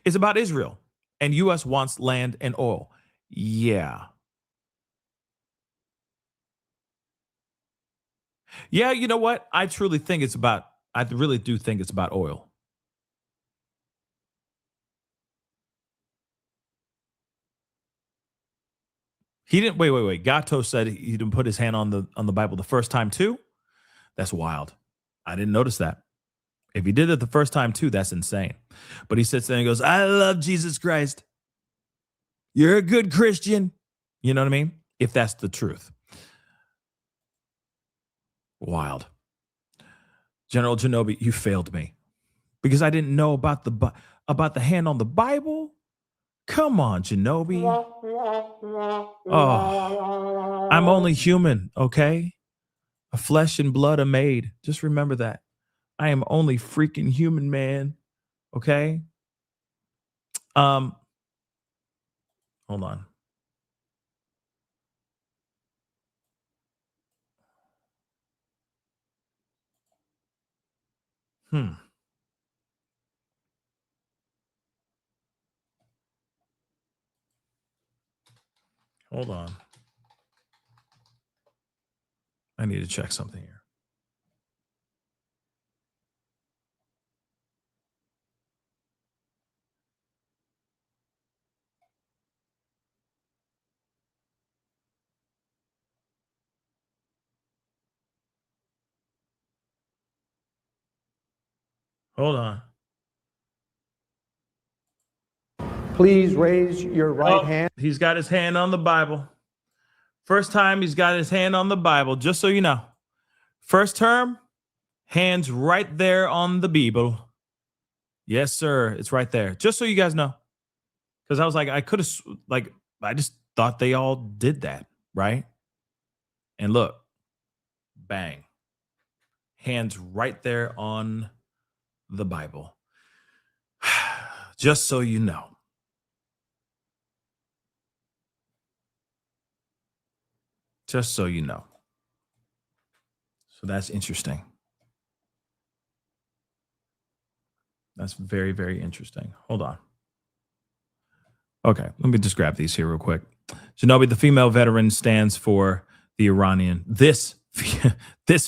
It's about Israel, and U.S. wants land and oil. Yeah. Yeah, you know what? I really do think it's about oil. He didn't wait. Gato said he didn't put his hand on the Bible the first time too. That's wild. I didn't notice that. If he did it the first time too, that's insane. But he sits there and goes, I love Jesus Christ. You're a good Christian. You know what I mean? If that's the truth. Wild. General Genobi, you failed me because I didn't know about the hand on the Bible. Come on, Genobi. Oh, I'm only human, okay? A flesh and blood are made. Just remember that. I am only freaking human, man. Okay? Hold on. Hold on. I need to check something here. Hold on. Please raise your right hand. He's got his hand on the Bible. First time he's got his hand on the Bible, just so you know. First term, hands right there on the Bible. Yes, sir. It's right there. Just so you guys know. Because I was like, I just thought they all did that, right? And look, bang. Hands right there on the Bible. Just so you know. Just so you know. So that's interesting. That's very, very interesting. Hold on. Okay, let me just grab these here real quick. Genobi, the female veteran stands for the Iranian. This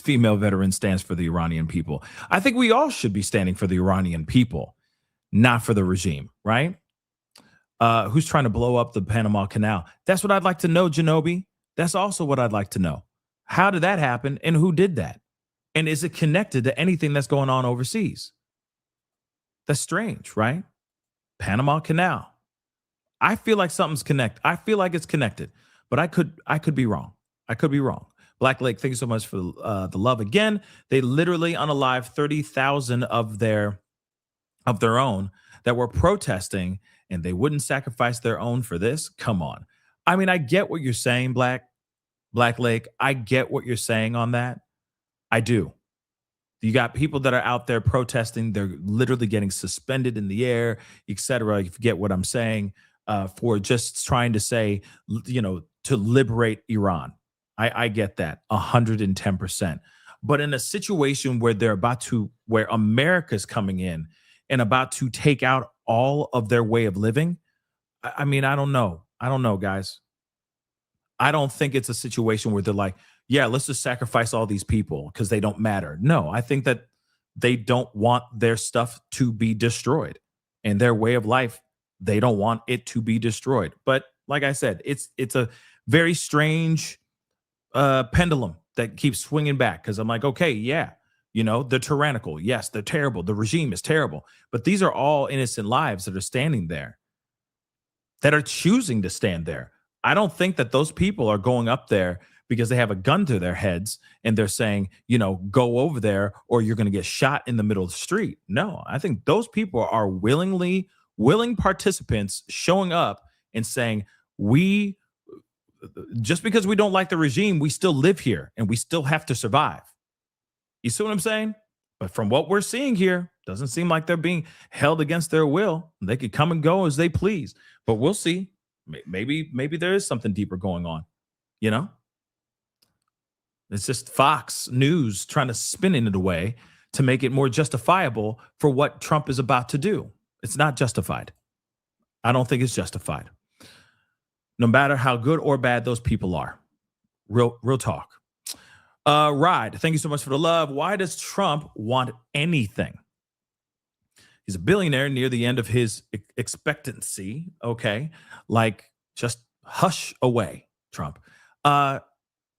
female veteran stands for the Iranian people. I think we all should be standing for the Iranian people, not for the regime, right? Who's trying to blow up the Panama Canal? That's what I'd like to know, Genobi. That's also what I'd like to know. How did that happen and who did that? And is it connected to anything that's going on overseas? That's strange, right? Panama Canal. I feel like something's connected. I feel like it's connected, but I could be wrong. I could be wrong. Black Lake, thank you so much for the love again. They literally unalived 30,000 of their own that were protesting, and they wouldn't sacrifice their own for this. Come on. I mean, I get what you're saying, Black Lake. I get what you're saying on that. I do. You got people that are out there protesting. They're literally getting suspended in the air, etc. You forget what I'm saying for just trying to say, to liberate Iran. I get that 110%. But in a situation where where America's coming in and about to take out all of their way of living, I mean, I don't know. I don't know, guys. I don't think it's a situation where they're like, yeah, let's just sacrifice all these people because they don't matter. No, I think that they don't want their stuff to be destroyed, and their way of life, they don't want it to be destroyed. But like I said, it's a very strange pendulum that keeps swinging back, because I'm like, okay, yeah, they're tyrannical. Yes, they're terrible. The regime is terrible. But these are all innocent lives that are standing there, that are choosing to stand there. I don't think that those people are going up there because they have a gun to their heads and they're saying, go over there or you're going to get shot in the middle of the street. No, I think those people are willing participants showing up and saying, just because we don't like the regime, we still live here and we still have to survive. You see what I'm saying? But from what we're seeing here, doesn't seem like they're being held against their will. They could come and go as they please, but we'll see. Maybe there is something deeper going on, It's just Fox News trying to spin it away to make it more justifiable for what Trump is about to do. It's not justified. I don't think it's justified. No matter how good or bad those people are. Real talk. Ride, thank you so much for the love. Why does Trump want anything? He's a billionaire near the end of his expectancy. Okay. Like, just hush away, Trump.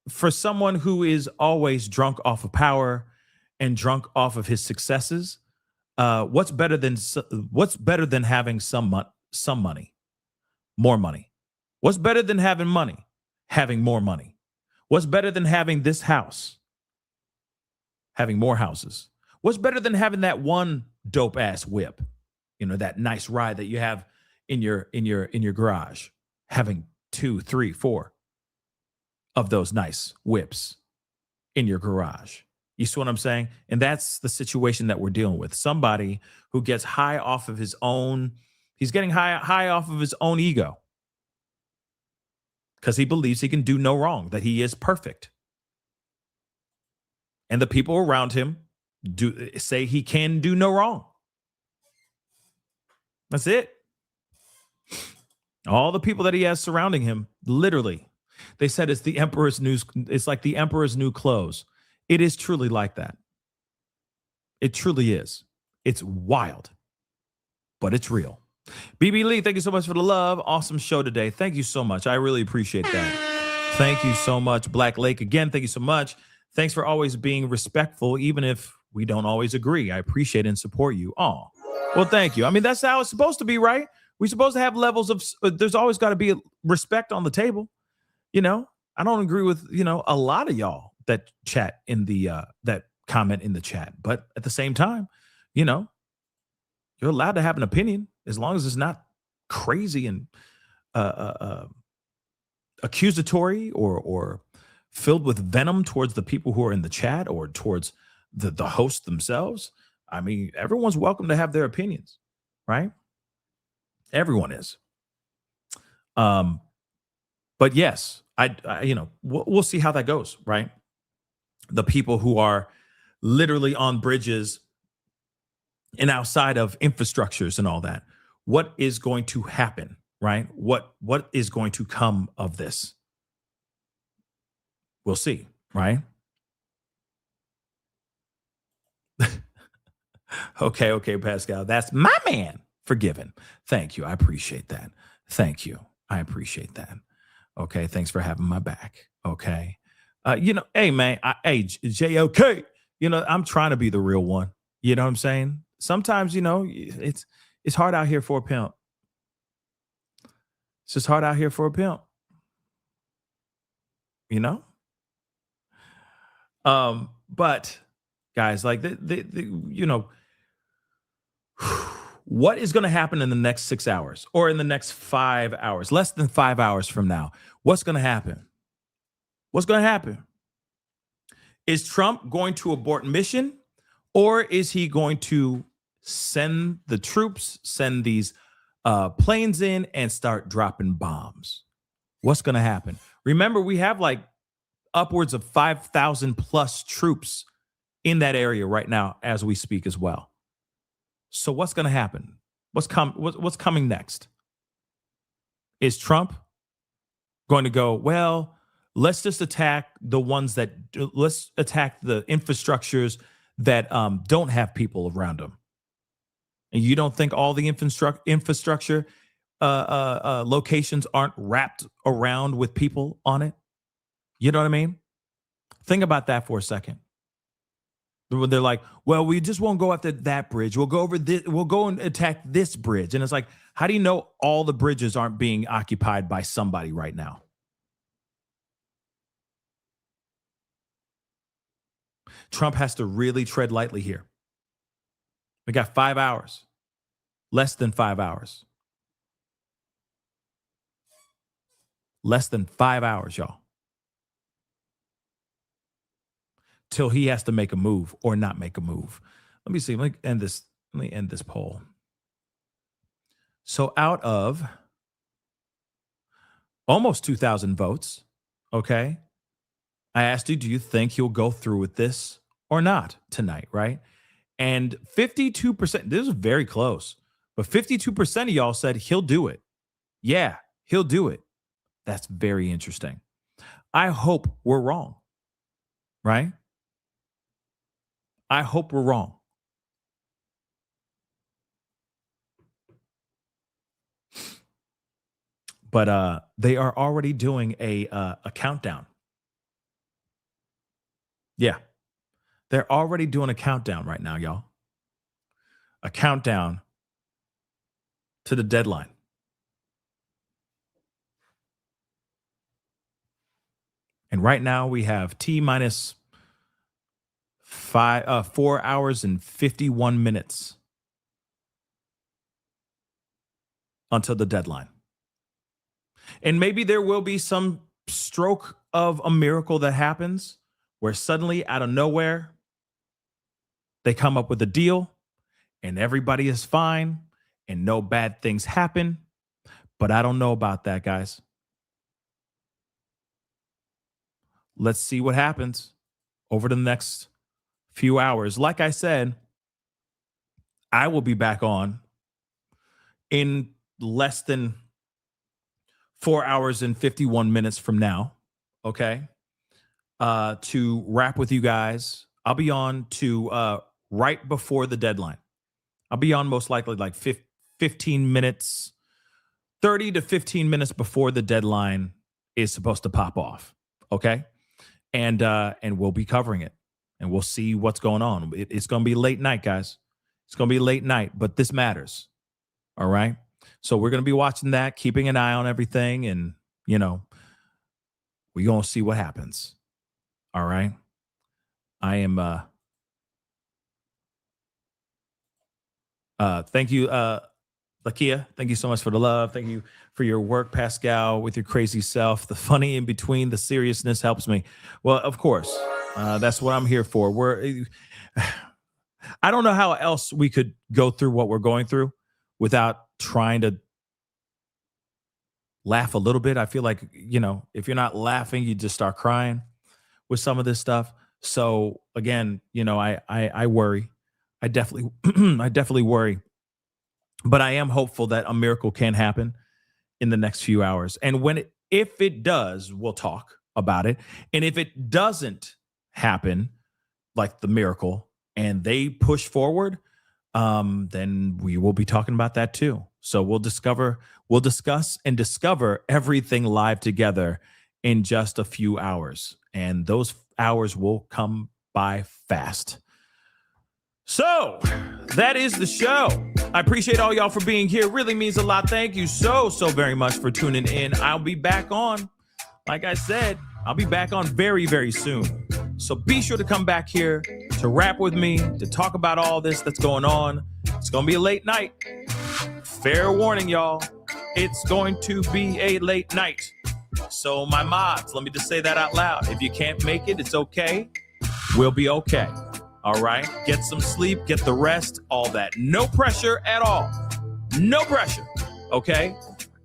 For someone who is always drunk off of power and drunk off of his successes, what's better than having some money, more money? What's better than having money? Having more money. What's better than having this house? Having more houses. What's better than having that one dope ass whip? That nice ride that you have in your garage. Having 2, 3, 4 of those nice whips in your garage. You see what I'm saying? And that's the situation that we're dealing with. Somebody who gets high off of his own, he's getting high off of his own ego, because he believes he can do no wrong, that he is perfect. And the people around him say he can do no wrong. That's it. All the people that he has surrounding him, literally, they said it's like the emperor's new clothes. It is truly like that. It truly is. It's wild, but it's real. BB Lee, thank you so much for the love. Awesome show today. Thank you so much. I really appreciate that. Thank you so much. Black Lake, again, thank you so much. Thanks for always being respectful, even if we don't always agree. I appreciate and support you. Oh, well, thank you. I mean, that's how it's supposed to be, right? We're supposed to have levels of, there's always got to be respect on the table. I don't agree with, a lot of y'all that chat in the, that comment in the chat. But at the same time, you're allowed to have an opinion as long as it's not crazy and accusatory or filled with venom towards the people who are in the chat or towards the hosts themselves. I mean, everyone's welcome to have their opinions, right? Everyone is. But yes, we'll see how that goes, right? The people who are literally on bridges and outside of infrastructures and all that, what is going to happen, right? What is going to come of this? We'll see, right? Okay, Pascal. That's my man. Forgiven. Thank you. I appreciate that. Thank you. I appreciate that. Okay. Thanks for having my back. Okay. Hey, man. JOK. I'm trying to be the real one. You know what I'm saying? Sometimes, it's hard out here for a pimp. It's just hard out here for a pimp. But guys, like what is going to happen in the next 6 hours or in the next 5 hours, less than 5 hours from now? What's going to happen? What's going to happen? Is Trump going to abort mission, or is he going to send the troops, send these planes in and start dropping bombs? What's going to happen? Remember, we have like upwards of 5,000 plus troops in that area right now as we speak as well. So what's going to happen? What's coming next? Is Trump going to go, well, let's just attack the infrastructures that don't have people around them? And you don't think all the infrastructure locations aren't wrapped around with people on it? You know what I mean? Think about that for a second. They're like, well, we just won't go after that bridge. We'll go over this. We'll go and attack this bridge. And it's like, how do you know all the bridges aren't being occupied by somebody right now? Trump has to really tread lightly here. We got 5 hours, less than 5 hours. Less than 5 hours, y'all, till he has to make a move or not make a move. Let me see. Let me end this poll. So out of almost 2,000 votes, okay, I asked you, do you think he'll go through with this or not tonight, right? And 52%, this is very close, but 52% of y'all said he'll do it. Yeah, he'll do it. That's very interesting. I hope we're wrong, right? I hope we're wrong. But they are already doing a countdown. Yeah. They're already doing a countdown right now, y'all. A countdown to the deadline. And right now we have T-minus 4 hours and 51 minutes until the deadline. And maybe there will be some stroke of a miracle that happens where suddenly out of nowhere, they come up with a deal and everybody is fine and no bad things happen. But I don't know about that, guys. Let's see what happens over the next few hours. Like I said, I will be back on in less than 4 hours and 51 minutes from now, okay, to wrap with you guys. I'll be on to right before the deadline. I'll be on most likely like 15 minutes, 30 to 15 minutes before the deadline is supposed to pop off, okay? And we'll be covering it, and we'll see what's going on. It's going to be late night, guys. It's going to be late night, but this matters, all right? So we're going to be watching that, keeping an eye on everything, and, you know, we're going to see what happens, all right? I am, thank you, Lakia. Thank you so much for the love. Thank you for your work, Pascal, with your crazy self. The funny in between, the seriousness helps me. Well, of course, that's what I'm here for. I don't know how else we could go through what we're going through without trying to laugh a little bit. I feel like, you know, if you're not laughing, you just start crying with some of this stuff. So again, you know, I worry. I definitely worry. But I am hopeful that a miracle can happen in the next few hours. And if it does, we'll talk about it. And if it doesn't happen, like the miracle, and they push forward, then we will be talking about that too. So we'll discuss and discover everything live together in just a few hours. And those hours will come by fast. So that is the show. I appreciate all y'all for being here. It really means a lot. Thank you so very much for tuning in. I'll be back on. Like I said, I'll be back on very, very soon. So be sure to come back here to rap with me, to talk about all this that's going on. It's going to be a late night. Fair warning, y'all. It's going to be a late night. So my mods, let me just say that out loud. If you can't make it, it's okay. We'll be okay. All right, get some sleep, get the rest, all that. No pressure at all. No pressure, okay?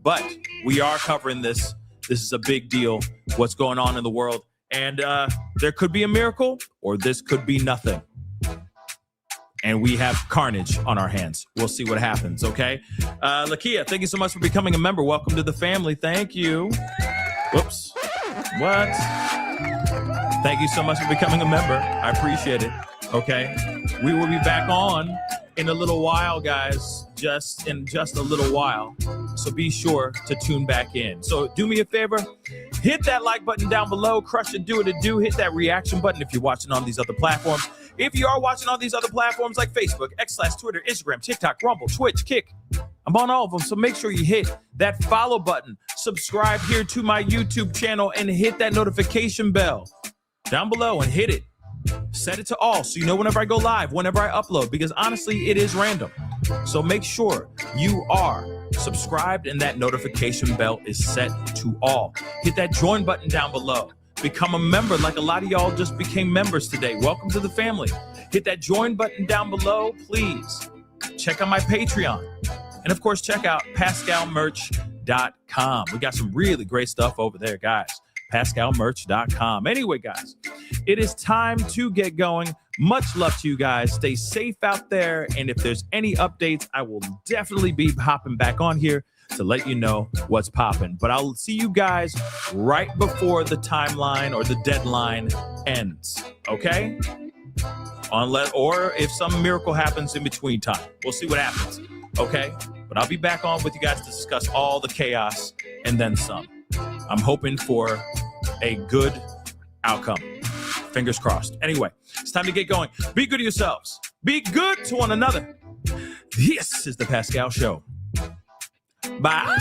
But we are covering this. This is a big deal, what's going on in the world. And there could be a miracle, or this could be nothing. And we have carnage on our hands. We'll see what happens, okay? Lakia, thank you so much for becoming a member. Welcome to the family. Thank you. Whoops. What? Thank you so much for becoming a member. I appreciate it. Okay. We will be back on in a little while, guys. Just a little while. So be sure to tune back in. So do me a favor. Hit that like button down below. Crush it, do it, and do. Hit that reaction button if you're watching on these other platforms. If you are watching on these other platforms like Facebook, X/Twitter, Instagram, TikTok, Rumble, Twitch, Kick, I'm on all of them. So make sure you hit that follow button. Subscribe here to my YouTube channel and hit that notification bell down below and hit it. Set it to all so you know whenever I go live, whenever I upload, because honestly, it is random. So make sure you are subscribed and that notification bell is set to all. Hit that join button down below. Become a member like a lot of y'all just became members today. Welcome to the family. Hit that join button down below, please. Check out my Patreon. And of course, check out PascalMerch.com. We got some really great stuff over there, guys. PascalMerch.com. Anyway, guys, it is time to get going. Much love to you guys. Stay safe out there. And if there's any updates, I will definitely be hopping back on here to let you know what's popping. But I'll see you guys right before the timeline or the deadline ends. Okay? Or if some miracle happens in between time. We'll see what happens. Okay? But I'll be back on with you guys to discuss all the chaos and then some. I'm hoping for a good outcome. Fingers crossed. Anyway, it's time to get going. Be good to yourselves. Be good to one another. This is the Pascal Show. Bye.